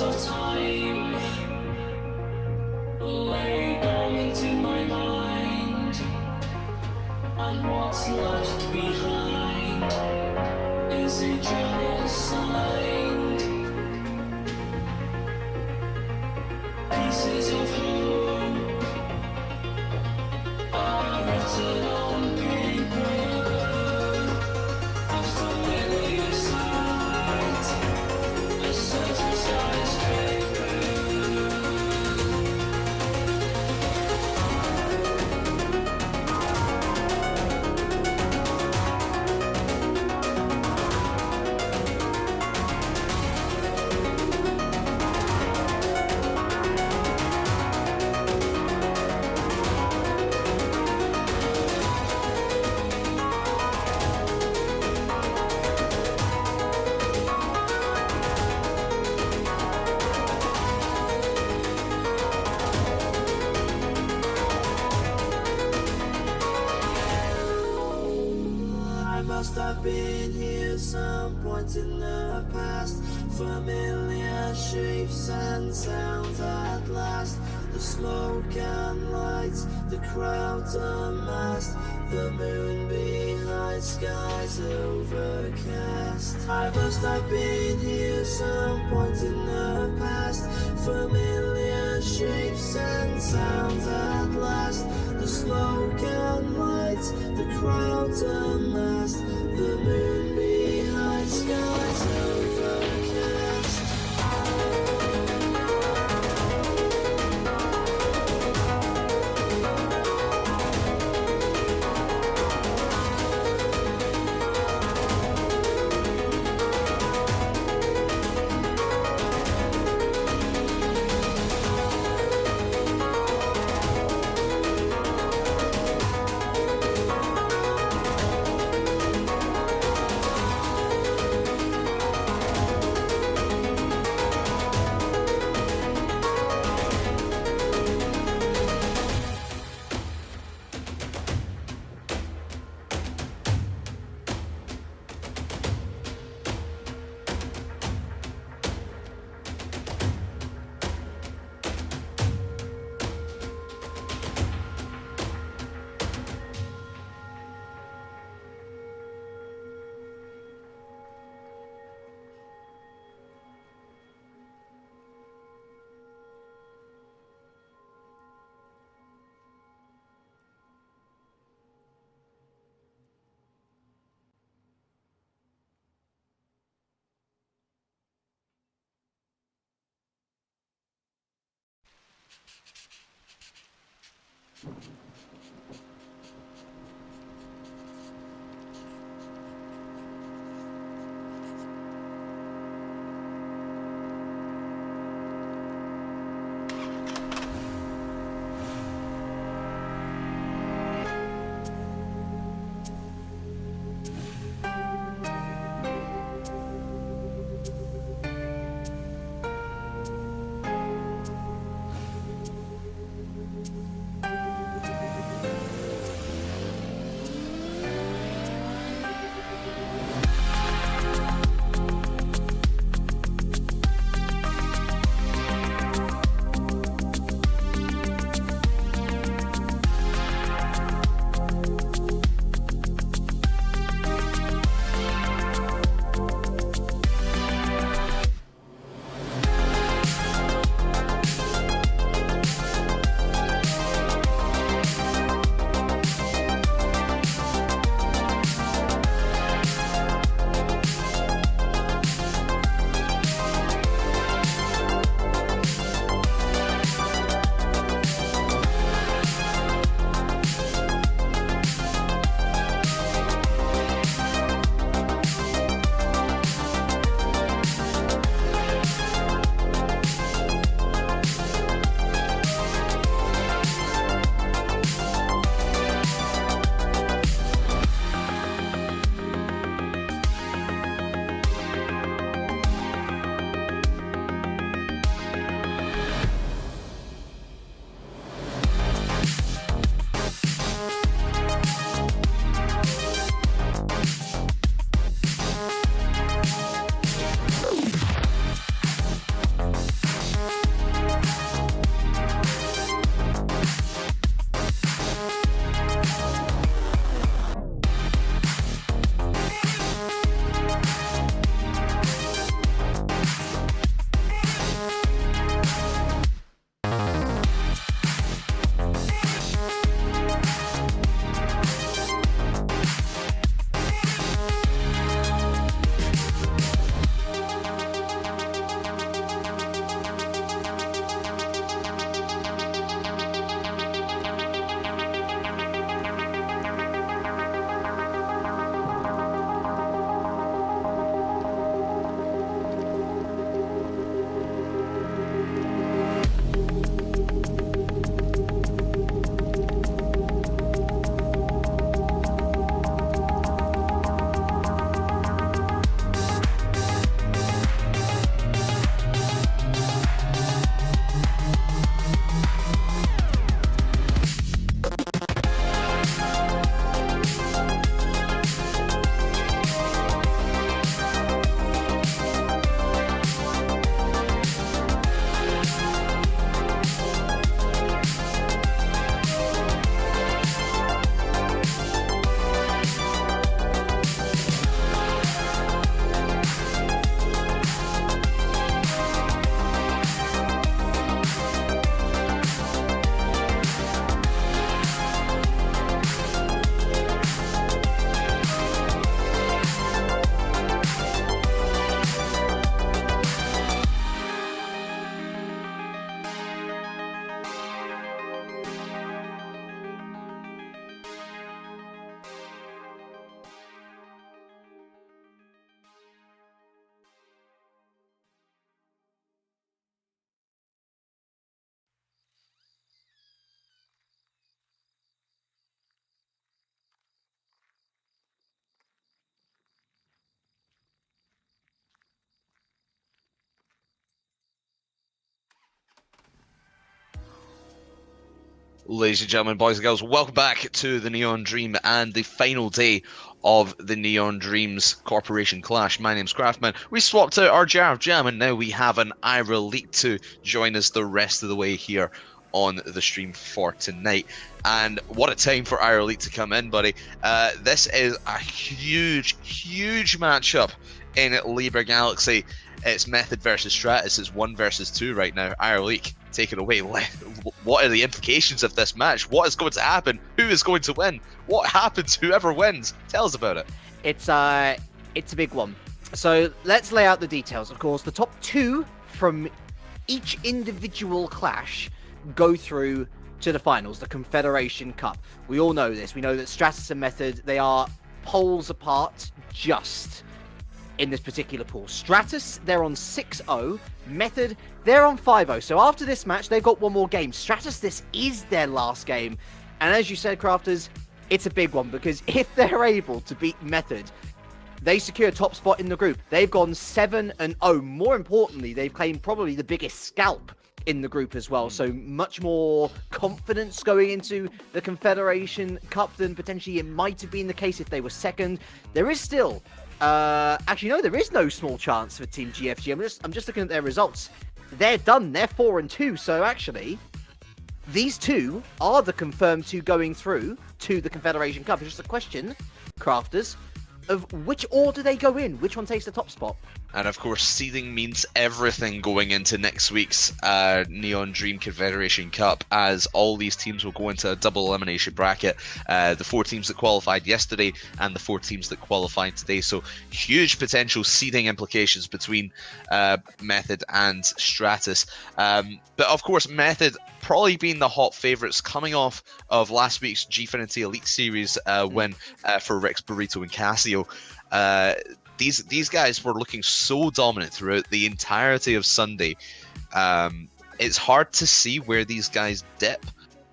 of time lay dormant in my mind, and what's left behind is a genocide. Pieces of hope are written on paper, a familiar sight, a certain skyscraper. I must have been here some point in the past. Familiar shapes and sounds at last. The smoke and lights, the crowds amassed, the moon behind, skies overcast. I must have been here some point in the past. Familiar shapes and sounds at last. The smoke and lights, the crowds amassed, the moon behind, skies overcast. Ladies and gentlemen, boys and girls, welcome back to the Neon Dream and the final day of the Neon Dreams Corporation Clash. My name's Craftman. We swapped out our Jar of Jam and now we have an Ira Elite to join us the rest of the way here on the stream for tonight. And what a time for Ira Elite to come in, buddy. This is a huge matchup in Libra Galaxy. It's Method versus Stratus. It's 1 versus 2 right now. Ira Elite, take it away. What are the implications of this match? What is going to happen? Who is going to win? What happens? Whoever wins. Tell us about it. It's a big one. So let's lay out the details. Of course, the top 2 from each individual clash go through to the finals, the Confederation Cup. We all know this. We know that Stratus and Method, they are poles apart just in this particular pool. Stratus, they're on 6-0. Method, they're on 5-0. So after this match, they've got one more game. Stratus, this is their last game. And as you said, Crafters, it's a big one because if they're able to beat Method, they secure top spot in the group. They've gone 7-0. More importantly, they've claimed probably the biggest scalp in the group as well. So much more confidence going into the Confederation Cup than potentially it might have been the case if they were second. There is still... actually, no, there is no small chance for Team GFG. I'm just looking at their results. They're done. They're 4-2. So actually, these two are the confirmed 2 going through to the Confederation Cup. It's just a question, Crafters, of which order they go in. Which one takes the top spot? And of course, seeding means everything going into next week's Neon Dream Confederation Cup, as all these teams will go into a double elimination bracket. The 4 teams that qualified yesterday and the 4 teams that qualified today. So huge potential seeding implications between Method and Stratus. But of course, Method probably being the hot favourites coming off of last week's Gfinity Elite Series win for Rex, Burrito and Casio. These guys were looking so dominant throughout the entirety of Sunday. It's hard to see where these guys dip,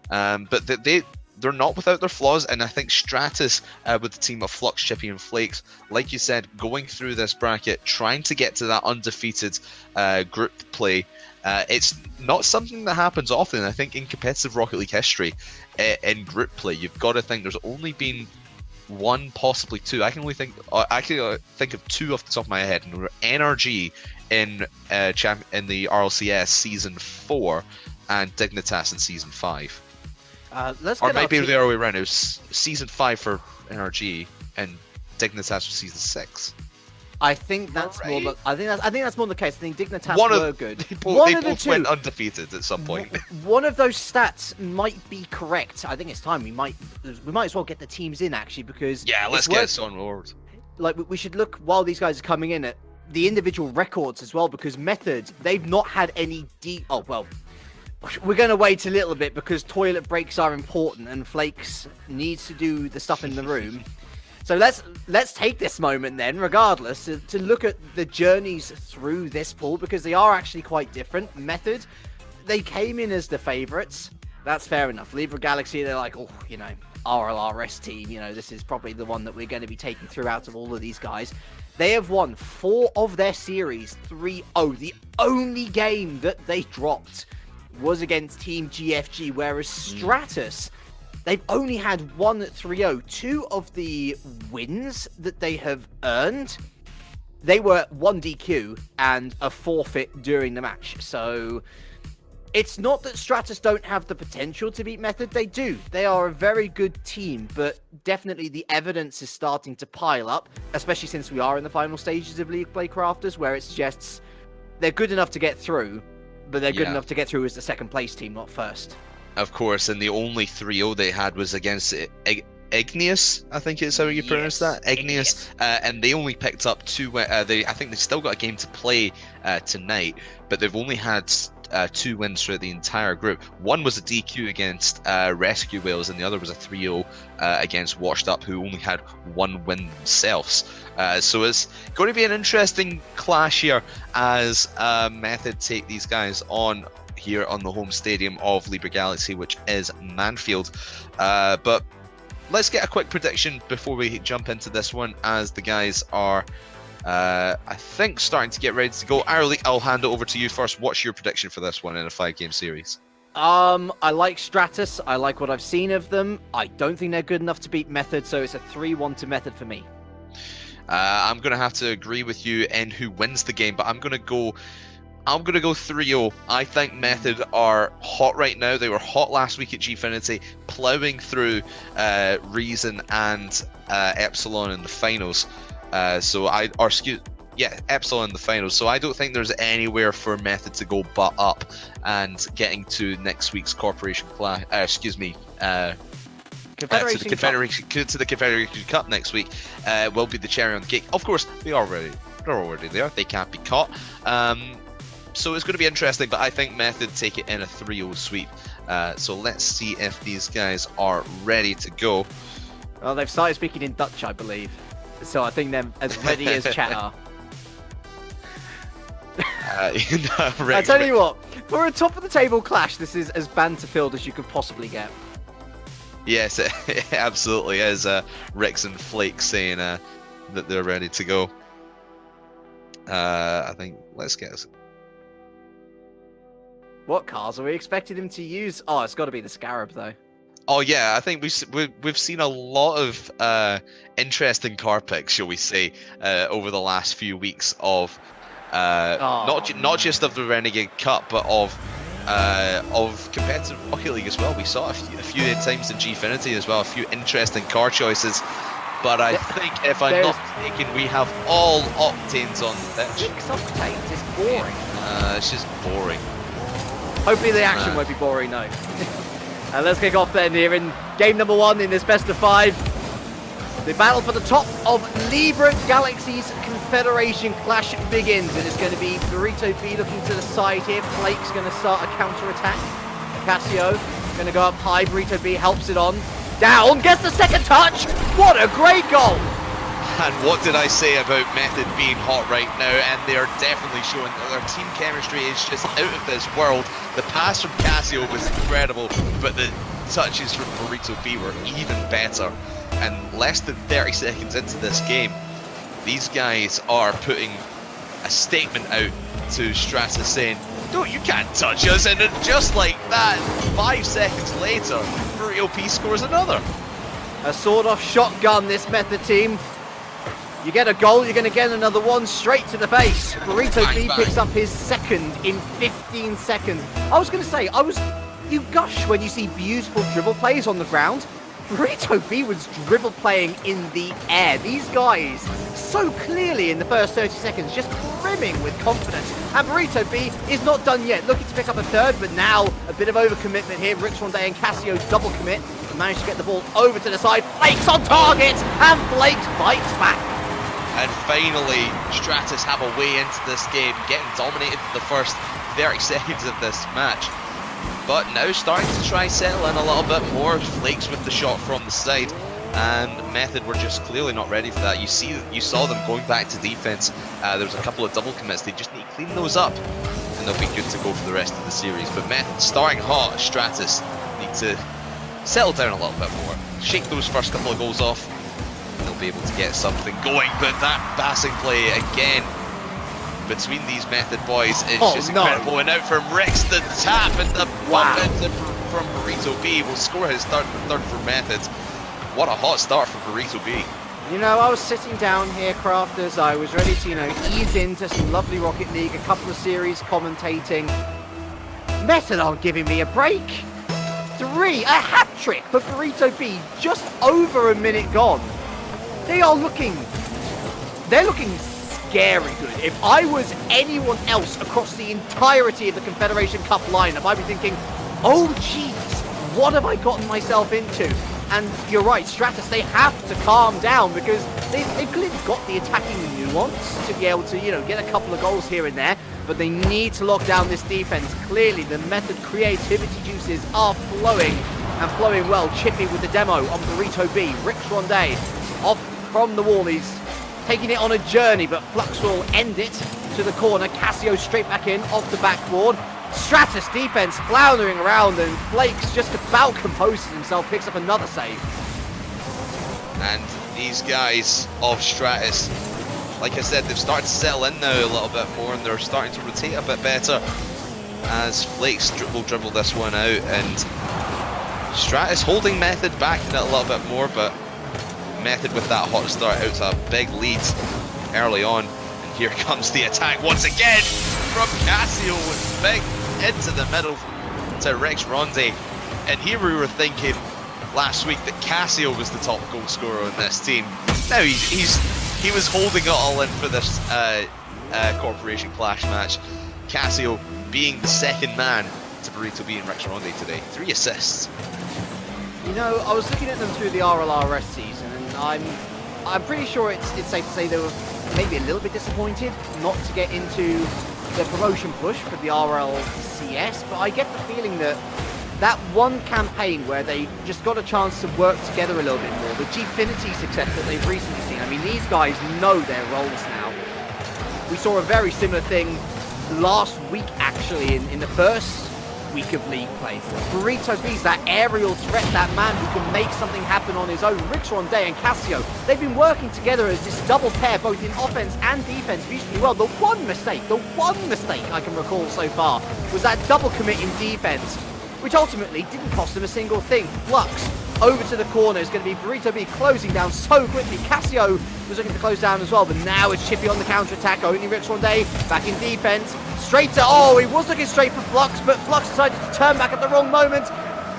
but they're not without their flaws. And I think Stratus, with the team of Flux, Chippy, and Flakes, like you said, going through this bracket, trying to get to that undefeated group play. It's not something that happens often. I think in competitive Rocket League history, in group play, you've got to think there's only been 1, possibly 2. I can only think of 2 off the top of my head, and they were NRG in the RLCS season 4 and Dignitas in season 5. Or maybe the other way around. It was season 5 for NRG and Dignitas for season 6. I think that's right. more. I think that's more the case. I think Dignitas were good. They both went undefeated at some point. One of those stats might be correct. I think it's time we might as well get the teams in actually, because let's get us on board. Like we should look while these guys are coming in at the individual records as well, because Method, they've not had any we're going to wait a little bit because toilet breaks are important and Flakes needs to do the stuff in the room. So let's take this moment then, regardless, to look at the journeys through this pool, because they are actually quite different. Method, they came in as the favourites. That's fair enough. Libra Galaxy, they're like, RLRS team, this is probably the one that we're going to be taking through out of all of these guys. They have won 4 of their series 3-0. The only game that they dropped was against Team GFG, whereas Stratus... They've only had 1 3-0. 2 of the wins that they have earned, they were 1 DQ and a forfeit during the match. So it's not that Stratus don't have the potential to beat Method. They do. They are a very good team, but definitely the evidence is starting to pile up, especially since we are in the final stages of League Play Crafters, where it's just they're good enough to get through, but they're good enough to get through as the second place team, not first. Of course, and the only 3-0 they had was against Igneous, I think is how you pronounce that. Igneous. And they only picked up 2. I think they've still got a game to play tonight, but they've only had 2 wins throughout the entire group. One was a DQ against Rescue Whales, and the other was a 3-0 against Washed Up, who only had 1 win themselves. So it's going to be an interesting clash here as Method take these guys on here on the home stadium of Libra Galaxy, which is Manfield. But let's get a quick prediction before we jump into this one, as the guys are I think starting to get ready to go. I'll hand it over to you first. What's your prediction for this one in a 5-game series? I like Stratus. I like what I've seen of them. I don't think they're good enough to beat Method, so it's a 3-1 to Method for me. I'm going to have to agree with you in who wins the game, but I'm going to go 3-0. I think Method are hot right now. They were hot last week at Gfinity, plowing through Reason and Epsilon in the finals. Epsilon in the finals. So I don't think there's anywhere for Method to go but up, and getting to next week's Corporation class. To the Confederation Cup next week will be the cherry on the cake. Of course, they're already there. They can't be caught. So it's going to be interesting, but I think Method take it in a 3-0 sweep. So let's see if these guys are ready to go. Well, they've started speaking in Dutch, I believe. So I think they're as ready as chat are. I tell you what, for a top of the table clash, this is as banter-filled as you could possibly get. Yes, it absolutely is. Rex and Flake saying that they're ready to go. I think let's get. What cars are we expecting him to use? Oh, it's got to be the Scarab, though. Oh yeah, I think we've seen a lot of interesting car picks, shall we say, over the last few weeks of not just of the Renegade Cup, but of competitive Rocket League as well. We saw a few times in Gfinity as well, a few interesting car choices. But I think, if I'm not mistaken, we have all octanes on the pitch. 6 octanes is boring. It's just boring. Hopefully the action won't be boring, no. And let's kick off then here in game number 1 in this best of 5. The battle for the top of Libra Galaxy's Confederation Clash begins, and it's going to be Burrito B looking to the side here. Flake's going to start a counter-attack. Cassio going to go up high. Burrito B helps it on. Down, gets the second touch. What a great goal! And what did I say about Method being hot right now? And they are definitely showing that their team chemistry is just out of this world. The pass from Cassio was incredible, but the touches from Burrito B were even better. And less than 30 seconds into this game, these guys are putting a statement out to Stratus saying, "No, you can't touch us," and then just like that, 5 seconds later, Burrito B scores another. A sawed-off shotgun, this Method team. You get a goal, you're going to get another one straight to the face. Burrito B picks up his second in 15 seconds. I was going to say, you gush when you see beautiful dribble plays on the ground. Burrito B was dribble playing in the air. These guys, so clearly in the first 30 seconds, just brimming with confidence. And Burrito B is not done yet, looking to pick up a third, but now a bit of overcommitment here. Rix Ronde and Cassio double commit. Managed to get the ball over to the side. Flake's on target, and Flake bites back. And finally, Stratus have a way into this game, getting dominated for the first 30 seconds of this match. But now starting to try settle in a little bit more. Flakes with the shot from the side, and Method were just clearly not ready for that. You saw them going back to defense. There was a couple of double commits. They just need to clean those up, and they'll be good to go for the rest of the series. But Method starting hot. Stratus need to settle down a little bit more, shake those first couple of goals off, and they'll be able to get something going. But that passing play again between these Method boys is just incredible. And out from Rex, the tap and the bump into from Burrito B will score his third for Method. What a hot start for Burrito B. You know, I was sitting down here, Crafters. I was ready to, ease into some lovely Rocket League, a couple of series commentating. Method aren't giving me a break. A hat-trick for Burrito B, just over a minute gone. They're looking scary good. If I was anyone else across the entirety of the Confederation Cup lineup, I'd be thinking, oh jeez, what have I gotten myself into? And you're right, Stratus, they have to calm down, because they've clearly got the attacking nuance to be able to, get a couple of goals here and there, but they need to lock down this defense. Clearly, the Method creativity juices are flowing, and flowing well. Chippy with the demo on Burrito B. Rix Ronde off from the wall. He's taking it on a journey, but Flux will end it to the corner. Cassio straight back in, off the backboard. Stratus defense floundering around, and Flakes just about composes himself, picks up another save. And these guys of Stratus, like I said, they've started to settle in now a little bit more, and they're starting to rotate a bit better. as Flakes will dribble this one out, and Stratus holding Method back in it a little bit more, but Method with that hot start out to a big lead early on. And here comes the attack once again from Casio with big into the middle to Rex Ronde. And here we were thinking last week that Casio was the top goal scorer on this team. Now he was holding it all in for this Corporation Clash match. Casio being the second man to Burrito B and Rex Ronde today. 3 assists. You know, I was looking at them through the RLRS season, and I'm pretty sure it's safe to say they were maybe a little bit disappointed not to get into the promotion push for the RLCS, but I get the feeling that one campaign where they just got a chance to work together a little bit more, the Gfinity success that they've recently seen, I mean, these guys know their roles now. We saw a very similar thing last week, actually, in the first week of league play. Burrito B's that aerial threat, that man who can make something happen on his own. Rix Ronde and Casio, they've been working together as this double pair, both in offense and defense, usually well. The one mistake I can recall so far was that double commit in defense, which ultimately didn't cost them a single thing. Flux over to the corner is going to be Burrito B closing down so quickly. Casio was looking to close down as well, but now it's Chippy on the counter-attack. Only Rix Ronde back in defense. Straight to, he was looking straight for Flux, but Flux decided to turn back at the wrong moment.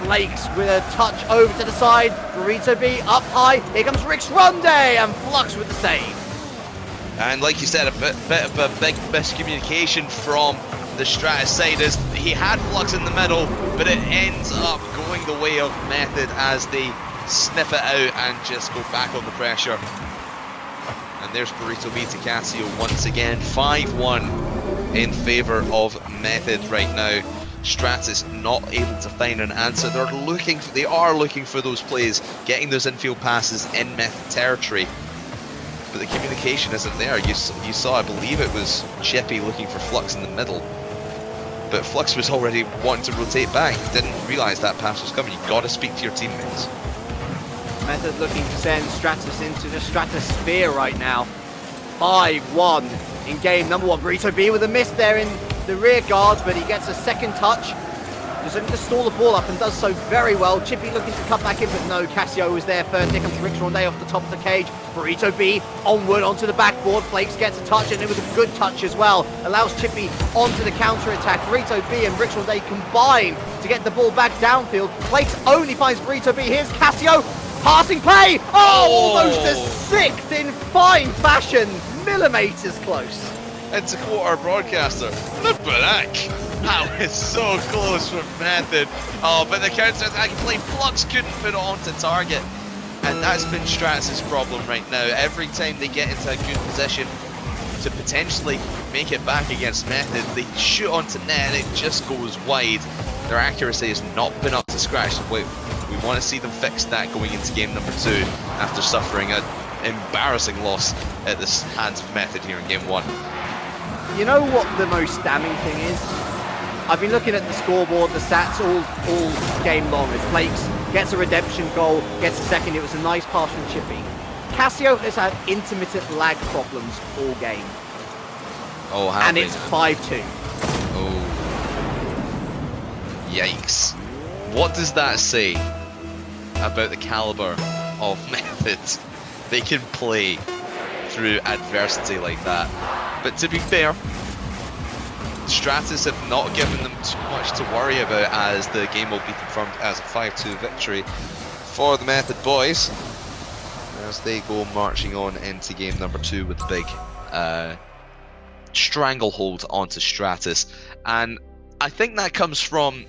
Flakes with a touch over to the side. Burrito B up high. Here comes Rix Ronde and Flux with the save. And like you said, a bit of a big miscommunication from the Stratus side as he had Flux in the middle, but it ends up going the way of Method as they sniff it out and just go back on the pressure. And there's Burrito B to Casio once again. 5-1 in favour of Method right now. Stratus not able to find an answer. They are looking for those plays, getting those infield passes in Method territory, but the communication isn't there. You saw, I believe it was Chippy looking for Flux in the middle, but Flux was already wanting to rotate back. Didn't realise that pass was coming. You've got to speak to your teammates. Method looking to send Stratus into the stratosphere right now. 5-1 in game number 1. Burrito B with a miss there in the rear guards, but he gets a second touch. Just looking to stall the ball up and does so very well. Chippy looking to cut back in, but no, Casio was there first. Here comes Rix Ronde off the top of the cage. Burrito B onward onto the backboard. Flakes gets a touch, and it was a good touch as well. Allows Chippy onto the counter-attack. Burrito B and Rix Ronde combine to get the ball back downfield. Flakes only finds Burrito B. Here's Casio. Passing play! Almost a sixth in fine fashion. Millimeters close. And to quote our broadcaster, the black. That was so close from Method. But the counter-attack play, Flux couldn't put it onto target. And that's been Stratus' problem right now. Every time they get into a good position to potentially make it back against Method, they shoot onto net and it just goes wide. Their accuracy has not been up to scratch. We want to see them fix that going into game number 2 after suffering an embarrassing loss at the hands of Method here in game 1. You know what the most damning thing is? I've been looking at the scoreboard, the stats all game long. As Flakes gets a redemption goal, gets a second. It was a nice pass from Chippy. Casio has had intermittent lag problems all game. And it's 5-2. Oh. Yikes. What does that say about the caliber of Methods? They can play through adversity like that. But to be fair, Stratus have not given them too much to worry about, as the game will be confirmed as a 5-2 victory for the Method boys as they go marching on into game number 2 with the big stranglehold onto Stratus. And I think that comes from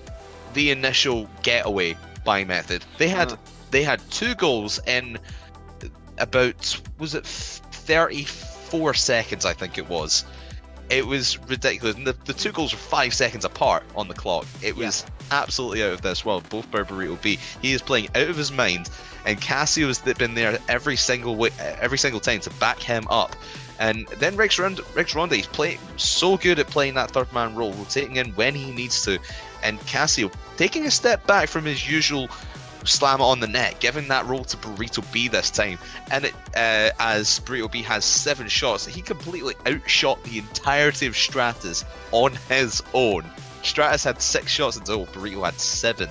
the initial getaway by Method. They had 2 goals in about, was it 34 seconds, I think it was. It was ridiculous. And the 2 goals were 5 seconds apart on the clock. It was absolutely out of this world, both by Burrito B. He is playing out of his mind, and Casio's been there every single time to back him up. And then Rix Ronde, he's playing so good at playing that third man role, rotating in when he needs to. And Casio taking a step back from his usual slam it on the net, giving that role to Burrito B this time. And as Burrito B has 7 shots, he completely outshot the entirety of Stratus on his own. Stratus had 6 shots in total. Burrito had 7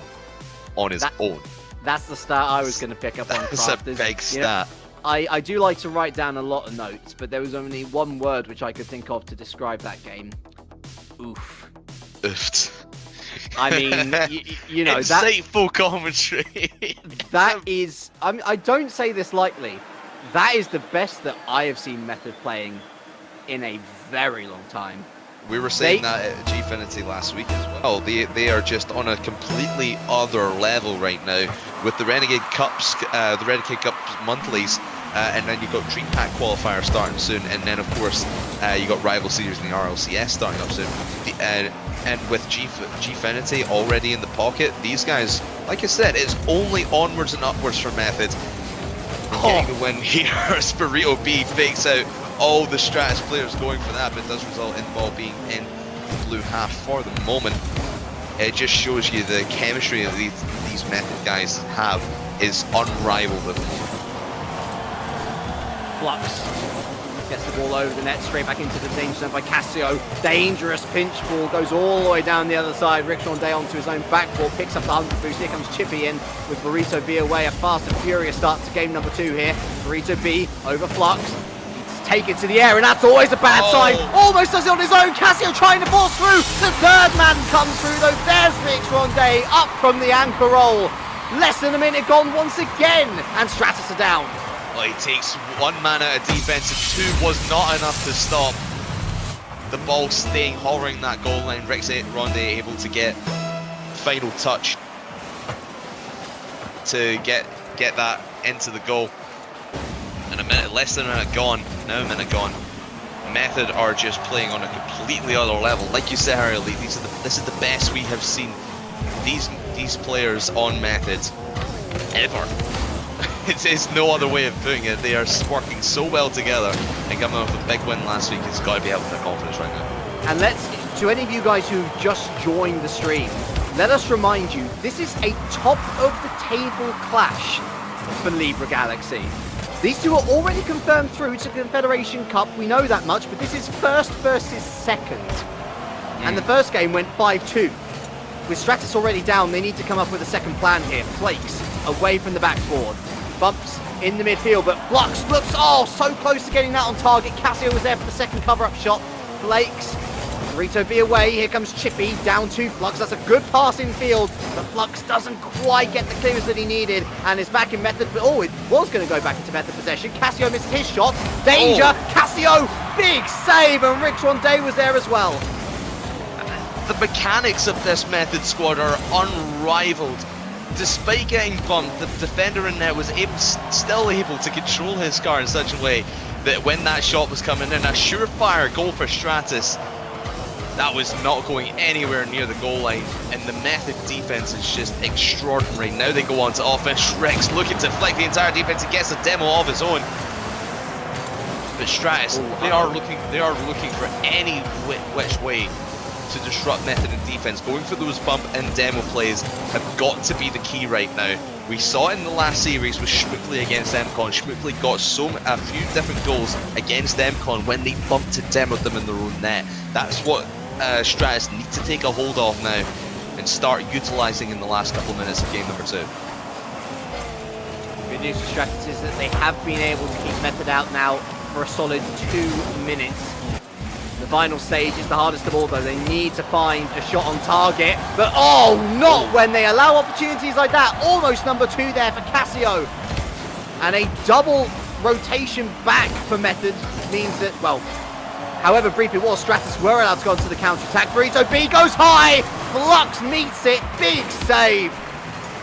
on his own. That's the stat I was going to pick up on. That's a big stat. I do like to write down a lot of notes, but there was only one word which I could think of to describe that game. Oof. Oofed. I mean, you know, insightful commentary. That is, I don't say this lightly. That is the best that I have seen Method playing in a very long time. We were saying that at Gfinity last week as well. They are just on a completely other level right now with the Renegade Cups, the Renegade Cup monthlies, and then you've got Dream Pack qualifier starting soon, and then of course you got Rival Series and the RLCS starting up soon. And with Gfinity already in the pocket, these guys, like I said, it's only onwards and upwards for Method. Getting the win here as Burrito B fakes out all the Stratus players going for that, but it does result in the ball being in the blue half for the moment. It just shows you the chemistry that these Method guys have is unrivaled at the moment. Flux gets the ball over the net, straight back into the danger zone by Cassio. Dangerous pinch ball, goes all the way down the other side. Renegade onto his own backboard, picks up the 100 boost. Here comes Chippy in with Burrito B away. A fast and furious start to game number 2 here. Burrito B over Flux. Take it to the air, and that's always a bad sign. Almost does it on his own. Cassio trying to force through. The third man comes through, though. There's Renegade up from the anchor roll. Less than a minute gone once again, and Stratus are down. Well, he takes 1 man out of defense, and 2 was not enough to stop the ball staying hovering that goal line. Renegade able to get final touch to get that into the goal. And a minute, less than a minute gone, now a minute gone. Method are just playing on a completely other level. Like you said, Harry, this is the best we have seen these players on Method ever. It's no other way of putting it. They are working so well together, and coming off a big win last week, it's got to be helping their confidence right now. And to any of you guys who just joined the stream, let us remind you, this is a top of the table clash for Libra Galaxy. These two are already confirmed through to Confederation Cup, we know that much, but this is first versus second. And the first game went 5-2. With Stratus already down, they need to come up with a second plan here. Flakes away from the backboard. Bumps in the midfield, but Flux looks, so close to getting that on target. Cassio was there for the second cover-up shot. Flakes, Burrito B away. Here comes Chippy down to Flux. That's a good pass in field, but Flux doesn't quite get the clearance that he needed, and is back in Method. Oh, it was going to go back into Method possession. Cassio misses his shot. Danger! Cassio, big save, and Renegade was there as well. The mechanics of this Method squad are unrivaled. Despite getting bumped, the defender in there was still able to control his car in such a way that when that shot was coming in, a surefire goal for Stratus, that was not going anywhere near the goal line, and the Method defense is just extraordinary. Now they go on to offense. Rex looking to flank the entire defense. He gets a demo of his own. But Stratus, they are looking for any which way to disrupt Method in defense. Going for those bump and demo plays have got to be the key right now. We saw it in the last series with Schmuckley against MCon. Schmuckley got a few different goals against MCon when they bumped and demoed them in their own net. That's what Stratus need to take a hold of now and start utilising in the last couple of minutes of game number 2. Good news for Stratus is that they have been able to keep Method out now for a solid 2 minutes. The final stage is the hardest of all, though. They need to find a shot on target, but not when they allow opportunities like that. Almost number 2 there for Cassio. And a double rotation back for Method means that, well, however brief it was, Stratus were allowed to go onto the counter-attack. Burrito B goes high, Flux meets it, big save.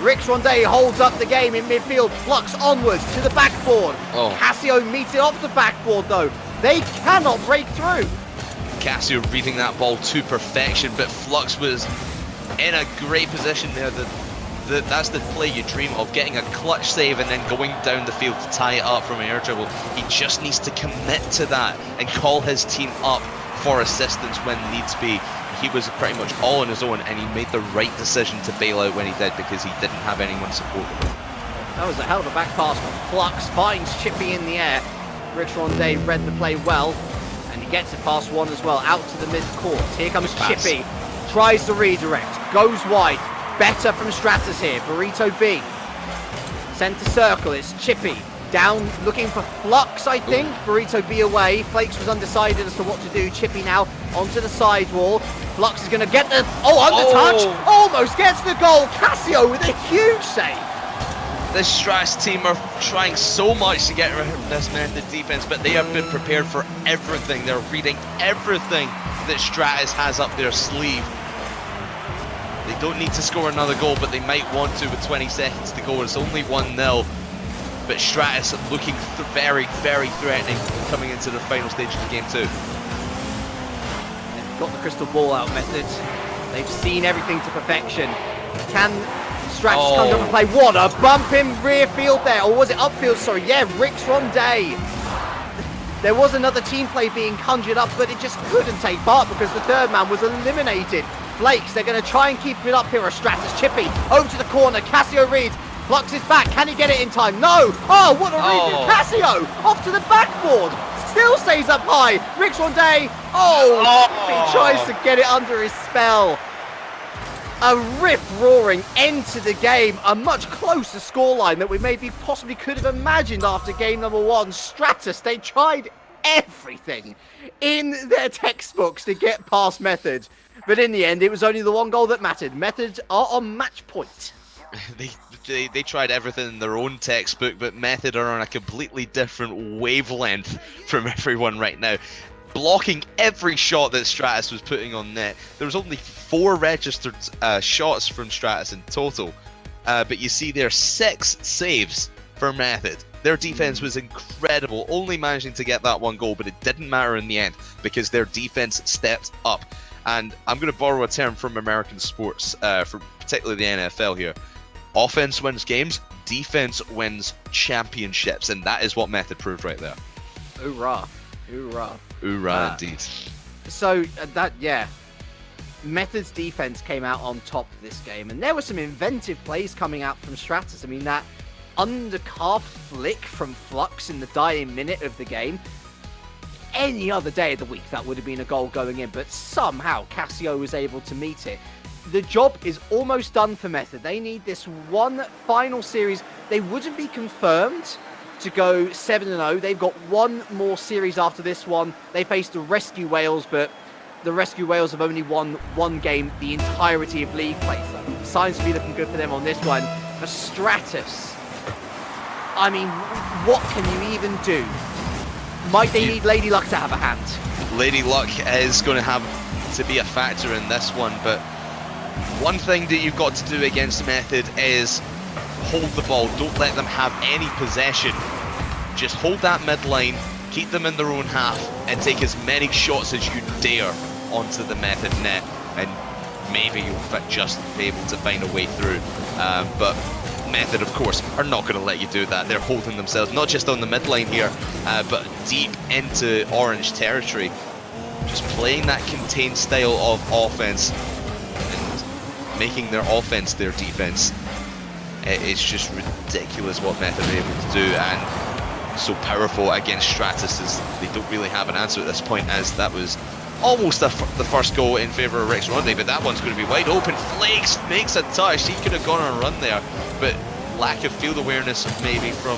Renegade holds up the game in midfield, Flux onwards to the backboard. Cassio meets it off the backboard, though. They cannot break through. Cassio reading that ball to perfection, but Flux was in a great position there. That's the play you dream of, getting a clutch save and then going down the field to tie it up from an air dribble. He just needs to commit to that and call his team up for assistance when needs be. He was pretty much all on his own, and he made the right decision to bail out when he did, because he didn't have anyone supporting him. That was a hell of a back pass from Flux, finds Chippy in the air. Renegade read the play well, and he gets it past one as well, out to the mid-court. Here comes Chippy. tries to redirect, goes wide. Better from Stratus here. Burrito B. Center circle, it's Chippy. Down, looking for Flux, I think. Burrito B away. Flakes was undecided as to what to do. Chippy now onto the sidewall. Flux is going to get the... Oh, under touch! Almost gets the goal. Casio with a huge save. This Stratus team are trying so much to get rid of this Method defense, but they have been prepared for everything. They're reading everything that Stratus has up their sleeve. They don't need to score another goal, but they might want to with 20 seconds to go. It's only 1-0. But Stratus looking very, very threatening coming into the final stage of the game too. They've got the crystal ball out, Method. They've seen everything to perfection. Can Stratus come up and play? What a bump in rear field there. Or was it upfield? Sorry, yeah, Rick's Ronday. There was another team play being conjured up, but it just couldn't take part because the third man was eliminated. Flakes, they're going to try and keep it up here. A Stratus Chippy over to the corner. Cassio Reed. Flux is back. Can he get it in time? No. Oh, what a read from Cassio. Off to the backboard. Still stays up high. Rick's Ronday. He tries to get it under his spell. A rip-roaring end to the game. A much closer scoreline that we maybe possibly could have imagined after game number 1. Stratus, they tried everything in their textbooks to get past Method. But in the end, it was only the one goal that mattered. Method are on match point. They tried everything in their own textbook, but Method are on a completely different wavelength from everyone right now. Blocking every shot that Stratus was putting on net. There was only 4 registered shots from Stratus in total. But you see there 6 saves for Method. Their defense was incredible, only managing to get that one goal, but it didn't matter in the end because their defense stepped up. And I'm going to borrow a term from American sports, from particularly the NFL here. Offense wins games, defense wins championships, and that is what Method proved right there. Hoorah. Hoorah. Hoorah, indeed. So, Method's defense came out on top of this game, and there were some inventive plays coming out from Stratus. I mean, that undercalf flick from Flux in the dying minute of the game. Any other day of the week, that would have been a goal going in, but somehow Cassio was able to meet it. The job is almost done for Method. They need this one final series. They wouldn't be confirmed to go 7-0. They've got one more series after this one. They face the Rescue Whales, but the Rescue Whales have only won one game the entirety of league play. So signs to be looking good for them on this one. For Stratus, I mean, what can you even do? Might they need Lady Luck to have a hand? Lady Luck is going to have to be a factor in this one, but one thing that you've got to do against Method is hold the ball. Don't let them have any possession. Just hold that midline, keep them in their own half, and take as many shots as you dare onto the Method net, and maybe you'll just be able to find a way through. But Method, of course, are not going to let you do that. They're holding themselves not just on the midline here, but deep into orange territory. Just playing that contained style of offense and making their offense their defense. It's just ridiculous what Method are able to do, and so powerful against Stratus as they don't really have an answer at this point, as that was almost the first goal in favour of Rick's Ronday, but that one's going to be wide open. Flakes makes a touch. He could have gone on a run there, but lack of field awareness maybe from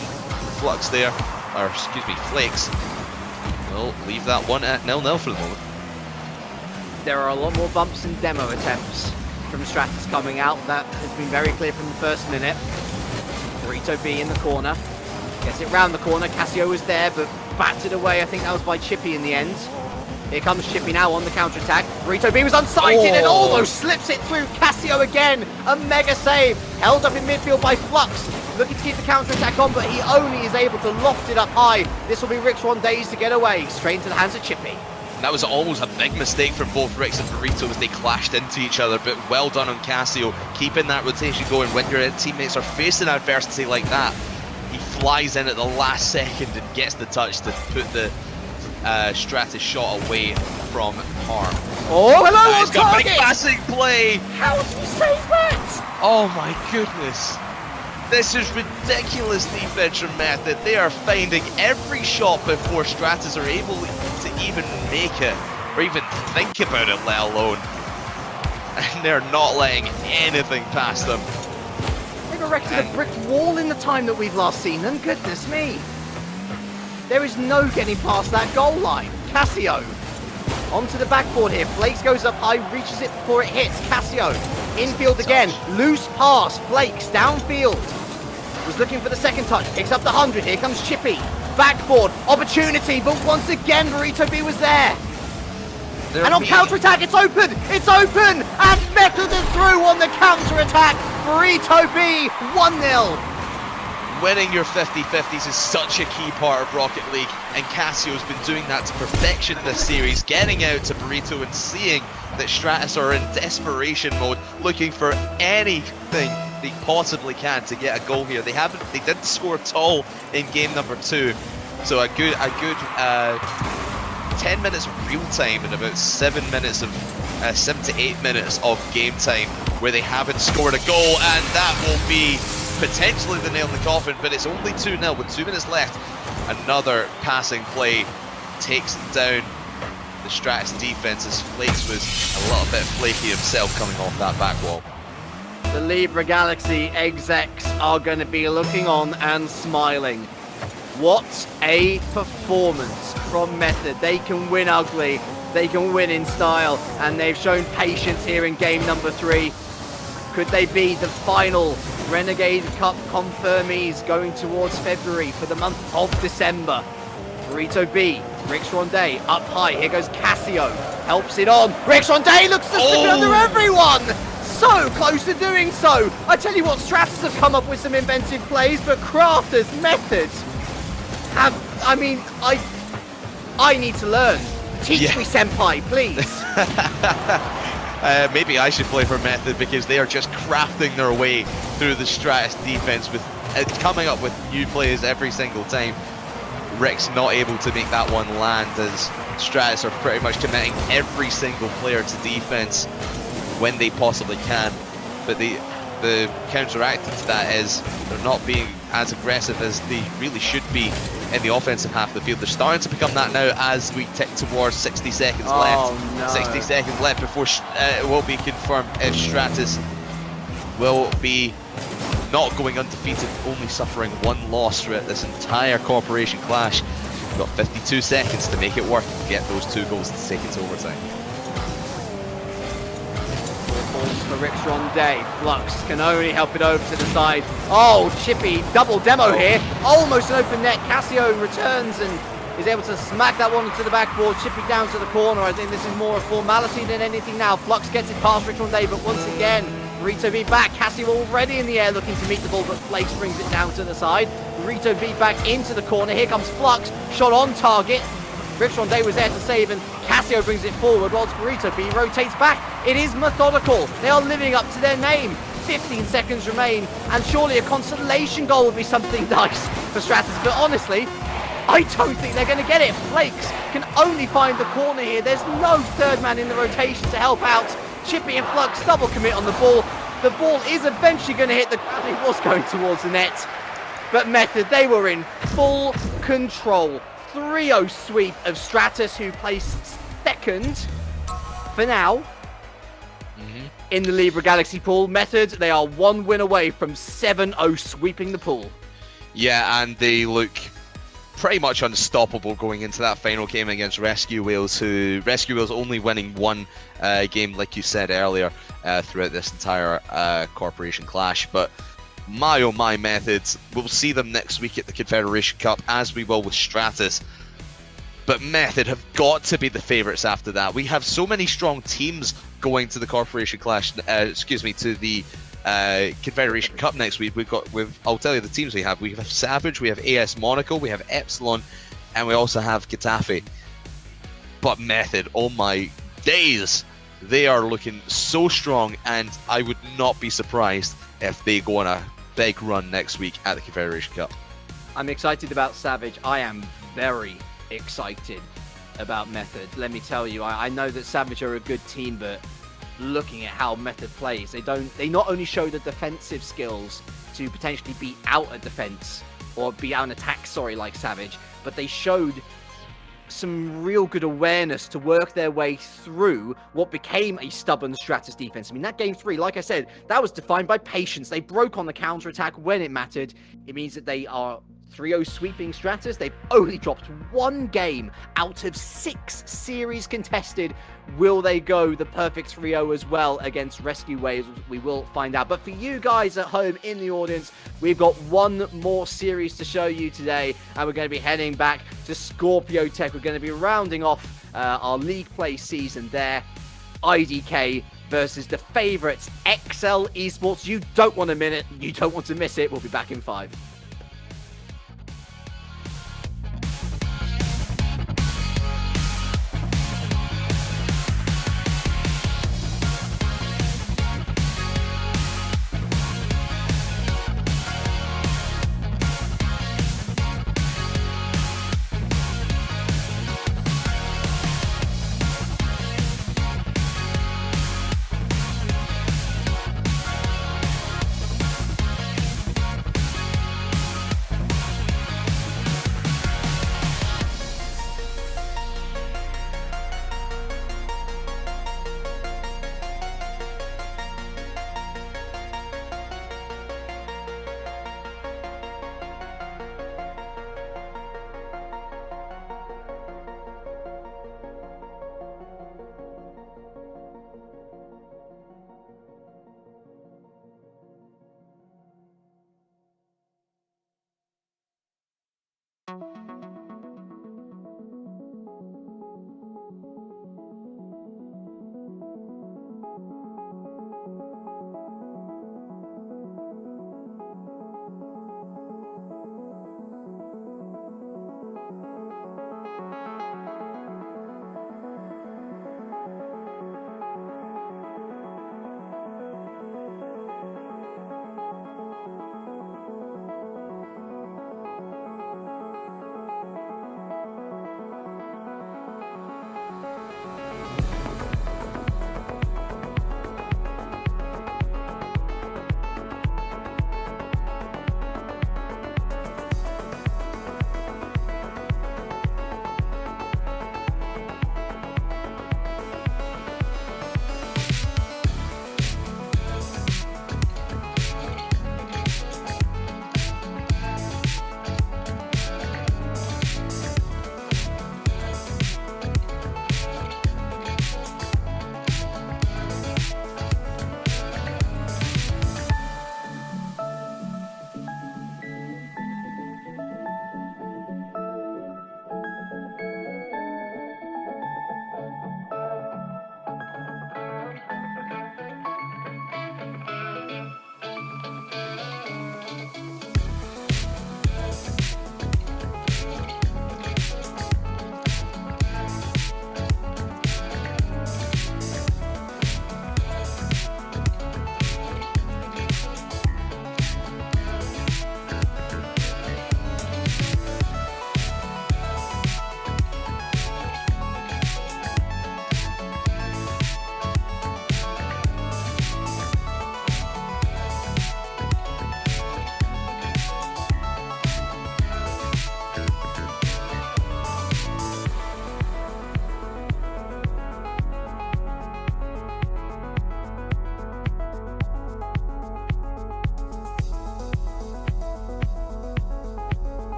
Flux there, or excuse me, Flakes. We'll leave that one at 0-0 for the moment. There are a lot more bumps and demo attempts from Stratus coming out. That has been very clear from the first minute. Burrito B in the corner. Gets it round the corner. Cassio was there, but batted away. I think that was by Chippy in the end. Here comes Chippy now on the counter-attack. Burrito B was unsighted and almost slips it through. Cassio again, a mega save. Held up in midfield by Flux. Looking to keep the counter-attack on, but he only is able to loft it up high. This will be Rick's Rondays to get away. Straight into the hands of Chippy. That was almost a big mistake from both Ricks and Burrito as they clashed into each other, but well done on Cassio, keeping that rotation going. When your teammates are facing adversity like that, he flies in at the last second and gets the touch to put the Stratus shot away from harm. Oh, hello, he's got a big passing play. How did you save that? Oh my goodness. This is ridiculous defense from Method. They are finding every shot before Stratus are able to even make it, or even think about it, let alone and they're not letting anything past them. They've erected a brick wall in the time that we've last seen them. Goodness me. There is no getting past that goal line. Cassio onto the backboard here. Flakes goes up high, reaches it before it hits. Cassio infield again. Loose pass. Flakes downfield. Was looking for the second touch. Picks up the 100. Here comes Chippy. Backboard. Opportunity. But once again, Burrito B was there. And on counter-attack, it's open! It's open! And Method is through on the counter-attack! Burrito B, 1-0! Winning your 50-50s is such a key part of Rocket League, and Cassio's been doing that to perfection this series, getting out to Burrito and seeing that Stratus are in desperation mode, looking for anything they possibly can to get a goal here. They didn't score at all in game number 2, so a good 10 minutes of real time and about 7 to 8 minutes of game time where they haven't scored a goal, and that will be potentially the nail in the coffin, but it's only 2-0 with 2 minutes left. Another passing play takes down the Stratus defense as Flakes was a little bit flaky himself coming off that back wall. The Libra Galaxy execs are going to be looking on and smiling. What a performance from Method. They can win ugly, they can win in style, and they've shown patience here in game number 3. Could they be the final Renegade Cup confirmees going towards February for the month of December? Burrito B, Rix Ronde up high. Here goes Cassio, helps it on. Rix Ronde looks to slip it under everyone. So close to doing so. I tell you what, Stratus have come up with some inventive plays, but Crafters, Methods I need to learn. Teach me, senpai, please. Maybe I should play for Method because they are just crafting their way through the Stratus defense with coming up with new plays every single time. Rick's not able to make that one land as Stratus are pretty much committing every single player to defense when they possibly can. But the counteracting to that is they're not being as aggressive as they really should be in the offensive half of the field. They're starting to become that now as we tick towards 60 seconds left. No. 60 seconds left before it will be confirmed if Stratus will be not going undefeated, only suffering 1 loss throughout this entire Corporation clash. We've got 52 seconds to make it work and get those 2 goals to take it to overtime. Balls for Rix Ronde. Flux can only help it over to the side. Oh, Chippy, double demo here. Almost an open net. Cassio returns and is able to smack that one into the backboard. Chippy down to the corner. I think this is more a formality than anything now. Flux gets it past Rix Ronde, but once again, Burrito B back. Cassio already in the air looking to meet the ball, but Flakes brings it down to the side. Burrito B back into the corner. Here comes Flux. Shot on target. Rix Ronde was there to save, and Cassio brings it forward whilst Burrito B rotates back. It is methodical. They are living up to their name. 15 seconds remain, and surely a consolation goal would be something nice for Stratus, but honestly, I don't think they're going to get it. Flakes can only find the corner here. There's no third man in the rotation to help out. Chippy and Flux double commit on the ball. The ball is eventually going to hit the ground. It was going towards the net, but Method, they were in full control. 3-0 sweep of Stratus, who placed second for now in the Libra Galaxy pool. Method, they are 1 win away from 7-0 sweeping the pool. Yeah, and they look pretty much unstoppable going into that final game against Rescue Wales, who Rescue Wales only winning 1 game, like you said earlier, throughout this entire Corporation clash. But my oh my, Methods, we'll see them next week at the Confederation Cup, as we will with Stratus. But Method have got to be the favourites after that. We have so many strong teams going to the Corporation clash, to the Confederation Cup next week. I'll tell you the teams we have. We have Savage, we have AS Monaco, we have Epsilon, and we also have Getafe. But Method, oh my days, they are looking so strong, and I would not be surprised if they go on a big run next week at the Confederation Cup. I'm excited about Savage. I am very excited about Method. Let me tell you, I know that Savage are a good team, but looking at how Method plays, they not only show the defensive skills to potentially be out a defense or be out an attack, like Savage, but they showed some real good awareness to work their way through what became a stubborn Stratus defense. I mean, that game 3, like I said, that was defined by patience. They broke on the counterattack when it mattered. It means that they are 3-0 sweeping Stratus. They've only dropped 1 game out of 6 series contested. Will they go the perfect 3-0 as well against Rescue Waves? We will find out. But for you guys at home in the audience, we've got 1 more series to show you today, and we're going to be heading back to Scorpio Tech. We're going to be rounding off our league play season there. IDK versus the favourites, XL Esports. You don't want to miss it. We'll be back in 5.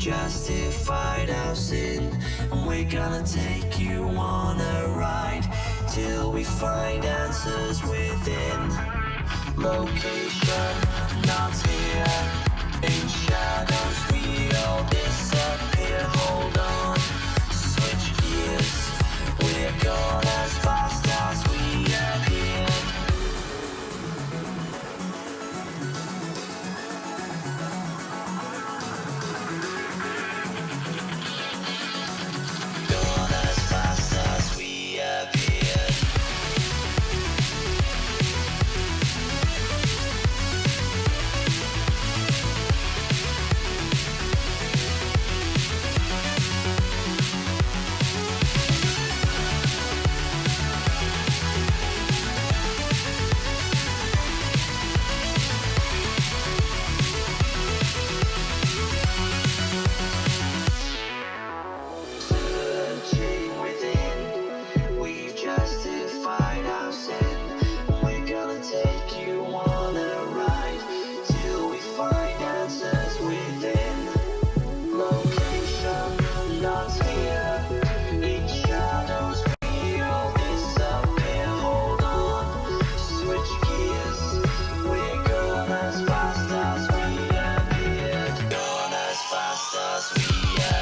justified our sin, and we're gonna take you on a ride till we find answers within. Location not here, in shadows we all disappear. Hold on, switch gears, we're gone as fast as we appeared. Gone as fast as we appeared. Searching within, we've justified our sin. We're gonna take you on a ride till we find answers within. Location not here, in shadows we all disappear. Hold on, switch gears, we're gone as fast as we appeared. Gone as fast as we appeared.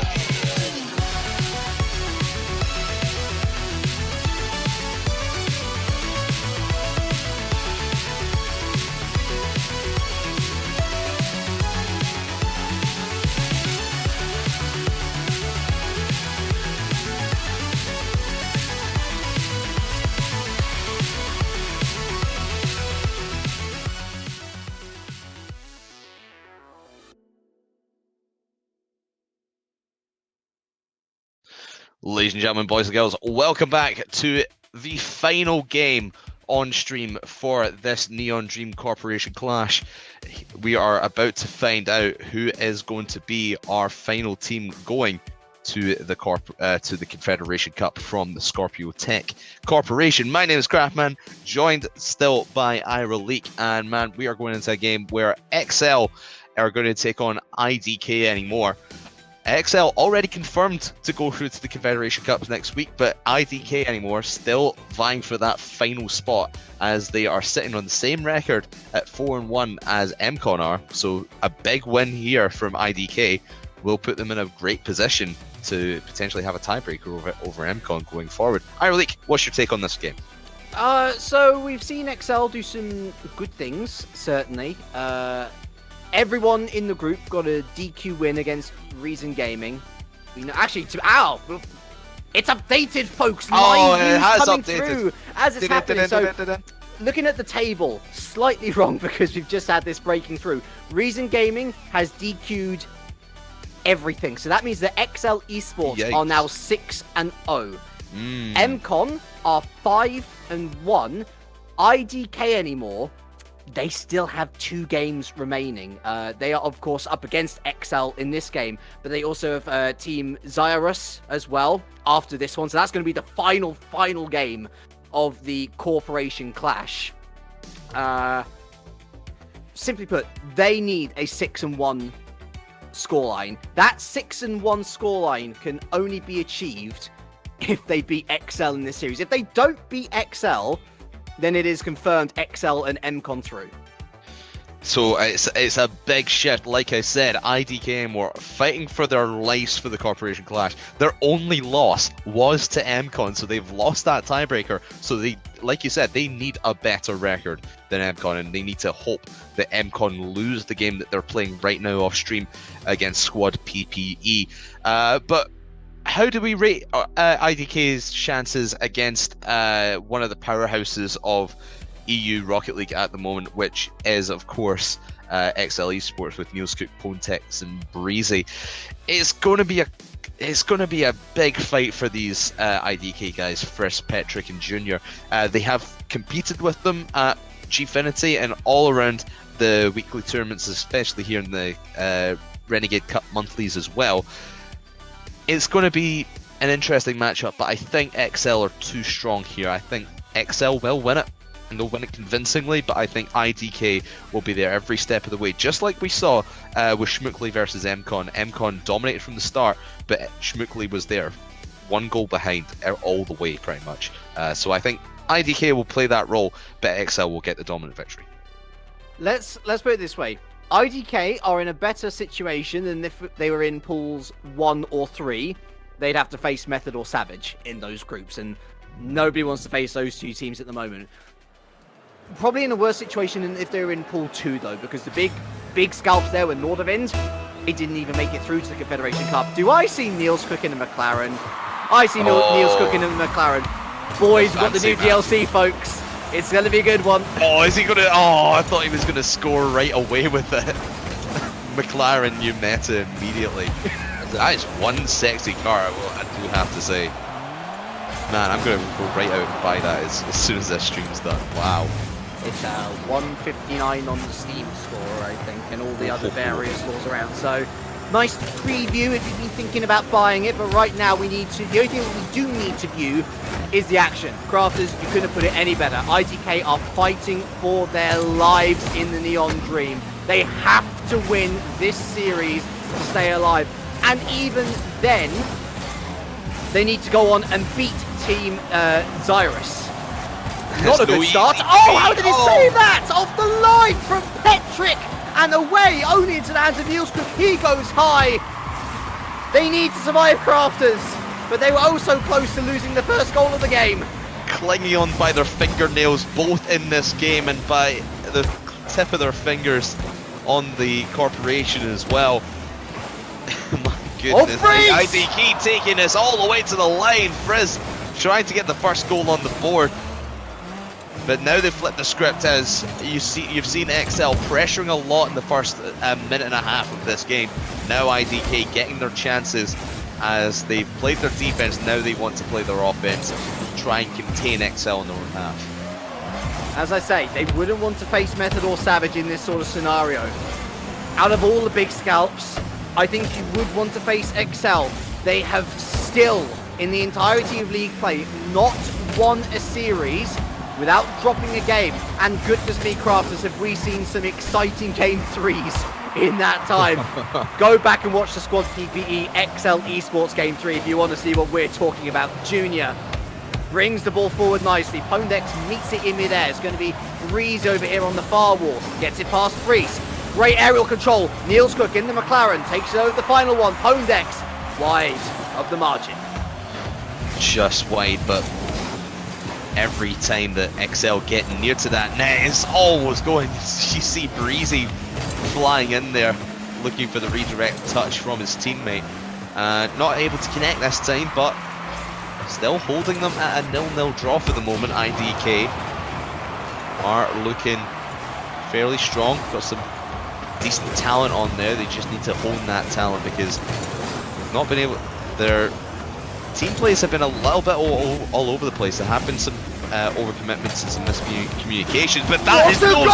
Ladies and gentlemen, boys and girls, welcome back to the final game on stream for this Neon Dream Corporation clash. We are about to find out who is going to be our final team going to the Confederation Cup from the Scorpio Tech Corporation. My name is Craftman, joined still by Ira Leak, and man, we are going into a game where XL are going to take on IDK anymore. XL already confirmed to go through to the Confederation Cup next week, but IDK anymore still vying for that final spot, as they are sitting on the same record at 4-1 as MCon are. So a big win here from IDK will put them in a great position to potentially have a tiebreaker over MCon going forward. Ireleak, what's your take on this game? So we've seen XL do some good things, certainly. Everyone in the group got a DQ win against Reason Gaming. Actually, it's updated, folks. Live news coming through as it's happening. So, looking at the table, slightly wrong because we've just had this breaking through. Reason Gaming has DQ'd everything, so that means that XL Esports are now 6-0. MCon are 5-1. IDK anymore. They still have 2 games remaining. They are, of course, up against XL in this game, but they also have Team Xyrus as well after this one. So that's going to be the final game of the Corporation Clash. Simply put, they need a 6-1 scoreline. That 6-1 scoreline can only be achieved if they beat XL in this series. If they don't beat XL, then it is confirmed XL and MCon through. So it's a big shift. Like I said, IDK were fighting for their lives for the Corporation Clash. Their only loss was to MCon, so they've lost that tiebreaker. So they, like you said, they need a better record than MCon, and they need to hope that MCon lose the game that they're playing right now off stream against Squad PPE. But how do we rate IDK's chances against one of the powerhouses of EU Rocket League at the moment, which is, of course, XL Esports with Neilscook, Pontex, and Breezy? It's going to be a big fight for these IDK guys, Frisk, Petrick, and Junior. They have competed with them at Gfinity and all around the weekly tournaments, especially here in the Renegade Cup monthlies as well. It's going to be an interesting matchup, but I think XL are too strong here. I think XL will win it. they'll win it convincingly, but I think IDK will be there every step of the way, just like we saw with Schmuckli versus MCon. MCon dominated from the start, but Schmuckli was there, 1 goal behind all the way, pretty much. So I think IDK will play that role, but XL will get the dominant victory. Let's put it this way. IDK are in a better situation than if they were in pools 1 or 3. They'd have to face Method or Savage in those groups, and nobody wants to face those 2 teams at the moment. Probably in a worse situation than if they were in pool 2, though, because the big scalps there were Nordavind. They didn't even make it through to the Confederation Cup. Do I see Niels Cook in a McLaren? I see Niels Cook in a McLaren. Boys, we've got the new DLC, folks. It's going to be a good one. Oh, is he going to... Oh, I thought he was going to score right away with it. McLaren, new meta immediately. That is one sexy car, I do have to say. Man, I'm going to go right out and buy that as soon as this stream's done. Wow. It's 159 on the Steam score, I think, and all the other various scores around. So, nice preview if you've been thinking about buying it, but right now the only thing that we do need to view is the action. Crafters, you couldn't put it any better. IDK are fighting for their lives in the Neon Dream. They have to win this series to stay alive. And even then, they need to go on and beat Team Xyrus. Not a good start. Oh, how did he save that? Off the line from Petrick and away, only into the hands of Niels Cook. He goes high. They need to survive, Crafters, but they were oh so close to losing the first goal of the game. Clinging on by their fingernails, both in this game, and by the tip of their fingers on the corporation as well. My goodness, IDK taking this all the way to the line. Frizz trying to get the first goal on the board. But now they've flipped the script, as you've seen XL pressuring a lot in the first minute and a half of this game. Now IDK getting their chances as they've played their defense. Now they want to play their offense, try and contain XL in their own half. As I say, they wouldn't want to face Method or Savage in this sort of scenario. Out of all the big scalps, I think you would want to face XL. They have still, in the entirety of league play, not won a series without dropping a game. And goodness me, Crafters, have we seen some exciting game 3s in that time. Go back and watch the Squad PPE XL Esports game 3 if you want to see what we're talking about. Junior brings the ball forward nicely. Pondex meets it in midair. It's going to be Breeze over here on the far wall. Gets it past Freeze. Great aerial control. Niels Cook in the McLaren. Takes it over the final one. Pondex wide of the margin. Just wide, but every time that XL get near to that net, it's always going. You see Breezy flying in there, looking for the redirect touch from his teammate. Not able to connect this time, but still holding them at a 0-0 draw for the moment. IDK are looking fairly strong. Got some decent talent on there. They just need to hone that talent because they've not been able. Their team plays have been a little bit all over the place. There have been some overcommitments and some miscommunications, but that is no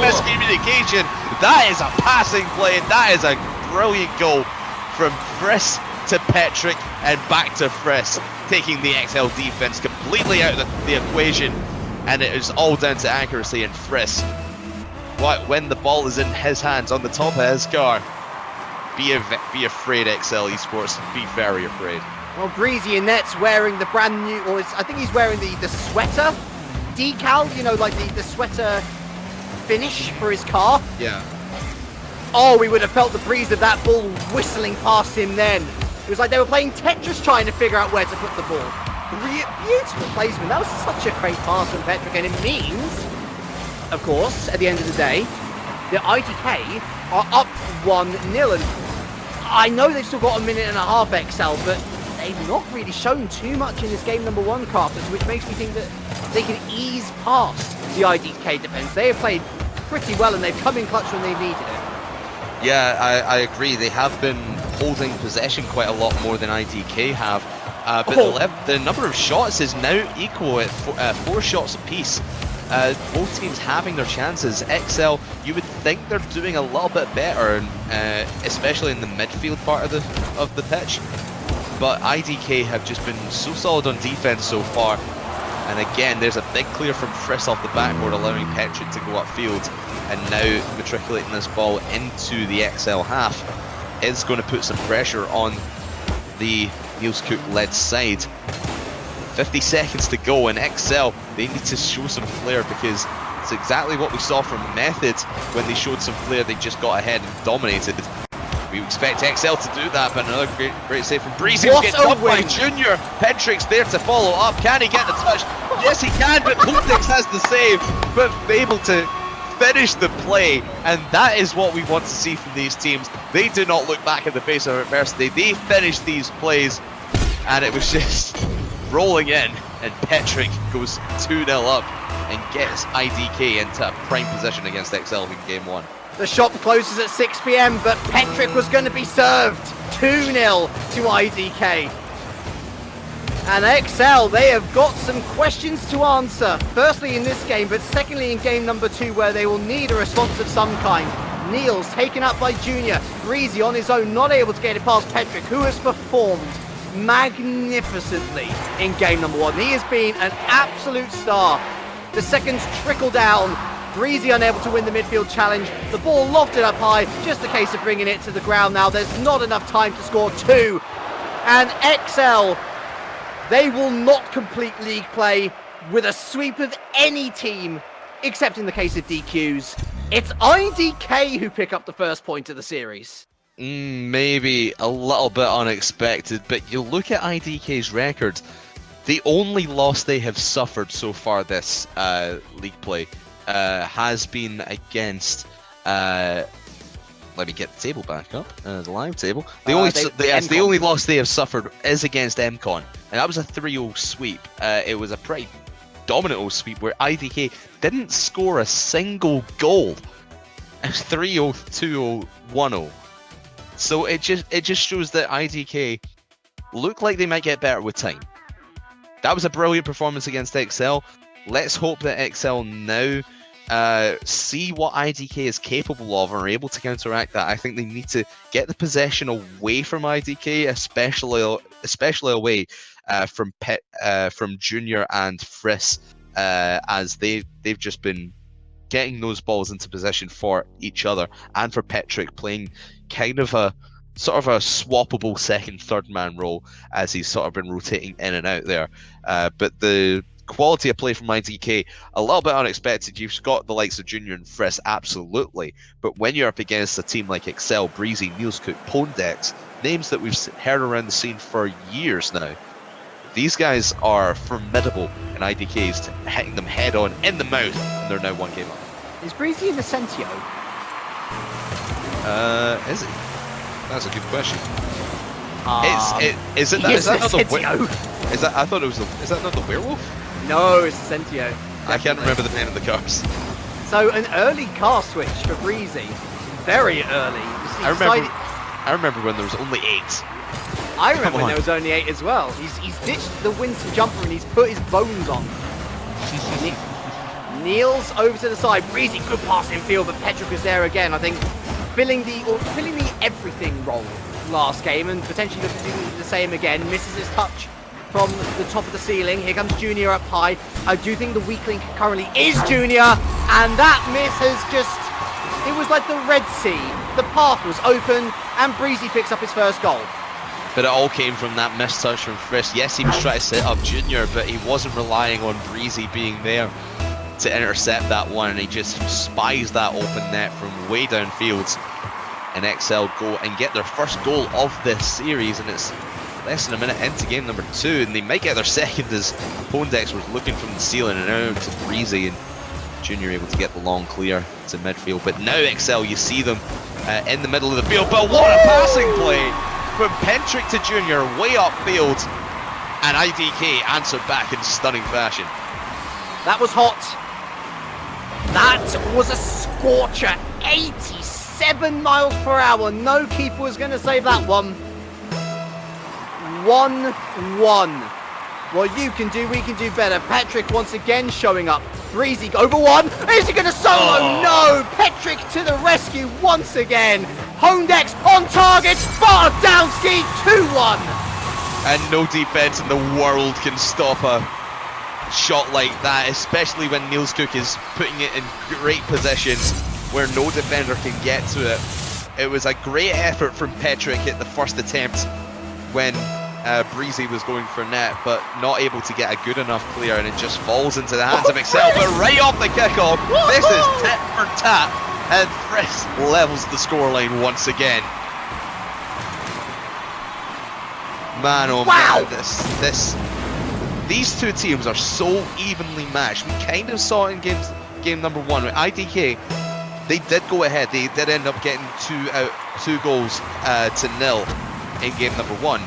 miscommunication. That is a passing play. That is a brilliant goal from Friss to Petrick and back to Friss, taking the XL defense completely out of the equation, and it is all down to accuracy and Friss. When the ball is in his hands on the top of his car, be afraid, XL Esports. Be very afraid. Well, Breezy in net's wearing the brand new, or I think he's wearing the sweater decal, you know, like the sweater finish for his car. Yeah. Oh, we would have felt the breeze of that ball whistling past him then. It was like they were playing Tetris trying to figure out where to put the ball. Beautiful placement. That was such a great pass from Petrick, and it means, of course, at the end of the day, the IDK are up 1-0. And I know they've still got a minute and a half XL, but they've not really shown too much in this game number 1, Crafters, which makes me think that they can ease past the IDK defense. They have played pretty well and they've come in clutch when they've needed it. Yeah, I agree. They have been holding possession quite a lot more than IDK have. But the number of shots is now equal at 4 shots apiece. Both teams having their chances. XL, you would think they're doing a little bit better, especially in the midfield part of the pitch. But IDK have just been so solid on defense so far, And again, there's a big clear from Friss off the backboard, allowing Petrick to go upfield. And now matriculating this ball into the XL half is going to put some pressure on the Niels Cook-led side. 50 seconds to go, and XL, they need to show some flair, because it's exactly what we saw from Method. When they showed some flair, they just got ahead and dominated. We expect XL to do that, but another great save from Breezy. What gets up by Junior. Petrick's there to follow up. Can he get the touch? Yes, he can, but Pontex has the save, but able to finish the play, and that is what we want to see from these teams. They do not look back at the face of adversity. They finish these plays, and it was just rolling in, and Petrick goes 2-0 up and gets IDK into a prime position against XL in game 1. The shop closes at 6 PM, but Petrick was going to be served. 2-0 to IDK. And XL, they have got some questions to answer. Firstly in this game, but secondly in game number 2, where they will need a response of some kind. Niels taken up by Junior. Breezy on his own, not able to get it past Petrick, who has performed magnificently in game number 1. He has been an absolute star. The seconds trickle down. Breezy unable to win the midfield challenge. The ball lofted up high. Just a case of bringing it to the ground now. There's not enough time to score 2. And XL, they will not complete league play with a sweep of any team, except in the case of DQs. It's IDK who pick up the first point of the series. Maybe a little bit unexpected, but you look at IDK's record, the only loss they have suffered so far this league play has been against, let me get the table back up, the live table. The only loss they have suffered is against MCon, and that was a 3-0 sweep. It was a pretty dominant sweep where IDK didn't score a single goal. It was 3-0, 2-0, 1-0. So it just shows that IDK look like they might get better with time. That was a brilliant performance against XL. Let's hope that XL now see what IDK is capable of and are able to counteract that. I think they need to get the possession away from IDK, especially away from Junior and Friss, as they've just been getting those balls into possession for each other, and for Petrick playing kind of a sort of a swappable second, third man role as he's sort of been rotating in and out there. But the quality of play from IDK, a little bit unexpected. You've got the likes of Junior and Friss, absolutely. But when you're up against a team like Excel, Breezy, Niels Cook, Pondex, names that we've heard around the scene for years now, these guys are formidable, and IDK is hitting them head on in the mouth, and they're now 1 game up. Is Breezy in the Sentio? Is it? That's a good question. Is that not the Is that? I thought it was. Is that not the werewolf? No, it's the Sentio. I can't remember the name of the cars. So an early car switch for Breezy, very early. I remember when there was only 8. I remember when there was only 8 as well. He's ditched the winter jumper and he's put his bones on. Niels over to the side. Breezy, good pass in field, but Petrick is there again. I think filling the everything role last game, and potentially looking to do the same again. Misses his touch from the top of the ceiling. Here comes Junior up high. I do think the weak link currently is Junior, and that miss has just, it was like the Red Sea. The path was open, and Breezy picks up his first goal. But it all came from that missed touch from Friss. Yes, he was trying to set up Junior, but he wasn't relying on Breezy being there to intercept that one, and he just spies that open net from way downfield. And XL go and get their first goal of this series, and it's less than a minute into game number 2, and they might get their second as Pondex was looking from the ceiling and out to Breezy, and Junior able to get the long clear to midfield. But now XL, you see them in the middle of the field, but what a passing play from Petrick to Junior way upfield, and IDK answered back in stunning fashion. That was hot. That was a scorcher. 87 miles per hour. No keeper was going to save that one. 1-1. What you can do, we can do better. Petrick once again showing up. Breezy over one. Is he going to solo? Oh. No. Petrick to the rescue once again. Pondex on target. Bar down ski. 2-1. And no defense in the world can stop a shot like that, especially when Niels Cook is putting it in great positions where no defender can get to it. It was a great effort from Petrick at the first attempt when Breezy was going for net, but not able to get a good enough clear, and it just falls into the hands of Excel. But right off the kickoff, this is tit for tat, and Frisk levels the scoreline once again. Man, oh Wow. man, these two teams are so evenly matched. We kind of saw it in game number 1 with IDK. They did go ahead. They did end up getting 2 goals to 0 in game number 1.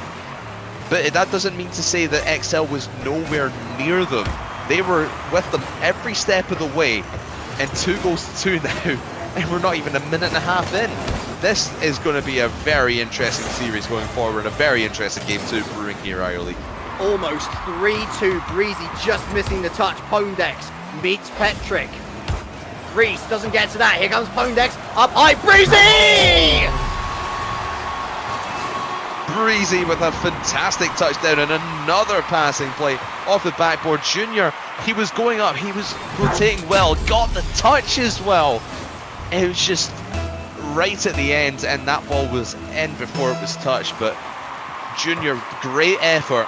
But that doesn't mean to say that XL was nowhere near them. They were with them every step of the way, and 2 goals to 2 now, and we're not even a minute and a half in. This is going to be a very interesting series going forward, a very interesting game 2 brewing here, IRLeague. Almost 3-2. Breezy just missing the touch. Pondex meets Petrick. Reese doesn't get to that. Here comes Pondex. Up high. Breezy! Breezy with a fantastic touchdown and another passing play off the backboard. Junior, he was going up, he was rotating well, got the touch as well. It was just right at the end, and that ball was in before it was touched. But Junior, great effort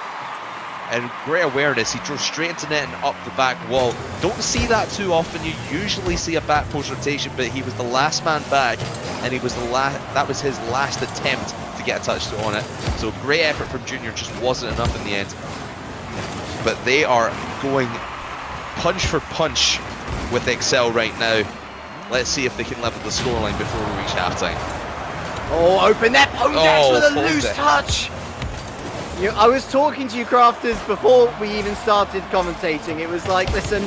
and great awareness. He drove straight into net and up the back wall. Don't see that too often. You usually see a back post rotation, but he was the last man back, and he was that was his last attempt to get a touch on it. So great effort from Junior, just wasn't enough in the end. But they are going punch for punch with Excel right now. Let's see if they can level the scoreline before we reach halftime. Oh, open net. Pondex with a loose Pondex. touch. I was talking to you crafters before we even started commentating. It was like, listen,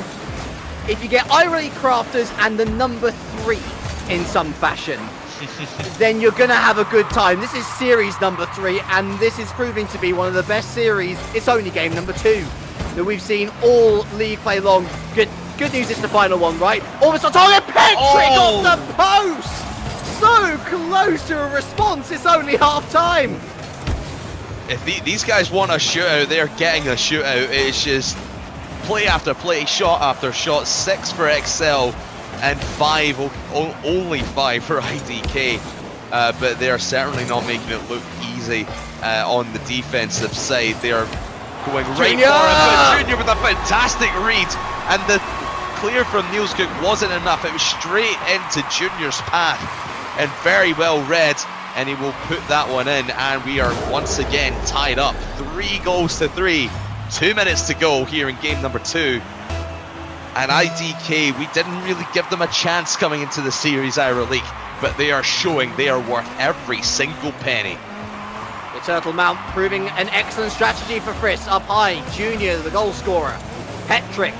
if you get IRLeague crafters and the number 3 in some fashion, then you're going to have a good time. This is series number 3, and this is proving to be one of the best series. It's only game number 2 that we've seen all league play long. Good news, it's the final one, right? Almost on target. Petrick off the post! So close to a response. It's only half time. If these guys want a shootout, they're getting a shootout. It's just play after play, shot after shot. 6 for XL and 5, only 5 for IDK. But they are certainly not making it look easy on the defensive side. They are going right Junior! for it. But Junior with a fantastic read, and the clear from Niels Cook wasn't enough. It was straight into Junior's path, and very well read. And he will put that one in, and we are once again tied up. 3 goals to 3. 2 minutes to go here in game number 2. And IDK, we didn't really give them a chance coming into the series, IRLeague, but they are showing they are worth every single penny. The Turtle Mount proving an excellent strategy for Frisk. Up high, Junior, the goal scorer. Petrick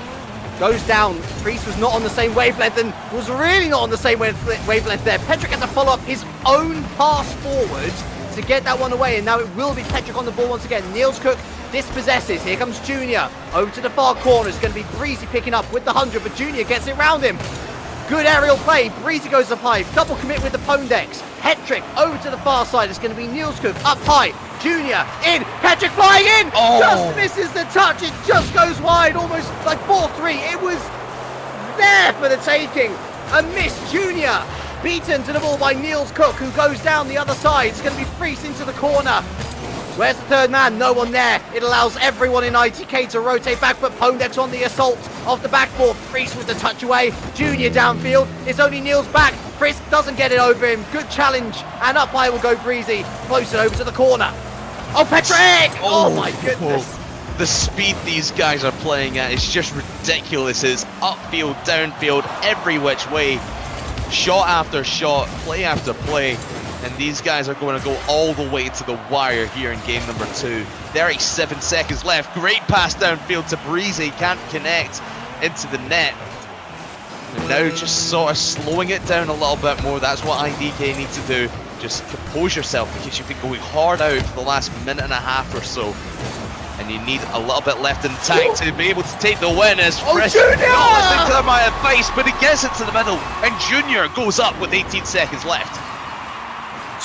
goes down. Frisk was not on the same wavelength, and was really not on the same wavelength there. Petrick had to follow up his own pass forward to get that one away, and now it will be Petrick on the ball once again. Niels Cook dispossesses. Here comes Junior over to the far corner. It's going to be Breezy picking up with the 100, but Junior gets it round him. Good aerial play. Breezy goes up high. Double commit with the Pondex. Petrick over to the far side. It's going to be Niels Cook up high. Junior in. Petrick flying in. Just misses the touch. It just goes wide, almost like 4-3. It was there for the taking. A miss. Junior beaten to the ball by Niels Cook, who goes down the other side. It's going to be Frisk into the corner. Where's the third man? No one there. It allows everyone in ITK to rotate back, but Pondex on the assault off the backboard. Frisk with the touch away. Junior downfield. It's only Niels back. Frisk doesn't get it over him. Good challenge. And up high will go Breezy. Floats it over to the corner. Oh, Petrick! Oh my goodness. The speed these guys are playing at is just ridiculous. It's upfield, downfield, every which way. Shot after shot, play after play. And these guys are going to go all the way to the wire here in game number 2. 37 seconds left. Great pass downfield to Breezy. Can't connect into the net. And now just sort of slowing it down a little bit more. That's what IDK need to do. Just compose yourself, because you've been going hard out for the last minute and a half or so. And you need a little bit left in the tank to be able to take the win as Frisk not listening to my advice, but he gets it to the middle. And Junior goes up with 18 seconds left.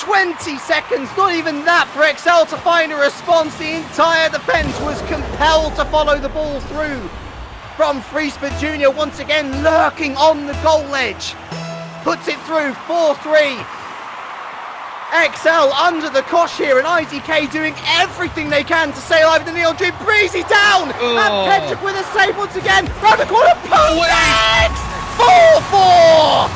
20 seconds, not even that for XL to find a response. The entire defense was compelled to follow the ball through. from Freeze, but Junior once again lurking on the goal edge. Puts it through, 4-3. XL under the cosh here, and IDK doing everything they can to stay alive in the Neon Dream. Breezy down, and Patrick with a save once again. Round the corner, Pondex! 4-4!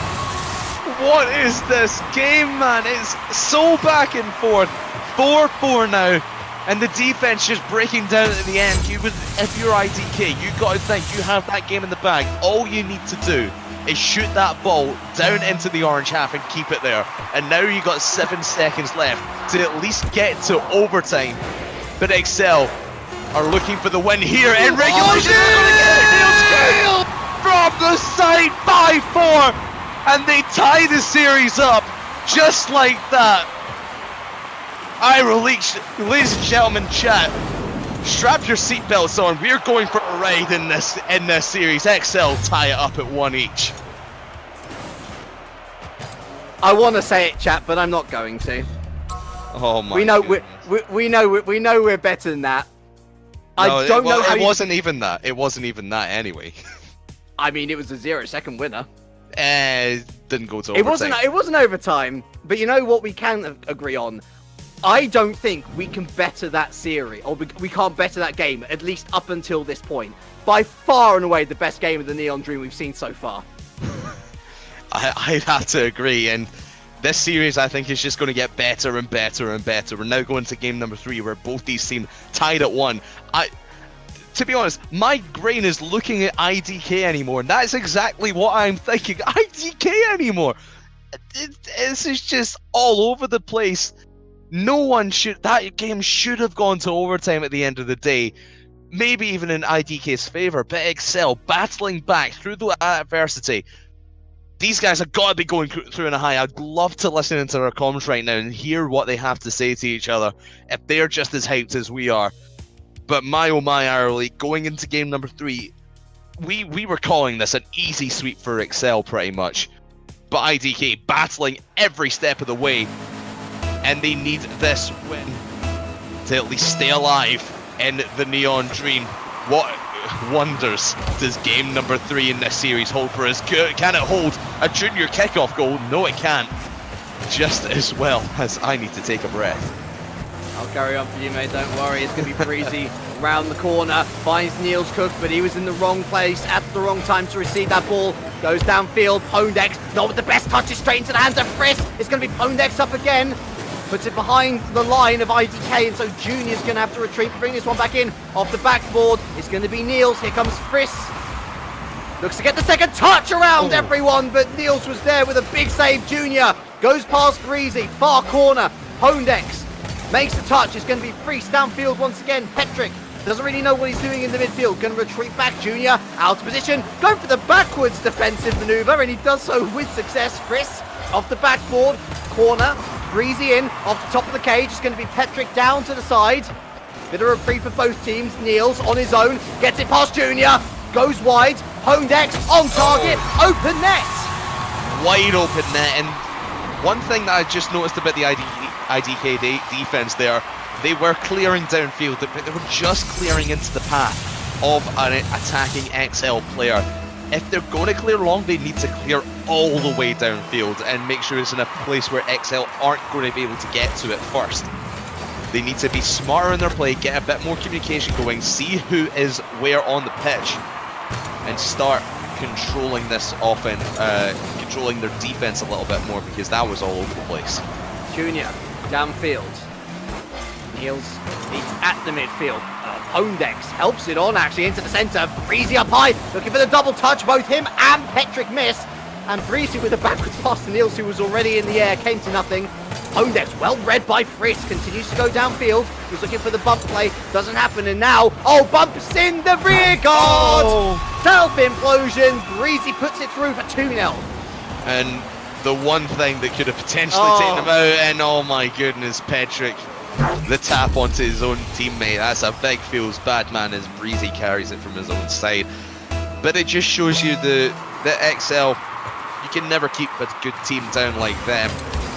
What is this game, man? It's so back and forth. 4-4 now, and the defense just breaking down at the end. If you're IDK, you got to think you have that game in the bag. All you need to do is shoot that ball down into the orange half and keep it there. And now you got 7 seconds left to at least get to overtime. But XL are looking for the win here in regulation. They're going to get it. From the side by 4, and they tie the series up just like that. Ladies and gentlemen, chat, strap your seatbelts on. We're going for a ride in this series. XL tie it up at 1 each. I want to say it, chat, but I'm not going to. Oh my! We know we're better than that. I don't know how. It wasn't even that. It wasn't even that anyway. I mean, it was a 0-second winner. Didn't go to overtime. It wasn't overtime. But you know what we can agree on? I don't think we can better that series, or we can't better that game, at least up until this point. By far and away the best game of the Neon Dream we've seen so far. I'd have to agree, and this series I think is just going to get better and better and better. We're now going to game number 3 where both these teams tied at 1. To be honest, my brain is looking at IDK anymore, and that's exactly what I'm thinking. IDK anymore! This is just all over the place. That game should have gone to overtime at the end of the day. Maybe even in IDK's favour, but XL battling back through the adversity. These guys have got to be going through in a high. I'd love to listen into their comms right now and hear what they have to say to each other, if they're just as hyped as we are. But my oh my, Arley, going into game number 3, we were calling this an easy sweep for XL pretty much. But IDK battling every step of the way, and they need this win to at least stay alive in the Neon Dream. What wonders does game number 3 in this series hold for us? Can it hold a junior kickoff goal? No, it can't. Just as well as I need to take a breath. I'll carry on for you, mate, don't worry. It's going to be Breezy round the corner, finds Niels Cook, but he was in the wrong place at the wrong time to receive that ball. Goes downfield, Pondex, not with the best touches, straight into the hands of Frisk. It's going to be Pondex up again. Puts it behind the line of IDK, and so Junior's going to have to retreat, bring this one back in off the backboard. It's going to be Niels. Here comes Frisk. Looks to get the second touch around everyone, but Niels was there with a big save. Junior goes past Breezy, far corner. Pondex makes the touch. It's going to be Frisk downfield once again. Petrick doesn't really know what he's doing in the midfield. Going to retreat back. Junior out of position, going for the backwards defensive maneuver, and he does so with success. Frisk off the backboard, corner. Breezy in, off the top of the cage. It's going to be Petrick down to the side. Bit of reprieve for both teams. Niels on his own, gets it past Junior, goes wide. Pondex on target, open net. Wide open net, and one thing that I just noticed about the IDK defense there, they were clearing downfield, but they were just clearing into the path of an attacking XL player. If they're going to clear long, they need to clear all the way downfield and make sure it's in a place where XL aren't going to be able to get to it first. They need to be smarter in their play, get a bit more communication going, see who is where on the pitch, and start controlling this offense, controlling their defense a little bit more, because that was all over the place. Junior downfield. Niels meets at the midfield. Pondex helps it on actually into the centre. Breezy up high, looking for the double touch. Both him and Petrick miss. And Breezy with a backwards pass to Niels, who was already in the air, came to nothing. Pondex, well read by Frisk, continues to go downfield. He's looking for the bump play, doesn't happen, and now, bumps in the rear guard! Self-implosion, Breezy puts it through for 2-0. And the one thing that could have potentially taken him out, and oh my goodness, Petrick, the tap onto his own teammate. That's a big feels bad man as Breezy carries it from his own side. But it just shows you the XL, you can never keep a good team down like them.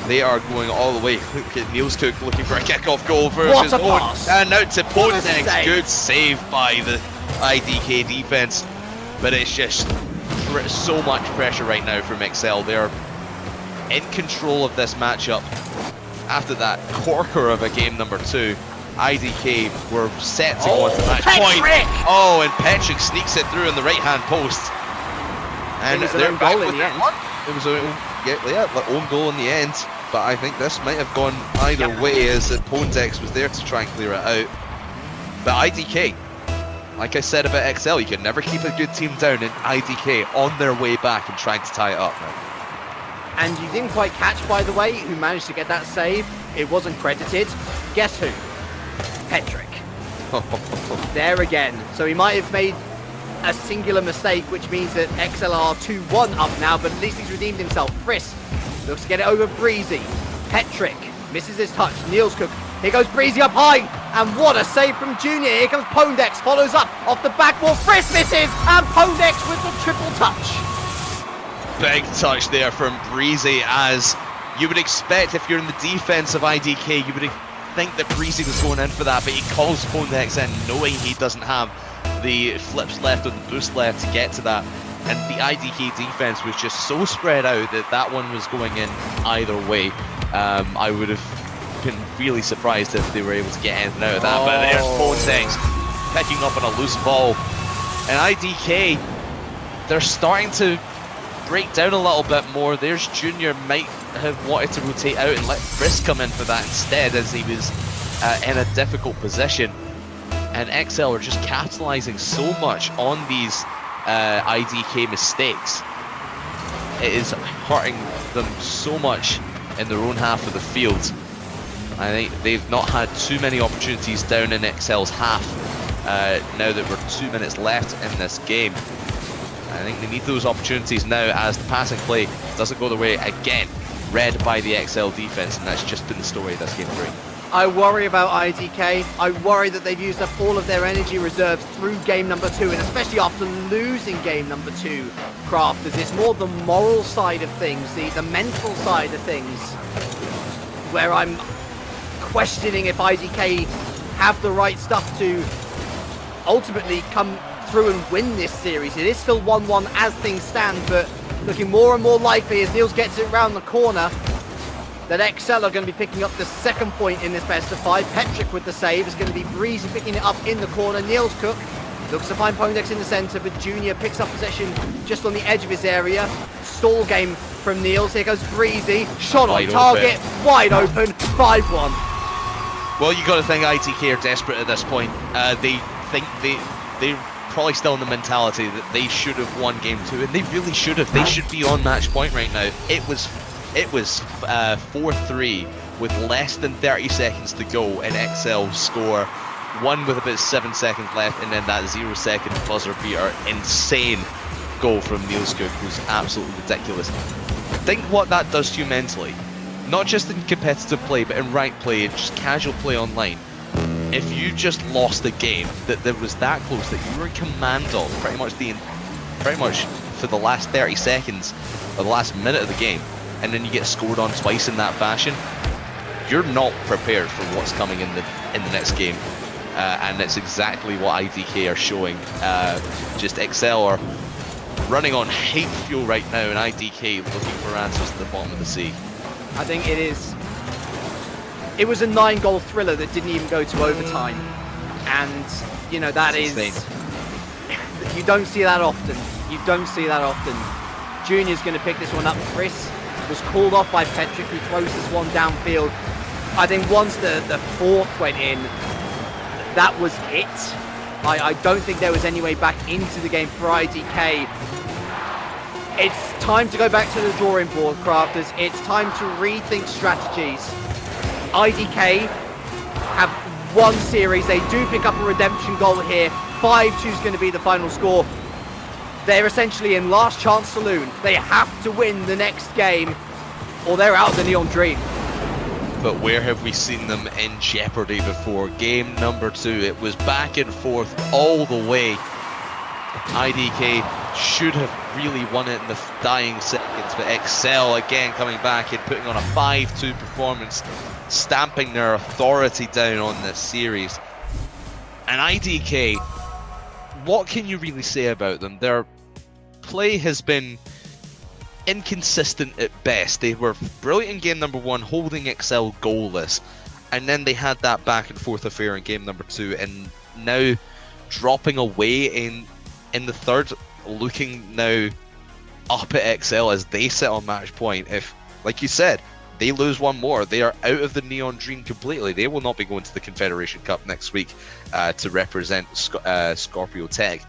They are going all the way. Look at Niels Cook looking for a kickoff goal for his own. And out to Pondex. Good save by the IDK defense. but it's just so much pressure right now from XL. They're in control of this matchup. After that corker of a game number 2, IDK were set to go into match point. Oh, and Petrick sneaks it through on the right-hand post. And they're back goal in the end. It was an own goal in the end, but I think this might have gone either way, as Pondex was there to try and clear it out. But IDK, like I said about XL, you can never keep a good team down, and IDK on their way back and trying to tie it up now. And you didn't quite catch, by the way, who managed to get that save. It wasn't credited. Guess who? Petrick. There again. So he might have made a singular mistake, which means that XLR 2-1 up now, but at least he's redeemed himself. Friss looks to get it over Breezy. Petrick misses his touch. Niels Cook. Here goes Breezy up high. And what a save from Junior. Here comes Pondex. Follows up off the back wall. Friss misses. And Pondex with the triple touch. Big touch there from Breezy, as you would expect if you're in the defense of IDK, you would think that Breezy was going in for that, but he calls Pondex in knowing he doesn't have the flips left or the boost left to get to that. And the IDK defense was just so spread out that that one was going in either way. I would have been really surprised if they were able to get anything out of that, but there's Pondex picking up on a loose ball. And IDK, they're starting to break down a little bit more. There's Junior, might have wanted to rotate out and let Friss come in for that instead, as he was in a difficult position. And XL are just capitalizing so much on these IDK mistakes. It is hurting them so much in their own half of the field. I think they've not had too many opportunities down in XL's half now that we're 2 minutes left in this game. I think they need those opportunities now, as the passing play doesn't go the way again, read by the XL defense, and that's just been the story this game 3. I worry about IDK. I worry that they've used up all of their energy reserves through game number 2, and especially after losing game number 2, Crafters. It's more the moral side of things, the mental side of things, where I'm questioning if IDK have the right stuff to ultimately come through and win this series. It is still 1-1 as things stand, but looking more and more likely as Niels gets it around the corner that XL are going to be picking up the second point in this best of 5. Petrick with the save. Is going to be Breezy picking it up in the corner. Niels Cook looks to find Pondex in the centre, but Junior picks up possession just on the edge of his area. Stall game from Niels. Here goes Breezy. Shot on target. Wide open. 5-1. Well, you got to think ITK are desperate at this point. They think they're probably still in the mentality that they should have won game 2, and they really should have. They should be on match point right now. It was 4-3 with less than 30 seconds to go, and XL score one with about 7 seconds left, and then that 0-second buzzer beater insane goal from Niels Cook was absolutely ridiculous. Think what that does to you mentally, not just in competitive play, but in ranked play and just casual play online. If you just lost a game that was that close, that you were in command of pretty much for the last 30 seconds or the last minute of the game, and then you get scored on twice in that fashion, you're not prepared for what's coming in the next game. And that's exactly what IDK are showing. Just XL are running on hate fuel right now, and IDK looking for answers at the bottom of the sea. I think it was a 9-goal thriller that didn't even go to overtime, and you know that is you don't see that often. You don't see that often. Junior's going to pick this one up. Friss was called off by Petrick, who throws this one downfield. I think once the fourth went in, that was it. I don't think there was any way back into the game for IDK. It's time to go back to the drawing board, Crafters. It's time to rethink strategies. IDK have one series. They do pick up a redemption goal here. 5-2 is going to be the final score. They're essentially in last chance saloon. They have to win the next game, or they're out of the Neon Dream. But where have we seen them in jeopardy before? Game number 2, it was back and forth all the way. IDK should have really won it in the dying seconds, but XL again coming back and putting on a 5-2 performance, stamping their authority down on this series. And IDK, what can you really say about them? Their play has been inconsistent at best. They were brilliant in game number 1, holding XL goalless, and then they had that back and forth affair in game number 2, and now dropping away in the third, looking now up at XL as they sit on match point. If, like you said, they lose one more, they are out of the Neon Dream completely. They will not be going to the Confederation Cup next week to represent Scorpio Tech.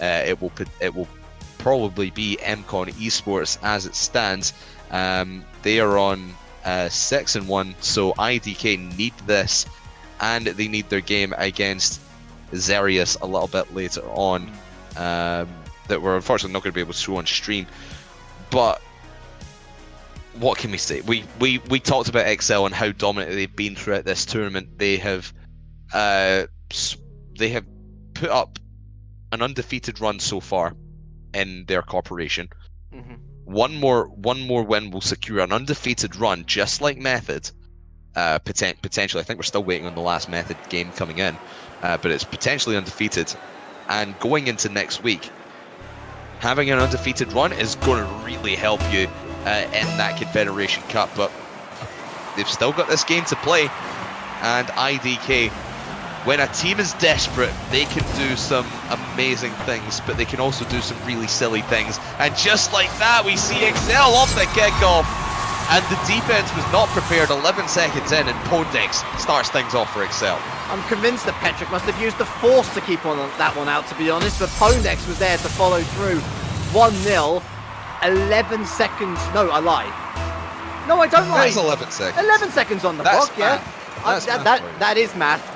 It will probably be MCon Esports as it stands. They are on 6-1, so IDK need this, and they need their game against Xerius a little bit later on, that we're unfortunately not going to be able to show on stream. But what can we say? We talked about XL and how dominant they've been throughout this tournament. They have put up an undefeated run so far in their corporation. Mm-hmm. One more win will secure an undefeated run, just like Method. Potentially, I think we're still waiting on the last Method game coming in, but it's potentially undefeated. And going into next week, having an undefeated run is going to really help you in that Confederation Cup. But they've still got this game to play, and IDK, when a team is desperate, they can do some amazing things, but they can also do some really silly things. And just like that, we see XL off the kickoff, and the defense was not prepared. 11 seconds in, and Pondex starts things off for XL. I'm convinced that Petrick must have used the force to keep on that one out, to be honest, but Pondex was there to follow through. 1-0, 11 seconds. No, I lie. No, I don't lie. That is 11 seconds. 11 seconds on the That's clock, yeah. math. That is math.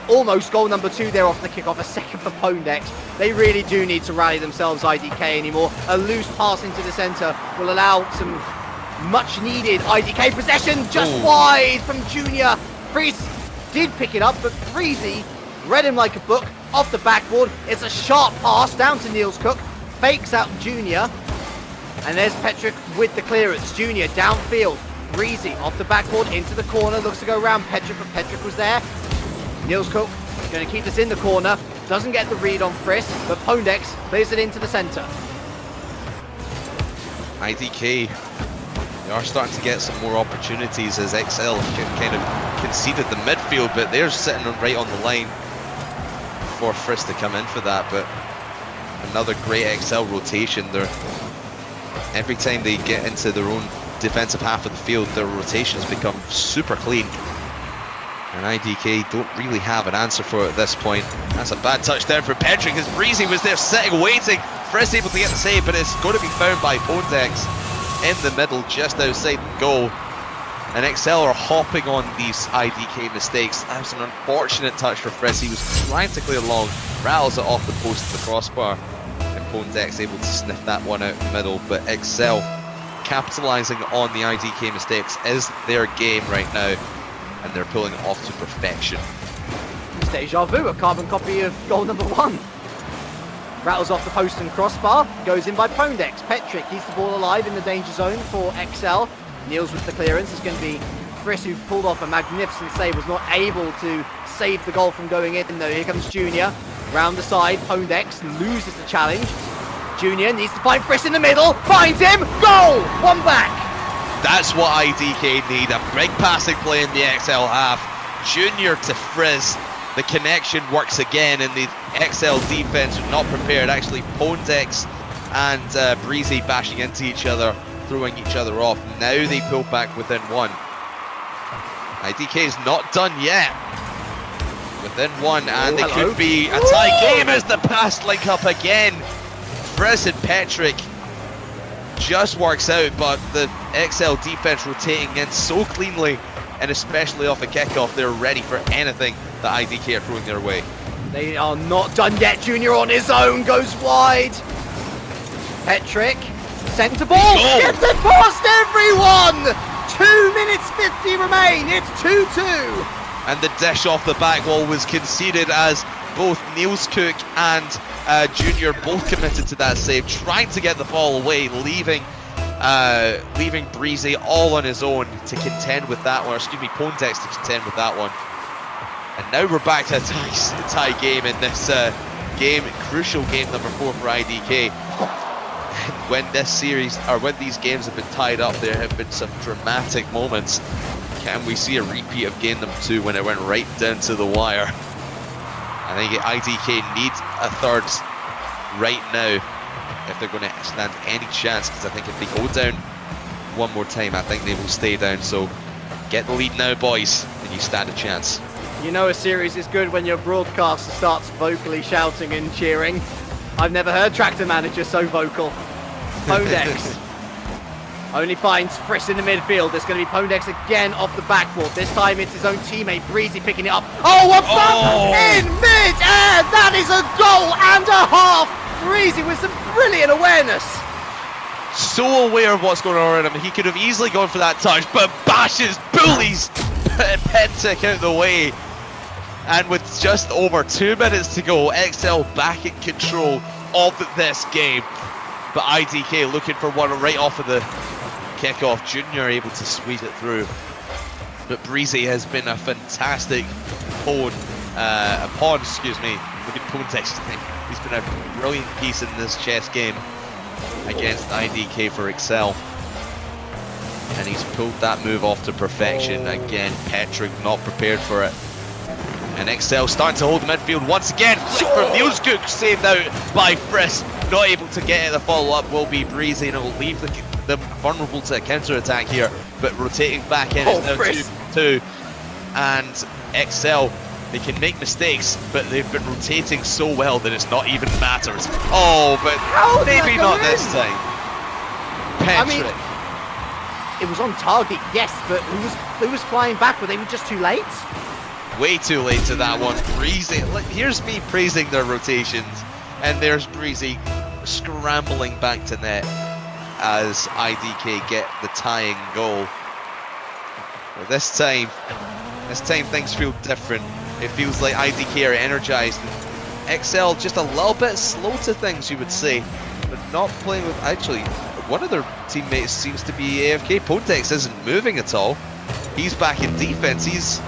Almost goal number 2 there off the kickoff, a second for Pondex. They really do need to rally themselves, IDK, anymore. A loose pass into the centre will allow some much needed IDK possession, just wide from Junior. Freeze did pick it up, but Breezy read him like a book off the backboard. It's a sharp pass down to Niels Cook, fakes out Junior, and there's Petrick with the clearance. Junior downfield, Breezy off the backboard into the corner, looks to go around Petrick, but Petrick was there. Niels Cook going to keep this in the corner, doesn't get the read on Frisk, but Pondex plays it into the centre. IDK, they are starting to get some more opportunities as XL kind of conceded the midfield, but they're sitting right on the line for Frisk to come in for that. But another great XL rotation. Every time they get into their own defensive half of the field, their rotations become super clean. And IDK don't really have an answer for it at this point. That's a bad touchdown for Petrick as Breezy was there sitting, waiting. Frisk able to get the save, but it's going to be found by Pondex in the middle, just outside the goal. And XL are hopping on these IDK mistakes. That was an unfortunate touch for Frisk. He was trying to clear long, rattles it off the post of the crossbar, and Pondex able to sniff that one out in the middle. But XL capitalizing on the IDK mistakes is their game right now, and they're pulling it off to perfection. It's deja vu, a carbon copy of goal number 1. Rattles off the post and crossbar, goes in by Pondex. Petrick keeps the ball alive in the danger zone for XL. Niels with the clearance. It's going to be Frisk, who pulled off a magnificent save, was not able to save the goal from going in though. Here comes Junior, round the side. Pondex loses the challenge. Junior needs to find Frisk in the middle, finds him, goal! One back! That's what IDK need, a big passing play in the XL half. Junior to Frisk, the connection works again, and the XL defense are not prepared. Actually, Pondex and Breezy bashing into each other, throwing each other off. Now they pull back within 1. IDK is not done yet. Within 1, and it could be a tie game as the pass link up again. Frisk and Petrick just works out, but the XL defense rotating in so cleanly, and especially off a kickoff, they're ready for anything that IDK are throwing their way. They are not done yet. Junior on his own goes wide. Petrick, centre ball, gets it past everyone. 2 minutes 50 remain. It's 2-2. And the dish off the back wall was conceded as both Niels Cook and Junior both committed to that save, trying to get the ball away, leaving Breezy all on his own to contend with that one, or excuse me, Pondex to contend with that one. And now we're back to a tie game in this game, crucial game number 4 for IDK. When this series, or when these games have been tied up, there have been some dramatic moments. Can we see a repeat of game number 2 when it went right down to the wire? I think IDK needs a third right now if they're going to stand any chance, because I think if they go down one more time, I think they will stay down. So get the lead now, boys, and you stand a chance. You know a series is good when your broadcaster starts vocally shouting and cheering. I've never heard Tractor Manager so vocal. Pondex only finds Friss in the midfield. There's going to be Pondex again off the backboard. This time it's his own teammate Breezy picking it up. Oh, a bump in mid-air! That is a goal and a half! Breezy with some brilliant awareness. So aware of what's going on around him. He could have easily gone for that touch, but bashes, bullies Pentic out the way. And with just over 2 minutes to go, XL back in control of this game. But IDK looking for one right off of the kickoff. Junior able to squeeze it through. But Breezy has been a fantastic pawn, excuse me. Look at Pontex. He's been a brilliant piece in this chess game against IDK for XL. And he's pulled that move off to perfection. Again, Petrick not prepared for it. And XL starting to hold the midfield once again. Flick from Nielskuk, saved out by Friss. Not able to get it. The follow-up will be Breezy, and it will leave them vulnerable to a counter-attack here. But rotating back in is now 2-2. And XL, they can make mistakes, but they've been rotating so well that it's not even matters. Oh, but maybe not this time. Petrick. I mean, it was on target, yes, but who was flying backward? They were just too late. Way too late to that one. Breezy, here's me praising their rotations, and there's Breezy scrambling back to net as IDK get the tying goal. But this time things feel different. It feels like IDK are energized. XL just a little bit slow to things, you would say, but not playing with. Actually, one of their teammates seems to be AFK. Pontex isn't moving at all. He's back in defense. He's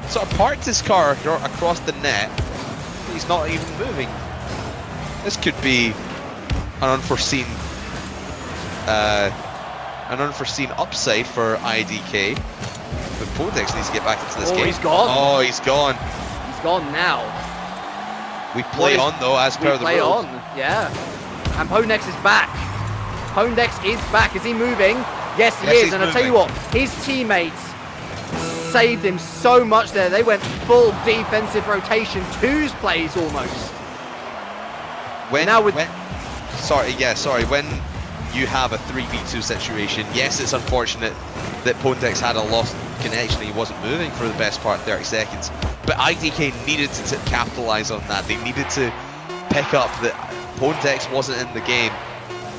sort of parked his car across the net. He's not even moving. This could be an unforeseen upside for IDK. But Pontex needs to get back into this game. He's gone. Oh, he's gone. He's gone now. We play on though, as per the rules. We play on, yeah. And Pondex is back. Pondex is back. Is he moving? Yes, he is. And I'll tell you what, his teammates saved him so much there. They went full defensive rotation, twos plays almost. When you have a 3v2 situation, yes, it's unfortunate that Pontex had a lost connection. He wasn't moving for the best part of 30 seconds. But IDK needed to capitalize on that. They needed to pick up that Pontex wasn't in the game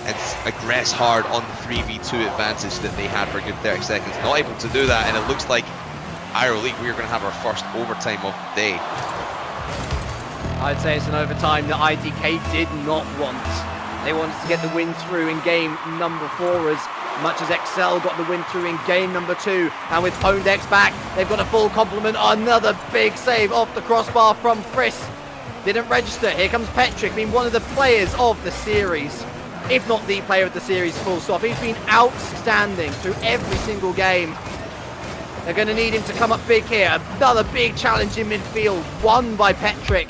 and aggress hard on the 3v2 advantage that they had for a good 30 seconds. Not able to do that, and it looks like Iro League, we're going to have our first overtime of the day. I'd say it's an overtime that IDK did not want. They wanted to get the win through in game number 4 as much as XL got the win through in game number 2. And with Pondex back, they've got a full complement. Another big save off the crossbar from Friss. Didn't register. Here comes Petrick, being one of the players of the series. If not the player of the series, full stop. He's been outstanding through every single game. They're going to need him to come up big here. Another big challenge in midfield, won by Petrick.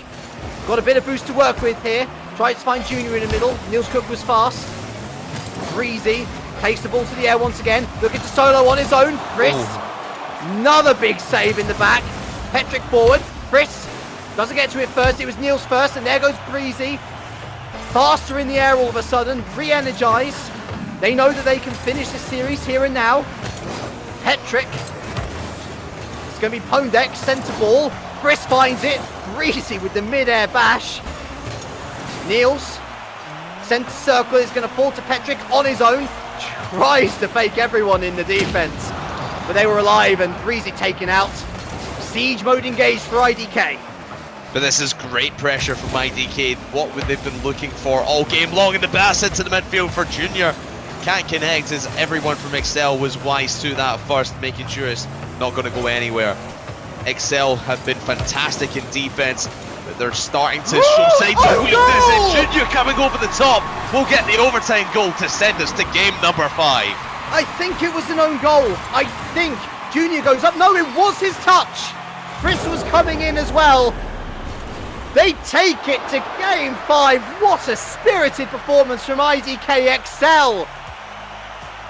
Got a bit of boost to work with here. Tries to find Junior in the middle. Nielskuk was fast. Breezy takes the ball to the air once again. Looking to solo on his own. Friss. Another big save in the back. Petrick forward. Friss doesn't get to it first. It was Niels first, and there goes Breezy. Faster in the air all of a sudden. Re-energize. They know that they can finish this series here and now. Petrick. It's going to be Pondex. Centre ball. Friss finds it. Breezy with the mid-air bash. Niels. Centre circle is going to fall to Petrick on his own. Tries to fake everyone in the defense. But they were alive, and Breezy taken out. Siege mode engaged for IDK. But this is great pressure from IDK. What would they've been looking for all game long, in the pass into the midfield for Junior. Can't connect as everyone from XL was wise to that first, making sure it's not going to go anywhere. XL have been fantastic in defense. But they're starting to show signs of weakness, and Junior coming over the top will get the overtime goal to send us to game number 5. I think it was an own goal. I think Junior goes up. No, it was his touch. Friss was coming in as well. They take it to game 5. What a spirited performance from IDK XL.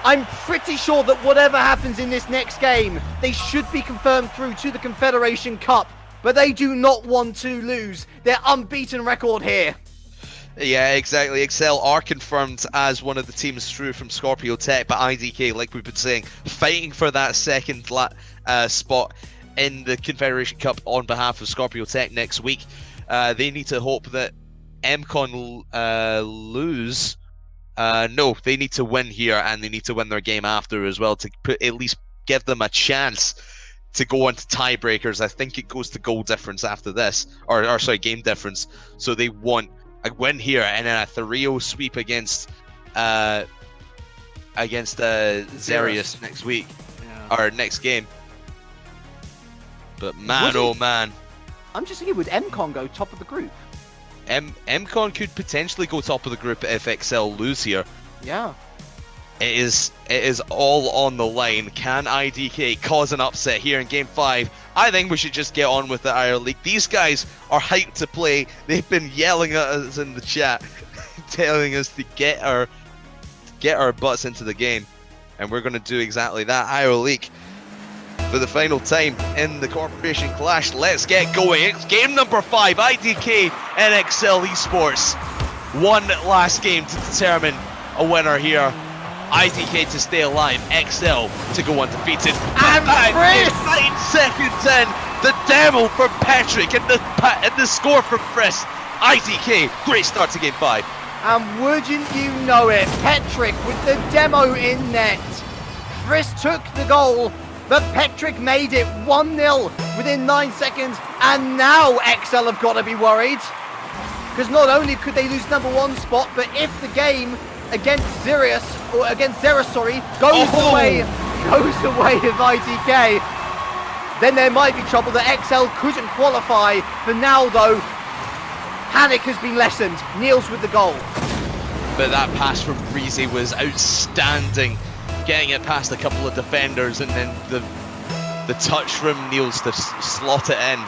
I'm pretty sure that whatever happens in this next game, they should be confirmed through to the Confederation Cup. But they do not want to lose their unbeaten record here. Yeah, exactly. Excel are confirmed as one of the teams through from Scorpio Tech, but IDK, like we've been saying, fighting for that second spot in the Confederation Cup on behalf of Scorpio Tech next week. They need to hope that MCon lose. No, they need to win here, and they need to win their game after as well to at least give them a chance to go into tiebreakers. I think it goes to goal difference after this, or sorry, game difference. So they want a win here and then a 3-0 sweep against Xerius next week, or next game. But man, oh man. I'm just thinking, would MCon go top of the group? MCon could potentially go top of the group if XL lose here. Yeah. It is all on the line. Can IDK cause an upset here in Game 5? I think we should just get on with the IR League. These guys are hyped to play. They've been yelling at us in the chat, telling us to get our butts into the game. And we're going to do exactly that. IR League for the final time in the Corporation Clash. Let's get going. It's game number 5. IDK and XL Esports. One last game to determine a winner here. IDK to stay alive, XL to go undefeated. And Friss! 9 seconds in, the demo for Patrick and the score for Friss. IDK, great start to game 5. And wouldn't you know it, Patrick with the demo in net. Friss took the goal, but Patrick made it 1-0 within 9 seconds. And now XL have got to be worried. Because not only could they lose number 1 spot, but if the game against Xerius, goes away of IDK, then there might be trouble that XL couldn't qualify. For now though, panic has been lessened. Niels with the goal. But that pass from Breezy was outstanding, getting it past a couple of defenders, and then the touch from Niels to slot it in.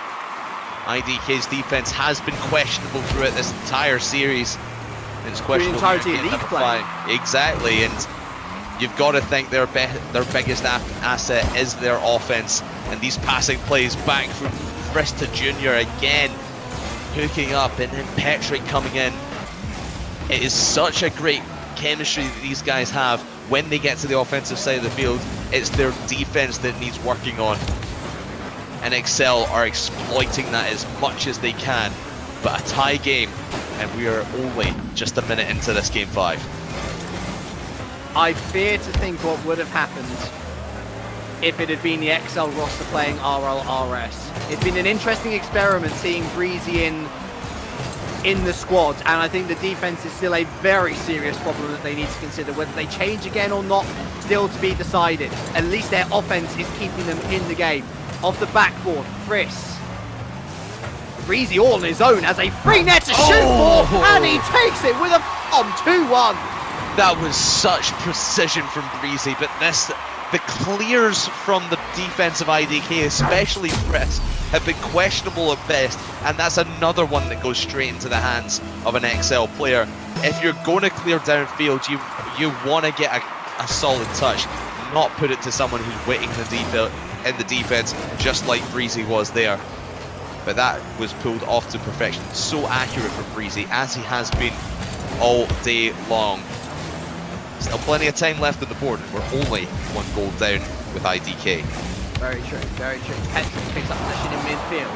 IDK's defense has been questionable throughout this entire series. It's questionable. The entirety of league play. Exactly, and you've got to think their biggest asset is their offense, and these passing plays back from Friss to Junior again, hooking up, and then Patrick coming in. It is such a great chemistry that these guys have when they get to the offensive side of the field. It's their defense that needs working on, and XL are exploiting that as much as they can. But a tie game, and we are only just a minute into this game 5. I fear to think what would have happened if it had been the XL roster playing RLRS. It's been an interesting experiment seeing Breezy in the squad, and I think the defense is still a very serious problem that they need to consider. Whether they change again or not, still to be decided. At least their offense is keeping them in the game. Off the backboard, Friss. Breezy all on his own has a free net to shoot for, and he takes it with a bomb. 2-1. That was such precision from Breezy, but the clears from the defensive IDK, especially Friss, have been questionable at best, and that's another one that goes straight into the hands of an XL player. If you're going to clear downfield, you want to get a solid touch, not put it to someone who's waiting in the defense, just like Breezy was there. But that was pulled off to perfection. So accurate for Breezy, as he has been all day long. Still plenty of time left on the board. We're only 1 goal down with IDK. Very true, very true. Patrick picks up possession in midfield.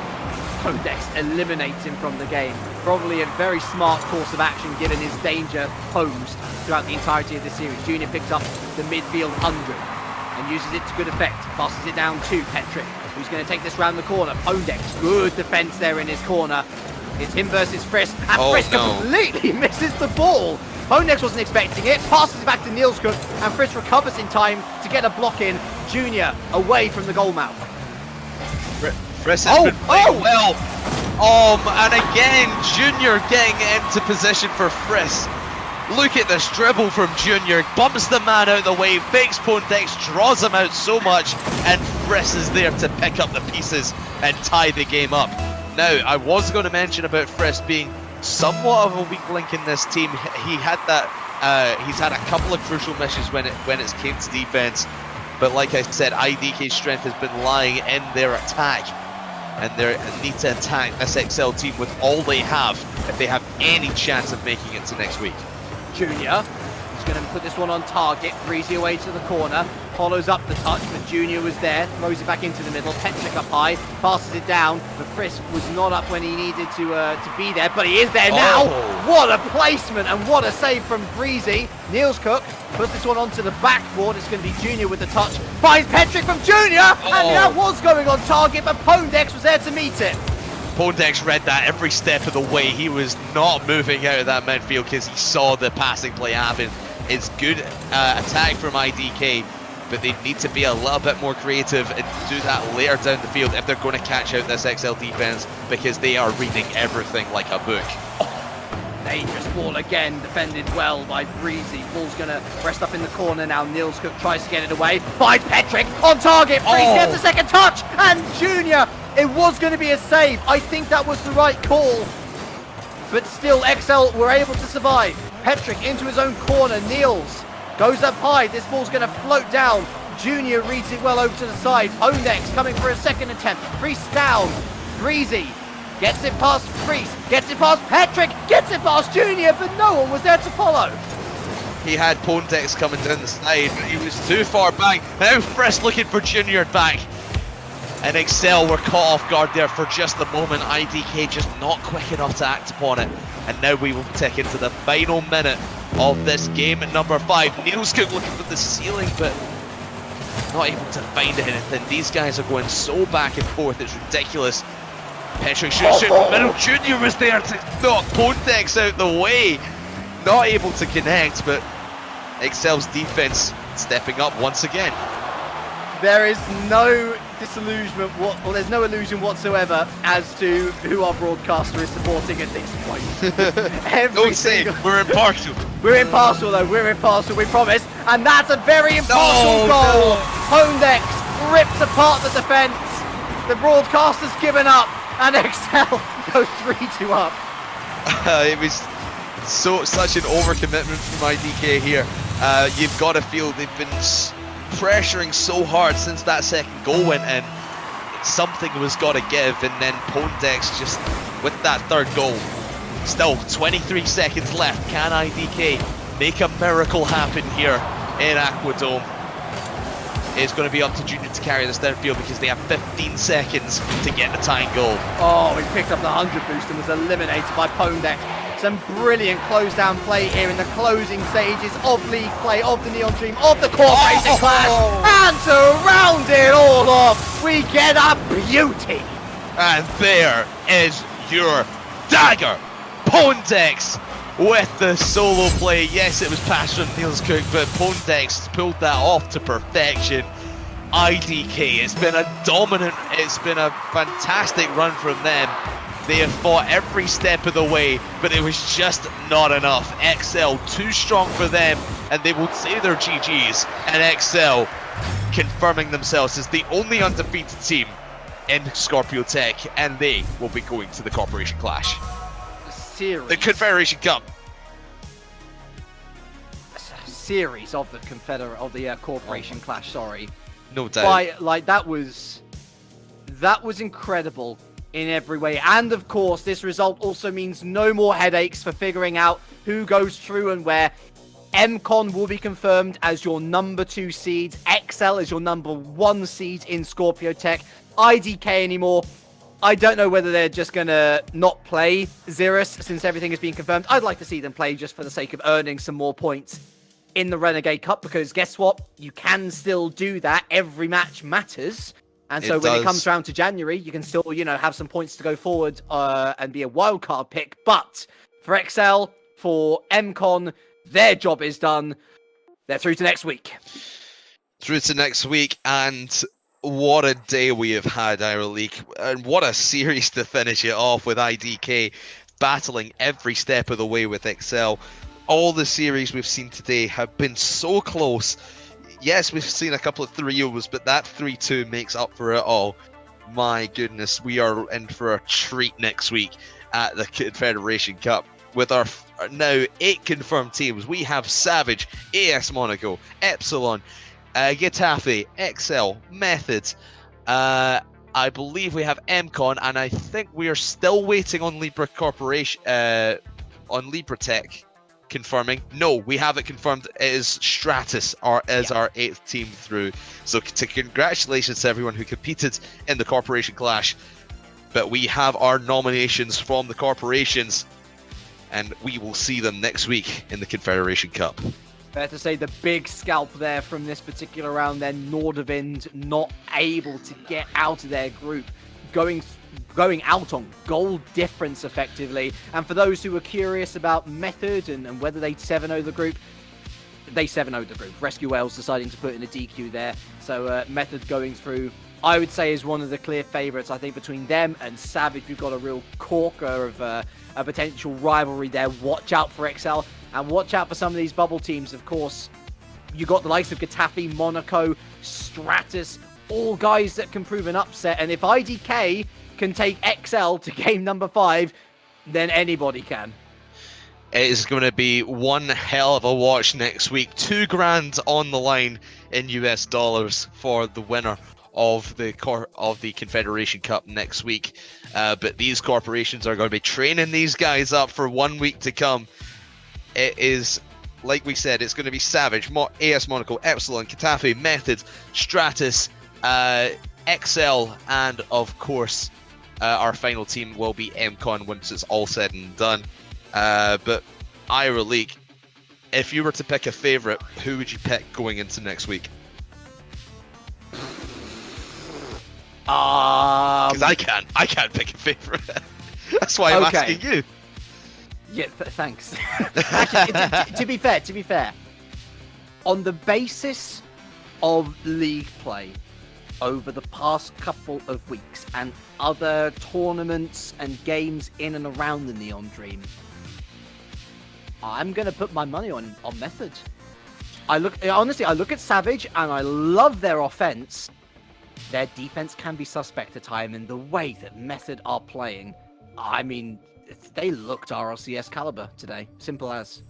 Codex eliminates him from the game. Probably a very smart course of action given his danger posed throughout the entirety of the series. Junior picks up the midfield 100 and uses it to good effect. Passes it down to Patrick, who's going to take this round the corner. Podex, good defense there in his corner. It's him versus Friss, and Friss completely misses the ball. Podex wasn't expecting it, passes it back to Nielscook, and Friss recovers in time to get a block in. Junior away from the goal mouth. Friss has been playing well. And again, Junior getting into position for Frisk. Look at this dribble from Junior, bumps the man out of the way, fakes Pontex, draws him out so much, and Frisk is there to pick up the pieces and tie the game up. Now, I was going to mention about Frisk being somewhat of a weak link in this team. He had that, he's had a couple of crucial misses when it came to defense, but like I said, IDK's strength has been lying in their attack, and they need to attack this XL team with all they have if they have any chance of making it to next week. Junior, he's going to put this one on target. Breezy away to the corner, follows up the touch, but Junior was there, throws it back into the middle. Petrick up high, passes it down, but Frisk was not up when he needed to be there, but he is there now. What a placement and what a save from Breezy. Niels Cook puts this one onto the backboard. It's going to be Junior with the touch, finds Petrick from Junior, and that was going on target, but Pondex was there to meet it. Pondex read that every step of the way. He was not moving out of that midfield because he saw the passing play happen. It's good attack from IDK, but they need to be a little bit more creative and do that later down the field if they're going to catch out this XL defense, because they are reading everything like a book. Dangerous ball again, defended well by Breezy. Ball's going to rest up in the corner now. Niels Cook tries to get it away. Finds Petrick on target. Breezy gets a second touch. And Junior, it was going to be a save. I think that was the right call. But still, XL were able to survive. Petrick into his own corner. Niels goes up high. This ball's going to float down. Junior reads it well over to the side. Pondex coming for a second attempt. Freeze down. Breezy gets it past Freeze, gets it past Petrick, gets it past Junior, but no one was there to follow. He had Pontex coming down the side, but he was too far back. Now Frisk looking for Junior back. And XL were caught off guard there for just the moment. IDK just not quick enough to act upon it. And now we will tick into the final minute of this game at number 5. Niels Cook looking for the ceiling, but not able to find anything. These guys are going so back and forth, it's ridiculous. Petrick shoots in the middle. Junior was there to knock Pontex out the way. Not able to connect, but XL's defense stepping up once again. There is no disillusionment, there's no illusion whatsoever as to who our broadcaster is supporting at this point. Don't say we're impartial. We're impartial though, we're impartial, we promise. And that's a very impartial goal. Pondex rips apart the defence. The broadcaster's given up. And XL goes 3-2 up. It was such an overcommitment from IDK here. You've got to feel they've been pressuring so hard since that second goal went in. Something was got to give, and then Pondex just with that third goal. Still 23 seconds left. Can IDK make a miracle happen here in Aquadome? It's going to be up to Junior to carry this downfield because they have 15 seconds to get the tying goal. Oh, he picked up the 100 boost and was eliminated by Pondex. Some brilliant close-down play here in the closing stages of League play, of the Neon Dream, of the Corporation Clash. And to round it all off, we get a beauty. And there is your dagger. Pondex with the solo play. Yes, it was passed from Niels Cook, but Pondex pulled that off to perfection. IDK, it's been a fantastic run from them. They have fought every step of the way, but it was just not enough. XL too strong for them, and they will say their GGs. And XL confirming themselves as the only undefeated team in Scorpio Tech, and they will be going to the Corporation Clash. The Confederation Cup. Series of the Corporation Clash. Sorry, no doubt. That was incredible in every way, and of course, this result also means no more headaches for figuring out who goes through and where. MCon will be confirmed as your number 2 seed. XL is your number 1 seed in Scorpio Tech. IDK anymore. I don't know whether they're just going to not play Xerus since everything has been confirmed. I'd like to see them play just for the sake of earning some more points in the Renegade Cup, because guess what? You can still do that. Every match matters. And so when it comes around to January, you can still, have some points to go forward and be a wildcard pick. But for XL, for MCon, their job is done. They're through to next week. Through to next week, and what a day we have had, EuroLeague, and what a series to finish it off with IDK battling every step of the way with Excel. All the series we've seen today have been so close. Yes, we've seen a couple of 3-0s, but that 3-2 makes up for it all. My goodness, we are in for a treat next week at the Confederation Cup with our now 8 confirmed teams. We have Savage, AS Monaco, Epsilon, Getafe, Excel, Methods. I believe we have MCon, and I think we are still waiting on Libra Corporation, on Libra Tech confirming. No, we have it confirmed. It is Stratus, our 8th team through. So congratulations to everyone who competed in the Corporation Clash. But we have our nominations from the corporations, and we will see them next week in the Confederation Cup. Fair to say the big scalp there from this particular round then, Nordavind not able to get out of their group, going out on goal difference effectively. And for those who were curious about Method and whether they'd 7-0 the group, they 7-0'd the group. Rescue Wales deciding to put in a DQ there. So Method going through, I would say, is one of the clear favourites. I think between them and Savage, we've got a real corker of a potential rivalry there. Watch out for XL. And watch out for some of these bubble teams. Of course, you got the likes of Getafe, Monaco, Stratus, all guys that can prove an upset. And if IDK can take XL to game number 5, then anybody can. It is going to be one hell of a watch next week. $2,000 on the line in US dollars for the winner of the Confederation Cup next week. But these corporations are going to be training these guys up for 1 week to come. It is, like we said, it's going to be Savage, AS Monaco, Epsilon, Getafe, Methods, Stratus, XL, and of course, our final team will be MCon once it's all said and done. But EuroLeague, if you were to pick a favourite, who would you pick going into next week? Because I can't pick a favourite. That's why I'm asking you. Yeah, thanks. Actually, to be fair, on the basis of league play over the past couple of weeks and other tournaments and games in and around the Neon Dream, I'm going to put my money on Method. I look at Savage and I love their offense. Their defense can be suspect at times, and the way that Method are playing, I mean, they looked RLCS caliber today. Simple as.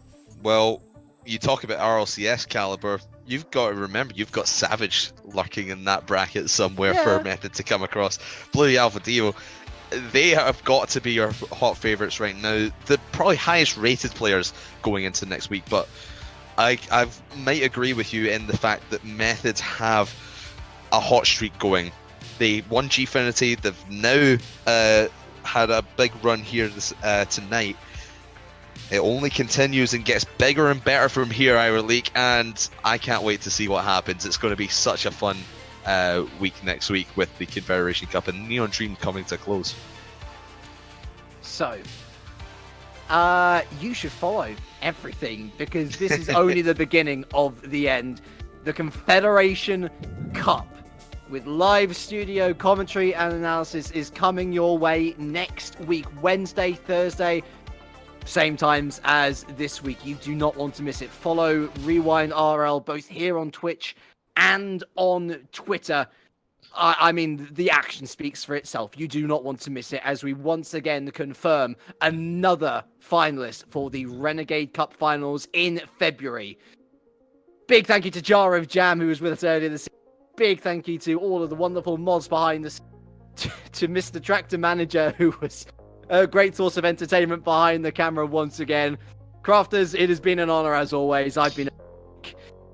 Well, you talk about RLCS caliber, you've got to remember you've got Savage lurking in that bracket somewhere for Method to come across. Blue Alpha Dio, they have got to be your hot favourites right now. The probably highest rated players going into next week, but I might agree with you in the fact that Methods have a hot streak going. They won Gfinity, they've now had a big run here tonight. It only continues and gets bigger and better from here, EuroLeague, and I can't wait to see what happens. It's going to be such a fun week next week with the Confederation Cup and Neon Dream coming to a close. So, you should follow everything, because this is only the beginning of the end. The Confederation Cup with live studio commentary and analysis is coming your way next week, Wednesday, Thursday, same times as this week. You do not want to miss it. Follow Rewind RL both here on Twitch and on Twitter. I mean, the action speaks for itself. You do not want to miss it as we once again confirm another finalist for the Renegade Cup finals in February. Big thank you to Jar of Jam, who was with us earlier this evening. Big thank you to all of the wonderful mods behind us, to Mr. Tractor Manager, who was a great source of entertainment behind the camera once again. Crafters, it has been an honor as always. I've been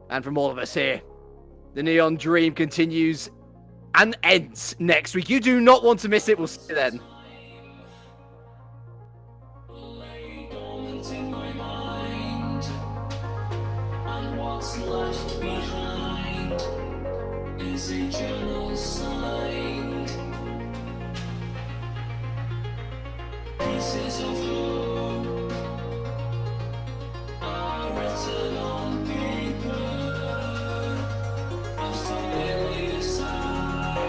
and from all of us here, the Neon Dream continues and ends next week. You do not want to miss it. We'll see you then. Lay dormant in my mind, and what's left behind is a journal signed. Pieces of hope are written on paper, a familiar sight.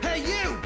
Hey, you!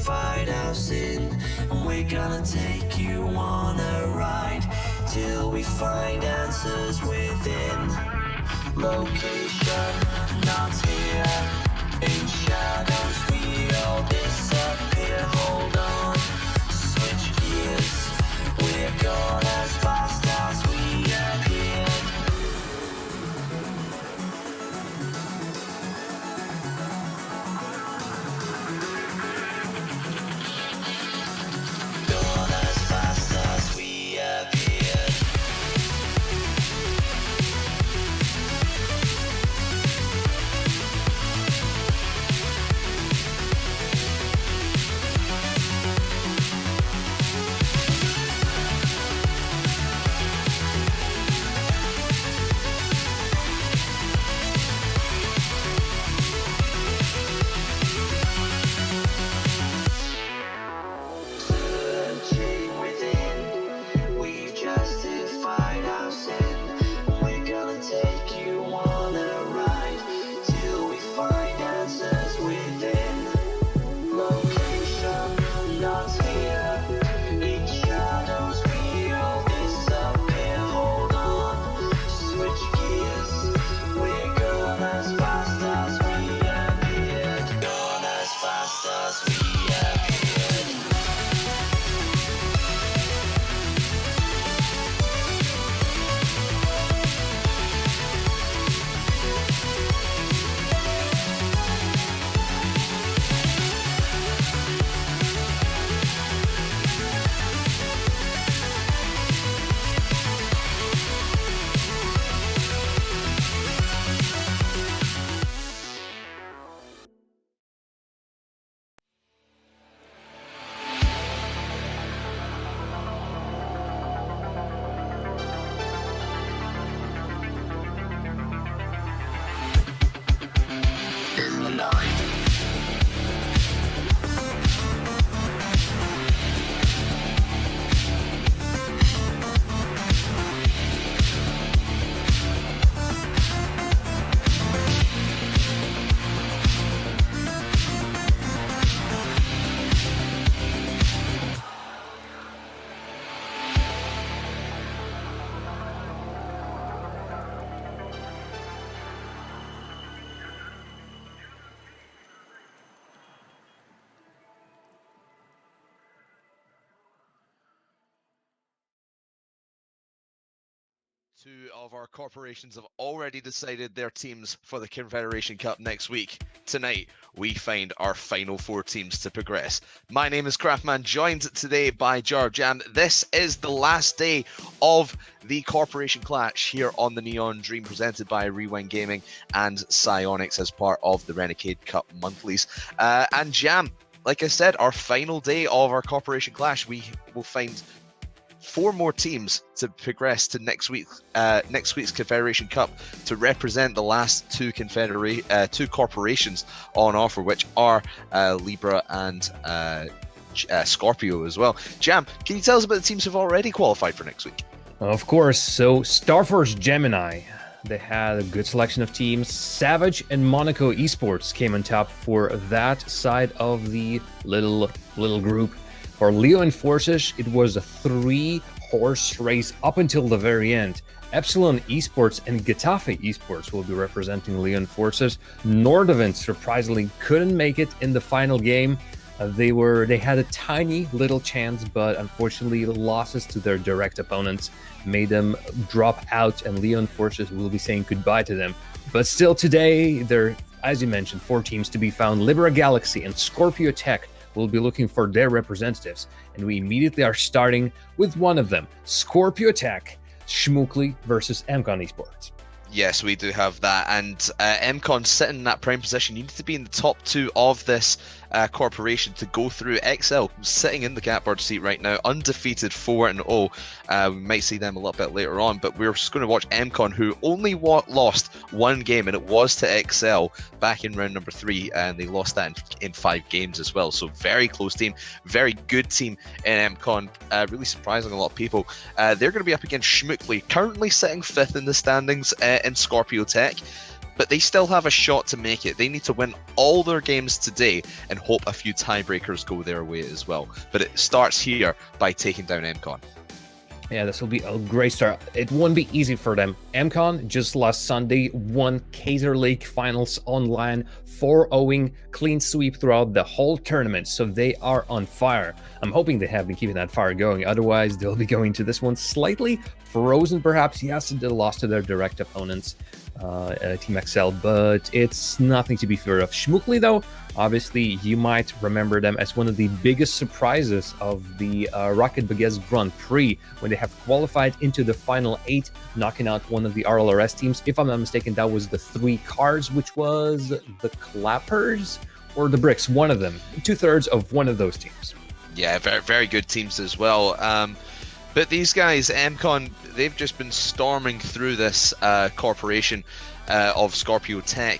fight our sin, and we're gonna take you on a ride till we find answers within. Location not here, in shadows we all disappear. Hold on, switch gears, we're gone as fast as we appeared. Gone as fast as we appeared. Searching within, we've justified our sin. We're gonna take you on a ride till we find answers within. Location not here, in shadows we all disappear. Hold on, switch gears, we're gone as fast as we appeared. Gone as fast as we appeared. In the night. Two of our corporations have already decided their teams for the Confederation Cup next week. Tonight, we find our final four teams to progress. My name is Craftman, joined today by Jar Jam. This is the last day of the Corporation Clash here on the Neon Dream, presented by Rewind Gaming and Psyonix as part of the Renegade Cup monthlies. And Jam, like I said, our final day of our Corporation Clash, we will find four more teams to progress to next week's Confederation Cup to represent the last two corporations on offer, which are Libra and Scorpio as well. Jam, can you tell us about the teams who've already qualified for next week? Of course. So Starforce Gemini, they had a good selection of teams. Savage and Monaco Esports came on top for that side of the little group. For Leo and Forces, it was a 3-horse race up until the very end. Epsilon Esports and Getafe Esports will be representing Leo and Forces. Nordavent surprisingly couldn't make it in the final game. They had a tiny little chance, but unfortunately losses to their direct opponents made them drop out, and Leo and Forces will be saying goodbye to them. But still today, there are, as you mentioned, 4 teams to be found. Libera Galaxy and Scorpio Tech will be looking for their representatives, and we immediately are starting with one of them, Scorpio Tech, Schmookly versus MCon Esports. Yes, we do have that, and MCon sitting in that prime position. You need to be in the top 2 of this corporation to go through. XL sitting in the catbird seat right now, undefeated 4-0. We might see them a little bit later on, but we're just going to watch MCon, who only lost one game, and it was to XL back in round number 3, and they lost that in 5 games as well. So very close team, very good team in MCon, really surprising a lot of people. They're going to be up against Schmookly, currently sitting 5th in the standings in Scorpio Tech. but they still have a shot to make it. They need to win all their games today and hope a few tiebreakers go their way as well. But it starts here by taking down MCon. Yeah, this will be a great start. It won't be easy for them. MCon just last Sunday won Kaiser League Finals online, 4-0 clean sweep throughout the whole tournament, so they are on fire. I'm hoping they have been keeping that fire going, otherwise they'll be going to this one slightly frozen perhaps. Yes, they lost to their direct opponents, Team XL, but it's nothing to be feared of. Shmukli though, obviously you might remember them as one of the biggest surprises of the Rocket Baguette's Grand Prix when they have qualified into the final 8, knocking out one of the RLRS teams. If I'm not mistaken, that was the 3 Cars, which was the Clappers or the Bricks, one of them, 2/3 of one of those teams. Yeah, very, very good teams as well. But these guys, MCon, they've just been storming through this corporation of Scorpio Tech,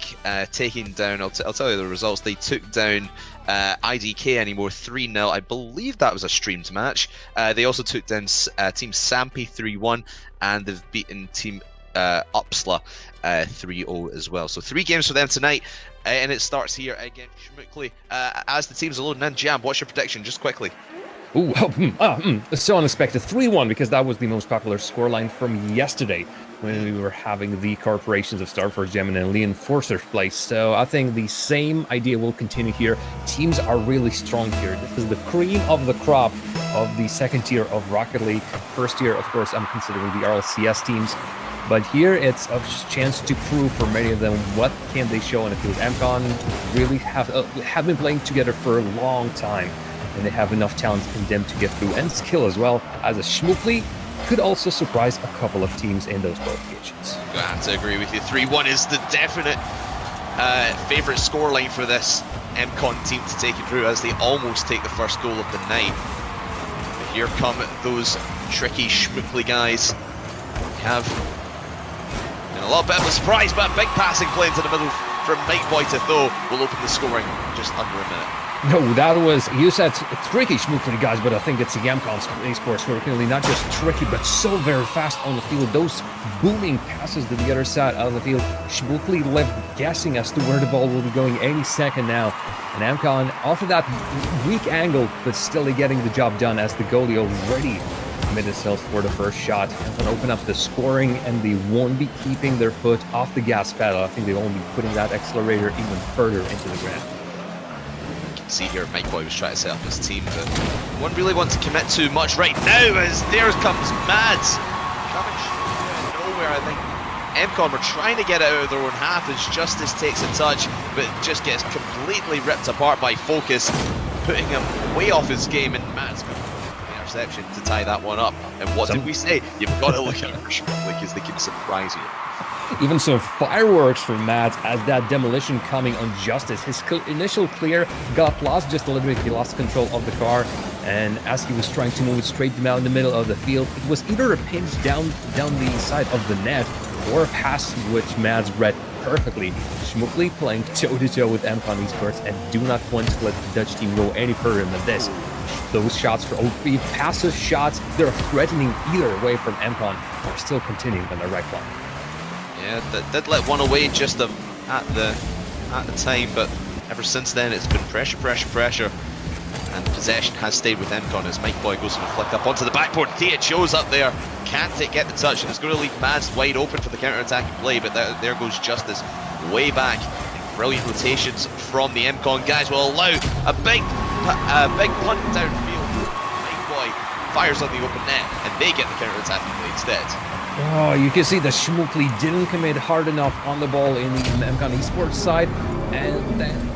taking down, I'll tell you the results. They took down IDK Anymore 3-0. I believe that was a streamed match. They also took down Team Sampi 3-1, and they've beaten Team Upsla 3-0 as well. So 3 games for them tonight, and it starts here against Shmukli. As the teams are loading in, Jam, what's your prediction, just quickly? Ooh, so unexpected. 3-1, because that was the most popular scoreline from yesterday when we were having the corporations of Starforce Gemini and Leon Forcer's place. So I think the same idea will continue here. Teams are really strong here. This is the cream of the crop of the second tier of Rocket League. First tier, of course, I'm considering the RLCS teams. But here it's a chance to prove for many of them what can they show in the field. MCon really have been playing together for a long time, and they have enough talent in them to get through, and skill as well, as a Shmukli could also surprise a couple of teams in those qualifications. I have to agree with you. 3-1 is the definite favourite scoreline for this MCon team to take it through, as they almost take the first goal of the night. But here come those tricky Shmukli guys. We have a little bit of a surprise, but a big passing play into the middle from Nightboy to Tho will open the scoring just under a minute. No, that was, you said tricky Shmukli guys, but I think it's the MCon esports who are clearly not just tricky, but so very fast on the field. Those booming passes to the other side of the field. Shmukli left guessing as to where the ball will be going any second now. And MCon, after that weak angle, but still getting the job done as the goalie already committed themselves for the first shot. MCon open up the scoring, and they won't be keeping their foot off the gas pedal. I think they won't be putting that accelerator even further into the ground. See here, Mike Boy was trying to set up his team, but won't really want to commit too much right now, as there comes Mads coming out of nowhere. I think MCon were trying to get it out of their own half as Justice takes a touch, but just gets completely ripped apart by Focus, putting him way off his game, and Mads with the interception to tie that one up. And what did we say? You've got to look at it because they can surprise you. Even some fireworks from Mads as that demolition coming on Justice. His initial clear got lost just a little bit. He lost control of the car, and as he was trying to move it straight down in the middle of the field, it was either a pinch down the side of the net or a pass which Mads read perfectly. Shmukli playing toe-to-toe with MCon esports and do not want to let the Dutch team go any further than this. Those shots for OP, passive shots, they're threatening either way from MCon. They're still continuing on the right line. Yeah, that did let one away just at the time, but ever since then it's been pressure, and possession has stayed with MCon as Mike Boy goes for the flick up onto the backboard. Th shows up there, can't get the touch, and it's going to leave Mads wide open for the counter-attacking play, but there goes Justice way back. Brilliant rotations from the MCon guys will allow a big punt downfield. Mike Boy fires on the open net, and they get the counter-attacking play instead. Oh, you can see that Shmukli didn't commit hard enough on the ball in the MCon esports side, and then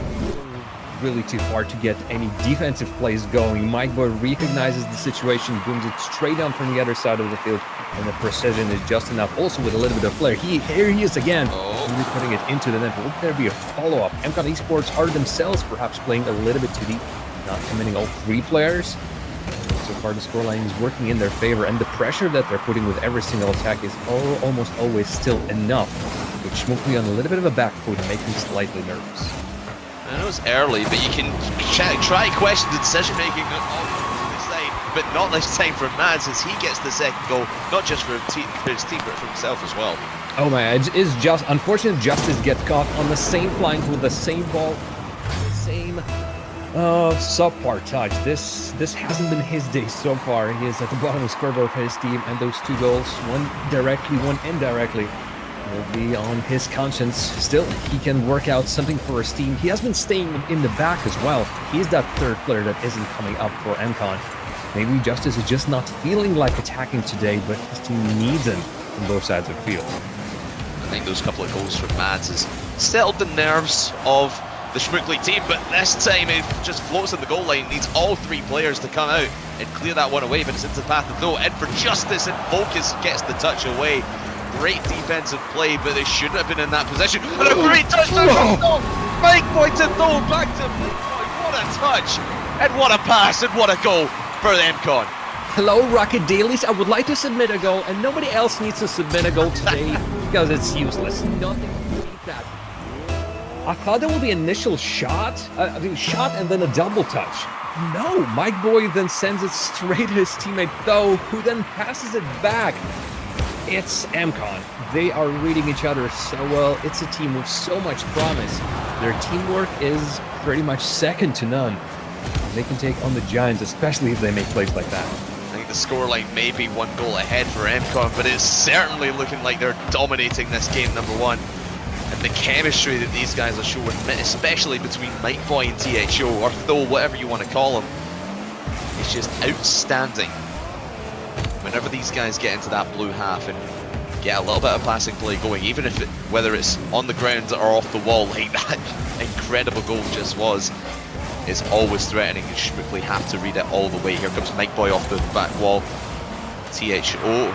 really too far to get any defensive plays going. Mike Boy recognizes the situation, booms it straight down from the other side of the field, and the precision is just enough. Also with a little bit of flair. Here he is again, really putting it into the net. Will there be a follow-up? MCon esports are themselves perhaps playing a little bit too deep, not committing all 3 players. So far the scoreline is working in their favor, and the pressure that they're putting with every single attack is almost always still enough, with Shmukli on a little bit of a back foot, making slightly nervous. I know it's early, but you can try question the decision making on this side, but not this time for Mads, as he gets the second goal, not just for his team, but for himself as well. Oh man, it's just unfortunate. Justice get caught on the same flank with the same ball, the same subpar touch. This hasn't been his day so far. He is at the bottom of the scoreboard for his team, and those 2 goals, one directly, one indirectly, will be on his conscience. Still, he can work out something for his team. He has been staying in the back as well. He's that third player that isn't coming up for MCon. Maybe Justice is just not feeling like attacking today, but his team needs him on both sides of the field. I think those couple of goals from Mads has settled the nerves of the Schmuckli team, but this time it just floats in the goal line, needs all 3 players to come out and clear that one away, but it's into the path of no, in for Justice, and Focus gets the touch away. Great defensive play, but they shouldn't have been in that position. And a great touchdown from no! Mike Boy to throw back to Mike Boy. What a touch, and what a pass, and what a goal for the MCon. Hello, Rocket Dailies. I would like to submit a goal, and nobody else needs to submit a goal today because it's useless. Nothing to beat that. I thought there would be initial shot, shot and then a double touch. No, Mike Boy then sends it straight to his teammate Tho, who then passes it back. It's MCon. They are reading each other so well. It's a team with so much promise. Their teamwork is pretty much second to none. They can take on the Giants, especially if they make plays like that. I think the scoreline may be 1 goal ahead for MCon, but it's certainly looking like they're dominating this game, number 1. And the chemistry that these guys are showing, especially between Mike Boy and THO, or Tho, whatever you want to call them, is just outstanding. Whenever these guys get into that blue half and get a little bit of passing play going, even if whether it's on the ground or off the wall, like that incredible goal just was, is always threatening, and Schmuckli have to read it all the way. Here comes Mike Boy off the back wall. THO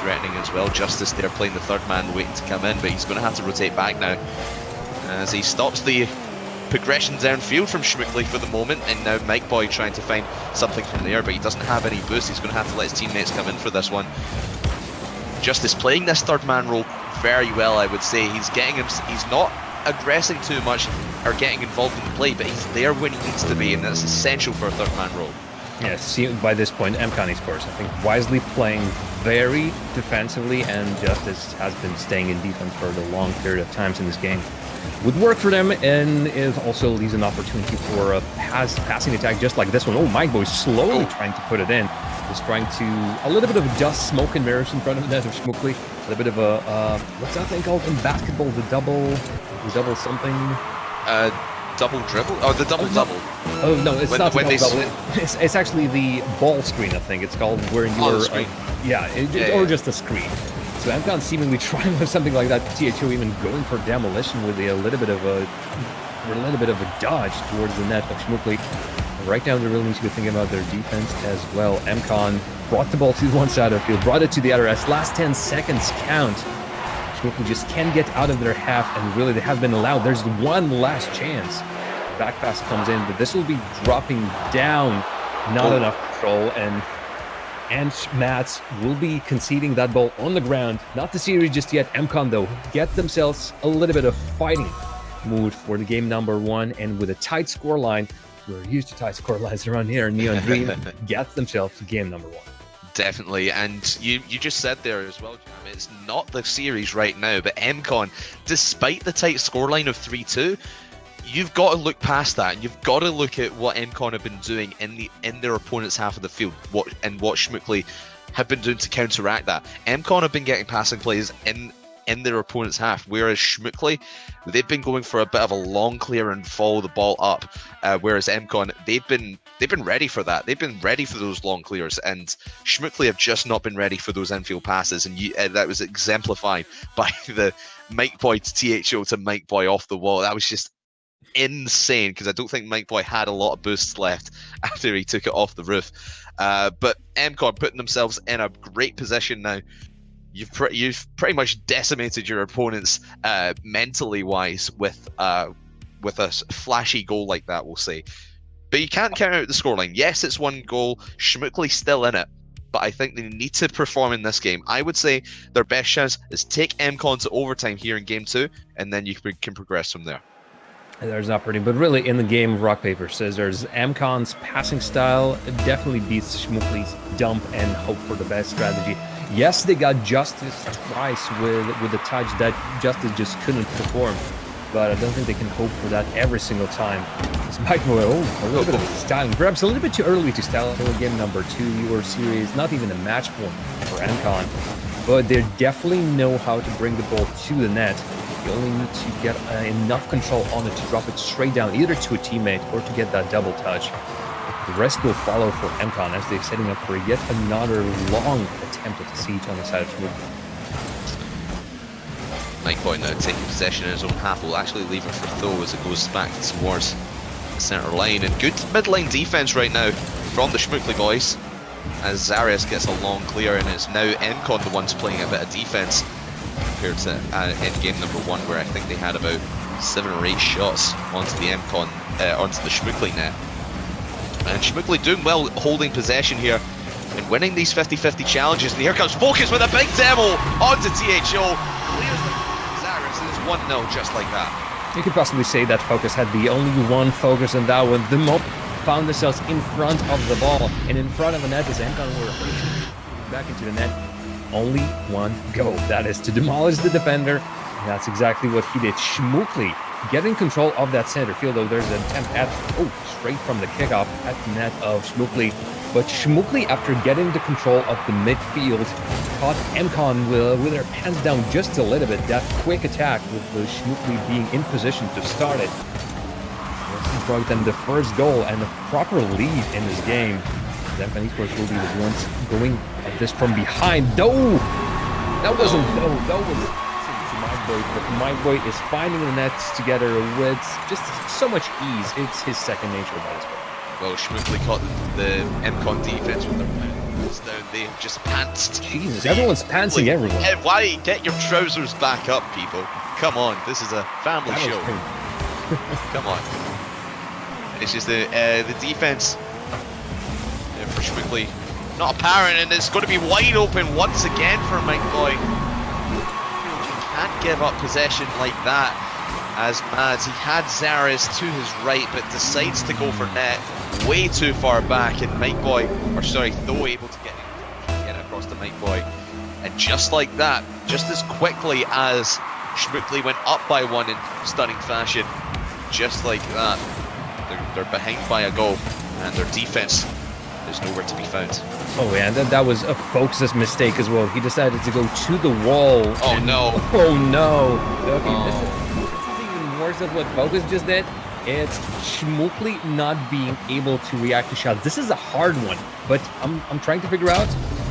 threatening as well. Justice there playing the third man, waiting to come in, but he's going to have to rotate back now as he stops the progression downfield from Schmuckli for the moment, and now Mike Boy trying to find something from there, but he doesn't have any boost. He's going to have to let his teammates come in for this one. Justice playing this third man role very well, I would say. He's getting him, he's not aggressing too much or getting involved in the play, but he's there when he needs to be, and that's essential for a third man role. Yeah, see, by this point, MCon esports, I think, wisely playing very defensively, and Justice has been staying in defense for the long period of times in this game. Would work for them, and it also leaves an opportunity for a passing attack just like this one. Oh, Mike Boy slowly trying to put it in. He's trying to, a little bit of dust, smoke, and mirrors in front of the net of Schmuckli. A little bit of a, what's that thing called in basketball? The double something? Double dribble? Oh, the double-double. Oh, no, it's not when the double. It's actually the ball screen, I think it's called, where you're... screen. Or just a screen. So MCon seemingly trying with something like that. THO even going for demolition with a little bit of a dodge towards the net of Schmuckli. Right now, they really need to be thinking about their defense as well. MCon brought the ball to one side of the field, brought it to the other as last 10 seconds count. Schmuckli just can't get out of their half, and really they have been allowed. There's one last chance. The back pass comes in, but this will be dropping down. Not enough control, and Mats will be conceding that ball on the ground. Not the series just yet. MCon, though, get themselves a little bit of fighting mood for the game number 1, and with a tight score line, we're used to tight score lines around here, Neon Dream gets themselves to game number 1. Definitely, and you just said there as well, Jam, it's not the series right now, but MCon, despite the tight scoreline of 3-2, you've got to look past that. You've got to look at what MCon have been doing in their opponent's half of the field, what Schmuckli have been doing to counteract that. MCon have been getting passing plays in their opponent's half, whereas Schmuckli, they've been going for a bit of a long clear and follow the ball up, whereas MCon, they've been ready for that. They've been ready for those long clears, and Schmuckli have just not been ready for those infield passes, and that was exemplified by the Mike Boy to THO to Mike Boy off the wall. That was just insane, because I don't think Mike Boy had a lot of boosts left after he took it off the roof. But MCon putting themselves in a great position now. You've pretty much decimated your opponents mentally wise with a flashy goal like that, we'll say. But you can't count out the scoreline. Yes, it's 1 goal. Schmuckli's still in it, but I think they need to perform in this game. I would say their best chance is take MCon to overtime here in game 2, and then you can progress from there. There's not pretty, but really in the game of rock, paper, scissors, MCon's passing style definitely beats Schmuckli's dump and hope for the best strategy. Yes, they got Justice twice with the touch that Justice just couldn't perform, but I don't think they can hope for that every single time. It's Mike-Boy, a little bit of styling. Perhaps a little bit too early to style game number 2 your series, not even a match point for MCon, but they definitely know how to bring the ball to the net. You only need to get enough control on it to drop it straight down, either to a teammate or to get that double touch. The rest will follow for MCon as they're setting up for yet another long attempt at the siege on the side of Schmuckli. Mike-Boy now taking possession in his own half, will actually leave it for Tho as it goes back towards the centre line. And good mid-line defense right now from the Schmuckli boys as Zarius gets a long clear, and it's now MCon the ones playing a bit of defense compared to in game number 1, where I think they had about 7 or 8 shots onto the MCon, onto the Schmuckli net. And Schmuckli doing well holding possession here and winning these 50-50 challenges. And here comes Focus with a big demo onto THO. Clears the Zarius, and it's 1-0 just like that. You could possibly say that Focus had the only one focus on that one. The mob found themselves in front of the ball, and in front of the net as MCon were back into the net. Only one goal, that is to demolish the defender. And that's exactly what he did. Schmuckli getting control of that center field, though there's an attempt at, straight from the kickoff at the net of Schmuckli. But Schmuckli, after getting the control of the midfield, caught MCon with their pants down just a little bit. That quick attack with the Schmuckli being in position to start it. This brought them the first goal and a proper lead in this game. The MCon Esports will be the ones going at this from behind. Though that wasn't Mike-Boy, but Mike-Boy is finding the nets together with just so much ease. It's his second nature by this point. Well, Schmuckli caught the MCon defense with their pants down. They just pantsed. Jesus, everyone's pantsing everyone. Why? Get your trousers back up, people. Come on, this is a family show. Come on. It's just the defense for Schmuckli not apparent, and it's going to be wide open once again for Mike-Boy. Can't give up possession like that as Mads. He had Zarius to his right, but decides to go for net way too far back, and Mike-Boy, Tho able to get it across to Mike-Boy. And just like that, just as quickly as Schmuckli went up by 1 in stunning fashion, just like that, they're behind by a goal, and their defense is nowhere to be found. Oh yeah, that was a Focus's mistake as well. He decided to go to the wall. Oh no. Oh no. Okay, this is even worse than what Focus just did. It's Schmuckli not being able to react to shots. This is a hard one, but I'm trying to figure out.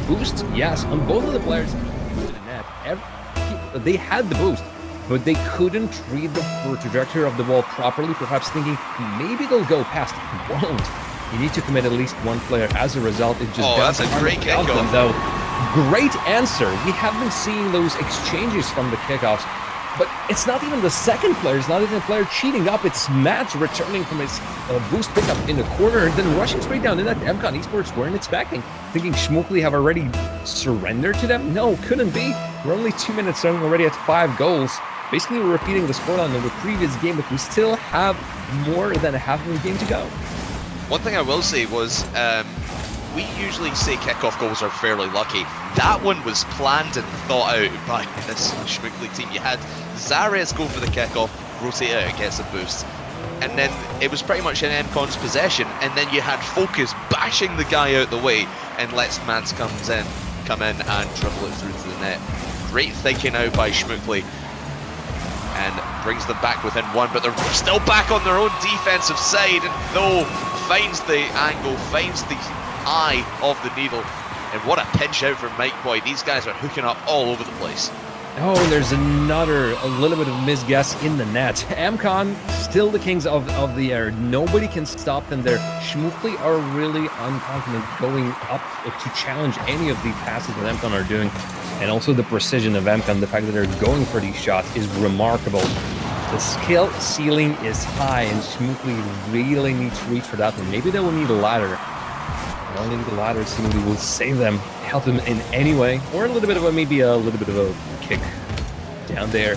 Boost, yes, on both of the players to the net. They had the boost, but they couldn't read the trajectory of the ball properly, perhaps thinking maybe they'll go past. It won't. You need to commit at least one player. As a result, it just that's a great kickoff. Though, great answer. We have been seeing those exchanges from the kickoffs, but it's not even the second player. It's not even the player cheating up. It's Matt returning from his boost pickup in the corner and then rushing straight down in that MCon Esports weren't expecting. Thinking Schmuckli have already surrendered to them? No, couldn't be. We're only 2 minutes in, already at 5 goals. Basically, we're repeating the scoreline of the previous game, but we still have more than a half of the game to go. One thing I will say was, we usually say kickoff goals are fairly lucky. That one was planned and thought out by this Schmuckli team. You had Zarius go for the kickoff, rotate out and gets a boost. And then it was pretty much in MCon's possession, and then you had Focus bashing the guy out the way and lets Mads come in and dribble it through to the net. Great thinking out by Schmuckli, and brings them back within 1, but they're still back on their own defensive side, and Tho finds the angle, finds the eye of the needle, and what a pinch out for Mike-Boy. These guys are hooking up all over the place. Oh, and there's a little bit of misguess in the net. MCon still the kings of the air. Nobody can stop them there. Schmuckli are really unconfident going up to challenge any of the passes that MCon are doing. And also the precision of MCon, the fact that they're going for these shots is remarkable. The skill ceiling is high, and Schmuckli really needs to reach for that one. Maybe they will need a ladder. And only the ladder seemingly will save them, help them in any way, or maybe a little bit of a kick down there.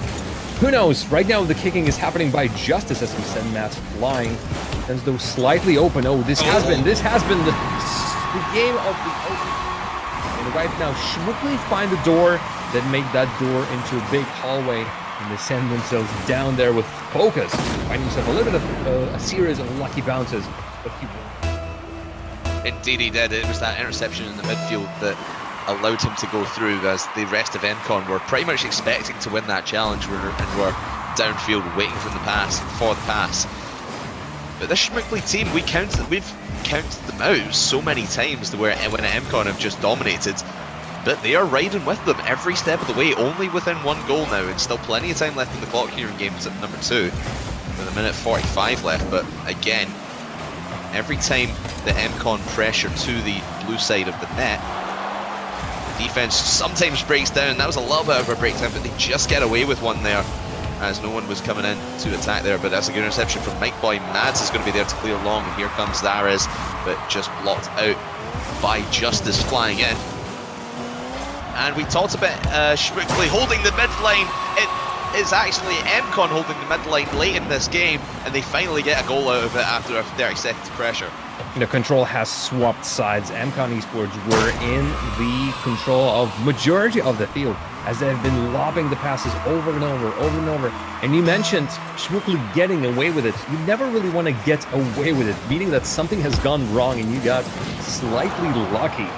Who knows? Right now the kicking is happening by Justice as we send Mats flying. As though slightly open. Oh, this has been the game of the open. And right now, Schmuckli find a door that make that door into a big hallway, and they send themselves down there with focus, finding himself a little bit of a series of lucky bounces. But he Indeed he did. It was that interception in the midfield that allowed him to go through, as the rest of MCon were pretty much expecting to win that challenge and were downfield waiting for the pass. But this Schmuckli team, we've counted them out so many times to where when MCon have just dominated, but they are riding with them every step of the way, only within one goal now, and still plenty of time left in the clock here in game number 2, with a minute 45 left. But again, every time the MCon pressure to the blue side of the net, the defense sometimes breaks down. That was a little bit of a breakdown, but they just get away with one there, as no one was coming in to attack there. But that's a good interception from Mike Boy. Mads is going to be there to clear long, and here comes Zares, but just blocked out by Justice flying in. And we talked about Schmuckli holding the mid line. It is actually MCon holding the mid line late in this game, and they finally get a goal out of it after 30 seconds of pressure. The control has swapped sides. MCon Esports were in the control of majority of the field, as they have been lobbing the passes over and over. And you mentioned Schmuckli getting away with it. You never really want to get away with it, meaning that something has gone wrong and you got slightly lucky.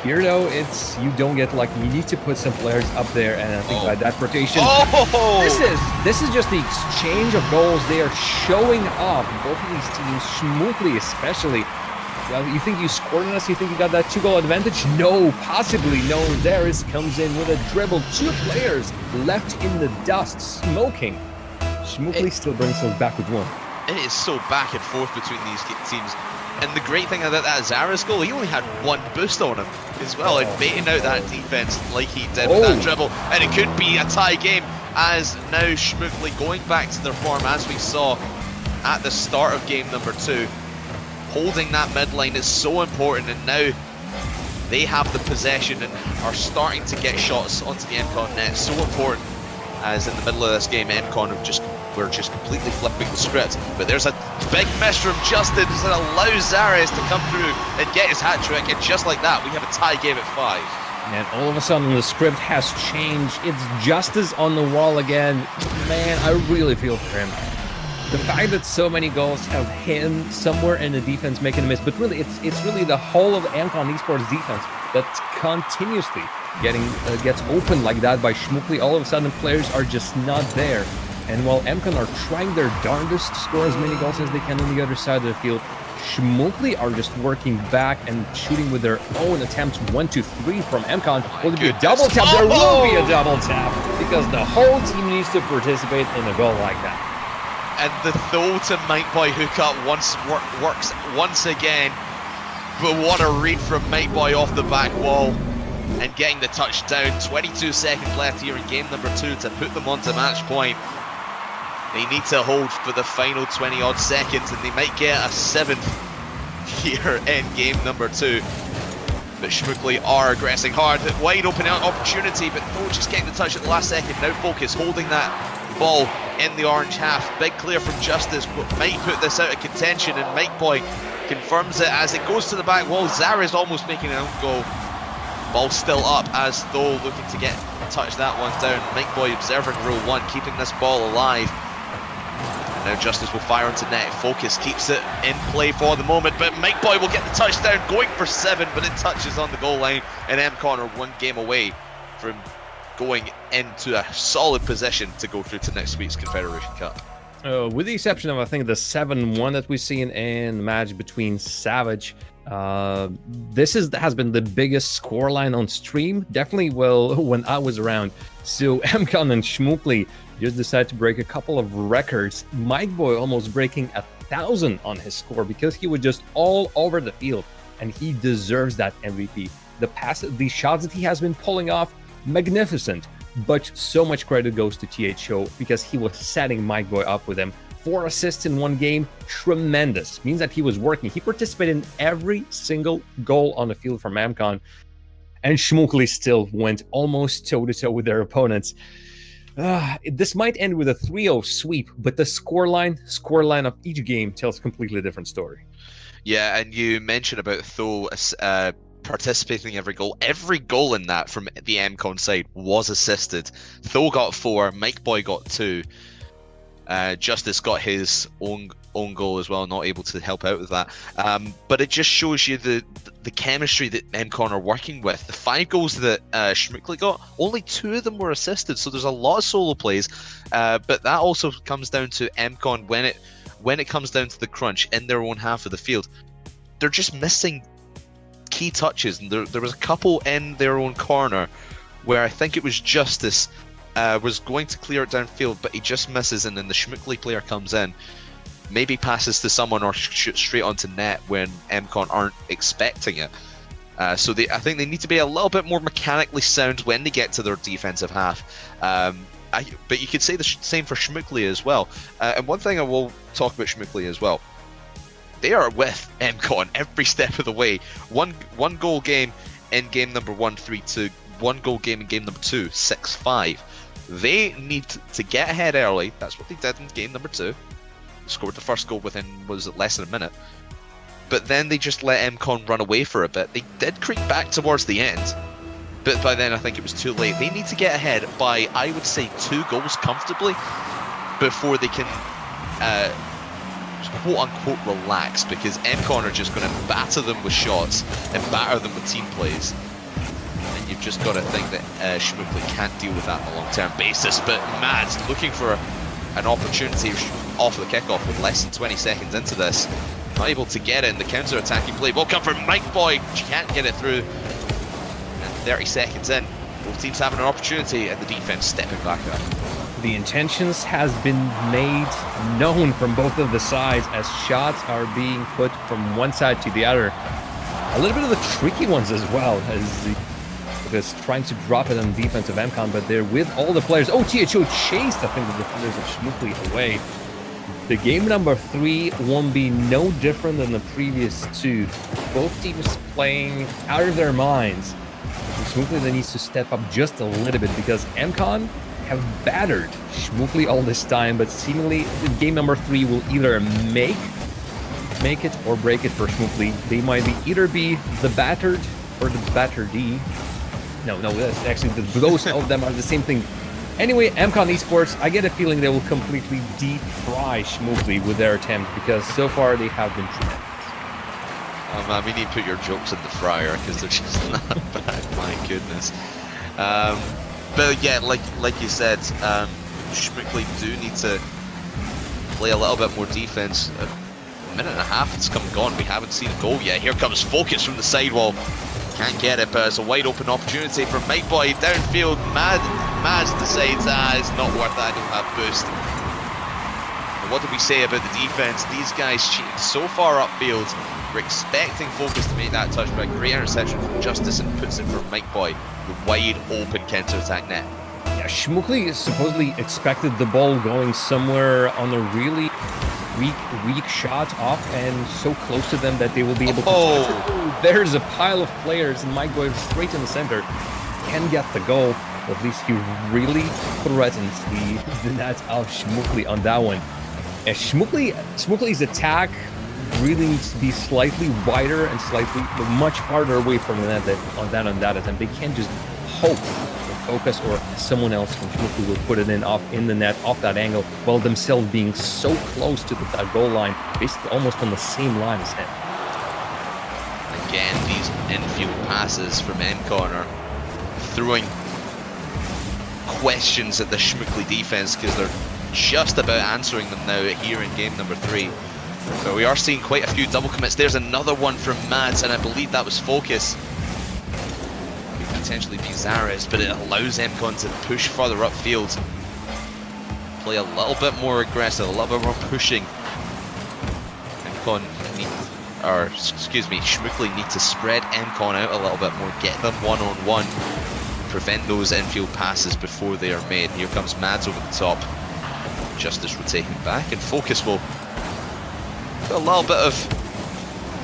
Here, though, it's you don't get lucky. You need to put some players up there, and I think by that rotation, this is just the exchange of goals. They are showing off, both of these teams, Schmuckli especially. Well, you think you scored on us? You think you got that 2-goal advantage? No, possibly no. Zares comes in with a dribble. 2 players left in the dust, smoking. Schmuckli still brings us back with one. It is so back and forth between these teams. And the great thing about that Zares goal, he only had one boost on him as well, and baiting out that defense like he did with that dribble. And it could be a tie game, as now Schmuckli going back to their form as we saw at the start of game number 2. Holding that midline is so important, and now they have the possession and are starting to get shots onto the MCon net. So important, as in the middle of this game, MCon were just completely flipping the script. But there's a big miss from Justin that allows Zares to come through and get his hat trick, and just like that, we have a tie game at 5. And all of a sudden, the script has changed. It's Justice on the wall again. Man, I really feel for him. The fact that so many goals have him somewhere in the defense making a miss, but really, it's really the whole of MCon Esports defense that continuously gets open like that by Schmuckli. All of a sudden, players are just not there. And while MCon are trying their darndest to score as many goals as they can on the other side of the field, Schmuckli are just working back and shooting with their own attempts. 1, 2, 3 from MCon. Will there be a double tap? There will be a double tap, because the whole team needs to participate in a goal like that. And the throw to Mike Boy hookup works once again. But what a read from Mike Boy off the back wall and getting the touchdown. 22 seconds left here in game number 2 to put them onto match point. They need to hold for the final 20-odd seconds, and they might get a 7th here in game number 2. But Schmuckli are aggressing hard. Wide open opportunity, but no, just getting the touch at the last second. Now Focus holding that ball in the orange half. Big clear from Justice, but might put this out of contention, and Mike Boy confirms it as it goes to the back wall. Zares almost making an own goal. Ball still up, as though looking to touch that one down. Mike Boy observing row 1, keeping this ball alive. Now Justice will fire into net. Focus keeps it in play for the moment, but Mike Boy will get the touchdown, going for 7, but it touches on the goal line, and MCon are 1 game away from going into a solid position to go through to next week's Confederation Cup. With the exception of, I think, the 7-1 that we've seen in the match between Savage, this has been the biggest scoreline on stream, definitely when I was around. So MCon and Schmuckli just decided to break a couple of records. Mike Boy almost breaking 1,000 on his score, because he was just all over the field, and he deserves that MVP. The shots that he has been pulling off, magnificent. But so much credit goes to THO, because he was setting Mike Boy up with him. 4 assists in 1 game, tremendous. Means that he was working. He participated in every single goal on the field from MCon. And Schmuckli still went almost toe-to-toe with their opponents. This might end with a 3-0 sweep, but the scoreline of each game tells a completely different story. Yeah, and you mentioned about Tho participating in every goal. Every goal in that from the MCon side was assisted. Thor got 4, Mike Boy got 2. Justice got his own goal as well, not able to help out with that. But it just shows you the chemistry that MCon are working with. The 5 goals that Schmuckli got, only 2 of them were assisted, so there's a lot of solo plays. But that also comes down to MCon when it comes down to the crunch in their own half of the field. They're just missing key touches, and there was a couple in their own corner where I think it was Justice was going to clear it downfield, but he just misses, and then the Schmuckli player comes in, maybe passes to someone or shoots straight onto net when MCon aren't expecting it. So I think they need to be a little bit more mechanically sound when they get to their defensive half. But you could say the same for Schmuckli as well. And one thing I will talk about Schmuckli as well, they are with MCon every step of the way. One goal game in game number 1, 3-2. 1 goal game in game number 2, 6-5. They need to get ahead early. That's what they did in game number 2. Scored the first goal within, was it, less than a minute. But then they just let MCon run away for a bit. They did creep back towards the end, but by then I think it was too late. They need to get ahead by, I would say, 2 goals comfortably before they can quote-unquote relax, because MCon are just going to batter them with shots and batter them with team plays. And you've just got to think that Schmuckli can't deal with that on a long-term basis. But Mads looking for an opportunity off the kickoff with less than 20 seconds into this. Not able to get it in the counter-attacking play. Will come from Mike Boy. Can't get it through. And 30 seconds in, both teams having an opportunity, and the defense stepping back up. The intentions has been made known from both of the sides as shots are being put from one side to the other. A little bit of the tricky ones as well, because trying to drop it on defensive MCon, but they're with all the players. Oh, THO chased, I think, the defenders of Schmuckli away. The game number 3 won't be no different than the previous 2. Both teams playing out of their minds. Schmuckli then needs to step up just a little bit, because MCon have battered Schmuckli all this time, but seemingly game number 3 will either make it or break it for Schmuckli. They might either be the battered or the batterdee. No, that's actually those of them are the same thing. Anyway, MCon Esports, I get a feeling they will completely deep fry Schmuckli with their attempt, because so far they have been tremendous. Oh man, we need to put your jokes in the fryer, because they're just not bad, my goodness. But yeah, like you said, Schmuckli do need to play a little bit more defense. A minute and a half it's come and gone, we haven't seen a goal yet. Here comes Focus from the sidewall. Can't get it, but it's a wide open opportunity for Mike Boy downfield. Mads decides, it's not worth it, I don't have boost. And what did we say about the defense? These guys cheating so far upfield. We're expecting Focus to make that touch, but a great interception from Justice and puts it for Mike Boy, the wide open counter-attack net. Yeah, Schmuckli supposedly expected the ball going somewhere on a really weak shot off and so close to them that they will be able to touch it. There's a pile of players, and Mike Boy straight in the center can get the goal. At least he really threatens the net of Schmuckli on that one. Schmuckli's attack really needs to be slightly wider and slightly much farther away from the net on that attempt. They can't just hope Focus or someone else from Schmuckli will put it in the net off that angle, while themselves being so close to that goal line, basically almost on the same line as him. Again, these infield passes from MCon are throwing questions at the Schmuckli defense, because they're just about answering them now here in game number 3. But we are seeing quite a few double commits. There's another one from Mads, and I believe that was Focus. Could potentially be Zares, but it allows MCon to push further upfield. Play a little bit more aggressive, a little bit more pushing. Schmuckli need to spread MCon out a little bit more, get them one-on-one, prevent those infield passes before they are made. Here comes Mads over the top. Justice rotating back, and Focus will put a little bit of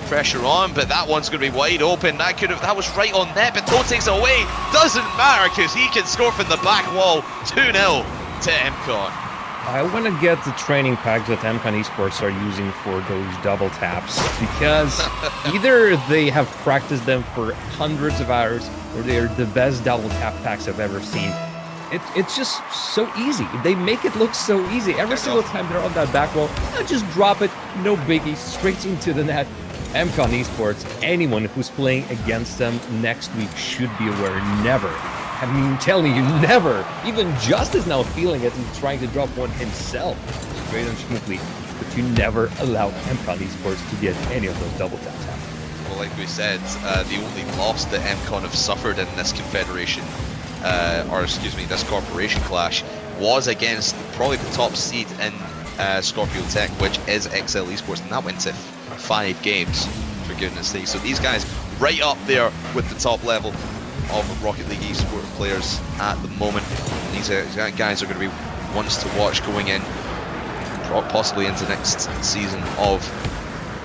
pressure on, but that one's going to be wide open. That was right on net, but Toad takes it away. Doesn't matter, because he can score from the back wall. 2-0 to MCon. I want to get the training packs that MCon Esports are using for those double taps, because either they have practiced them for hundreds of hours, or they're the best double tap packs I've ever seen. It's just so easy. They make it look so easy. Every single time they're on that back wall, just drop it, no biggie, straight into the net. MCon Esports, anyone who's playing against them next week should be aware, never. I mean, telling you, never. Even Just is now feeling it and trying to drop one himself straight on Schmuckli. But you never allow MCon Esports to get any of those double taps happen. Well, like we said, the only loss that MCon have suffered in this confederation, this corporation clash, was against probably the top seed in Scorpio Tech, which is XL Esports, and that went to 5 games, for goodness sake. So these guys right up there with the top level of Rocket League esports players at the moment. These guys are going to be ones to watch going in, possibly into next season of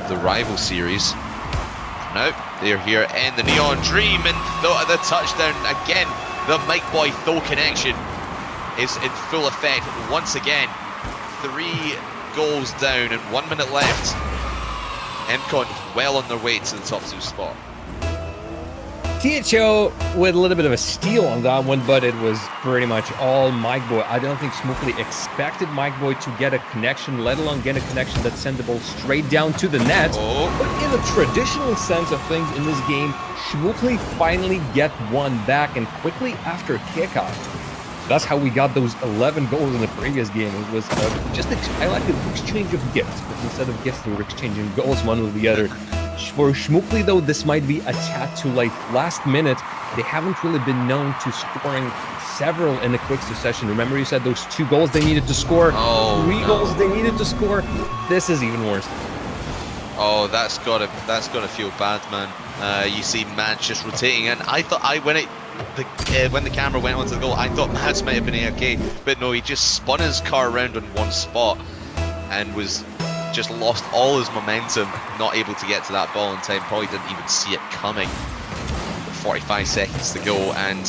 the Rival Series. Now they're here in the Neon Dream, and the touchdown again. The Mike Boy Tho connection is in full effect once again. 3 goals down and 1 minute left. MCon well on their way to the top 2 spot. THO with a little bit of a steal on that one, but it was pretty much all Mike Boy. I don't think Schmuckli expected Mike Boy to get a connection, let alone get a connection that sent the ball straight down to the net. But in the traditional sense of things in this game, Schmuckli finally get one back, and quickly after kickoff. That's how we got those 11 goals in the previous game. It was I like the exchange of gifts, but instead of gifts, we were exchanging goals one with the other. For Schmuckli, though, this might be a tad too late. Last minute, they haven't really been known to scoring several in a quick succession. Remember, you said those 2 goals they needed to score, 3 goals they needed to score. This is even worse. Oh, that's gotta feel bad, man. You see Mads just rotating in. I thought when the camera went onto the goal, I thought Mads might have been AFK, but no, he just spun his car around on one spot and was just lost all his momentum, not able to get to that ball in time. Probably didn't even see it coming. 45 seconds to go, and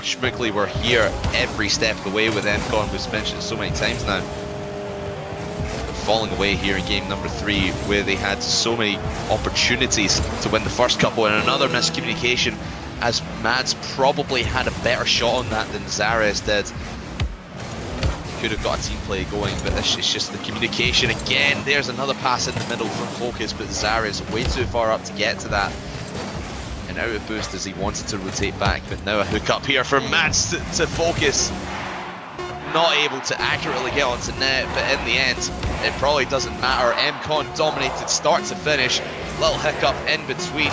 Schmuckli were here every step of the way with MCon. We've mentioned it so many times now. Falling away here in game number 3, where they had so many opportunities to win the first couple, and another miscommunication, as Mads probably had a better shot on that than Zares did. Could have got a team play going, but it's just the communication again. There's another pass in the middle from Focus, but Zares way too far up to get to that. And out of boost as he wanted to rotate back, but now a hook up here for Mads to Focus. Not able to accurately get onto net, but in the end, it probably doesn't matter. MCon dominated start to finish. Little hiccup in between,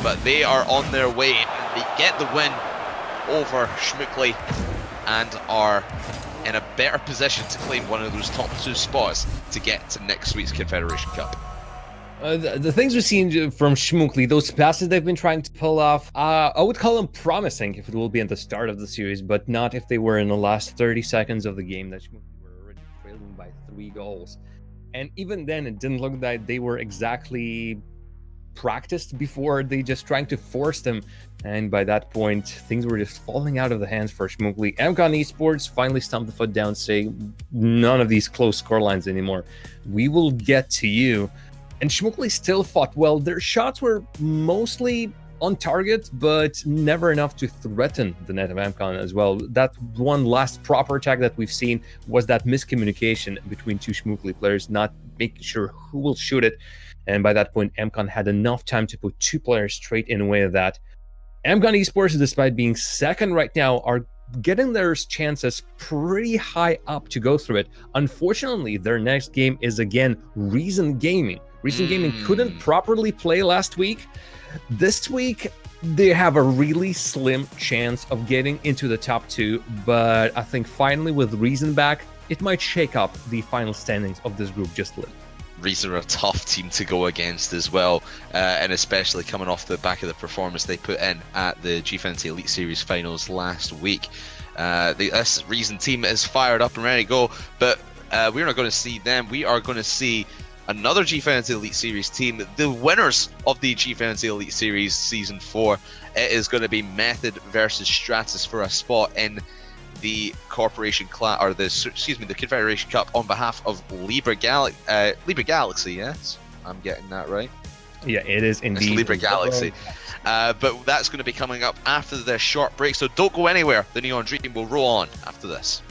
but they are on their way. They get the win over Schmuckli and are in a better position to claim one of those top 2 spots to get to next week's Confederation Cup. The things we've seen from Schmuckli, those passes they've been trying to pull off, I would call them promising if it will be at the start of the series, but not if they were in the last 30 seconds of the game that Schmuckli were already trailing by 3 goals. And even then, it didn't look like they were exactly practiced before. They just trying to force them, and by that point things were just falling out of the hands for Schmuckli. MCon Esports finally stumped the foot down, saying none of these close score lines anymore. We will get to you. And Schmuckli still fought well. Their shots were mostly on target, but never enough to threaten the net of MCon as well. That one last proper attack that we've seen was that miscommunication between 2 Schmuckli players, not making sure who will shoot it. And by that point, MCon had enough time to put 2 players straight in the way of that. MCon Esports, despite being second right now, are getting their chances pretty high up to go through it. Unfortunately, their next game is again Reason Gaming. Reason Gaming couldn't properly play last week. This week, they have a really slim chance of getting into the top 2, but I think finally with Reason back, it might shake up the final standings of this group just a little. Reason are a tough team to go against as well, and especially coming off the back of the performance they put in at the G-Fantasy Elite Series finals last week. This Reason team is fired up and ready to go, but we're not going to see them. We are going to see another G-Fantasy Elite Series team, the winners of the G-Fantasy Elite Series Season 4. It is going to be Method versus Stratus for a spot in the Corporation Class, or the Confederation Cup on behalf of Libra Galaxy. Yes, I'm getting that right. Yeah, it is indeed. It's Libra Galaxy. But that's going to be coming up after this short break, so don't go anywhere. The Neon Dream will roll on after this.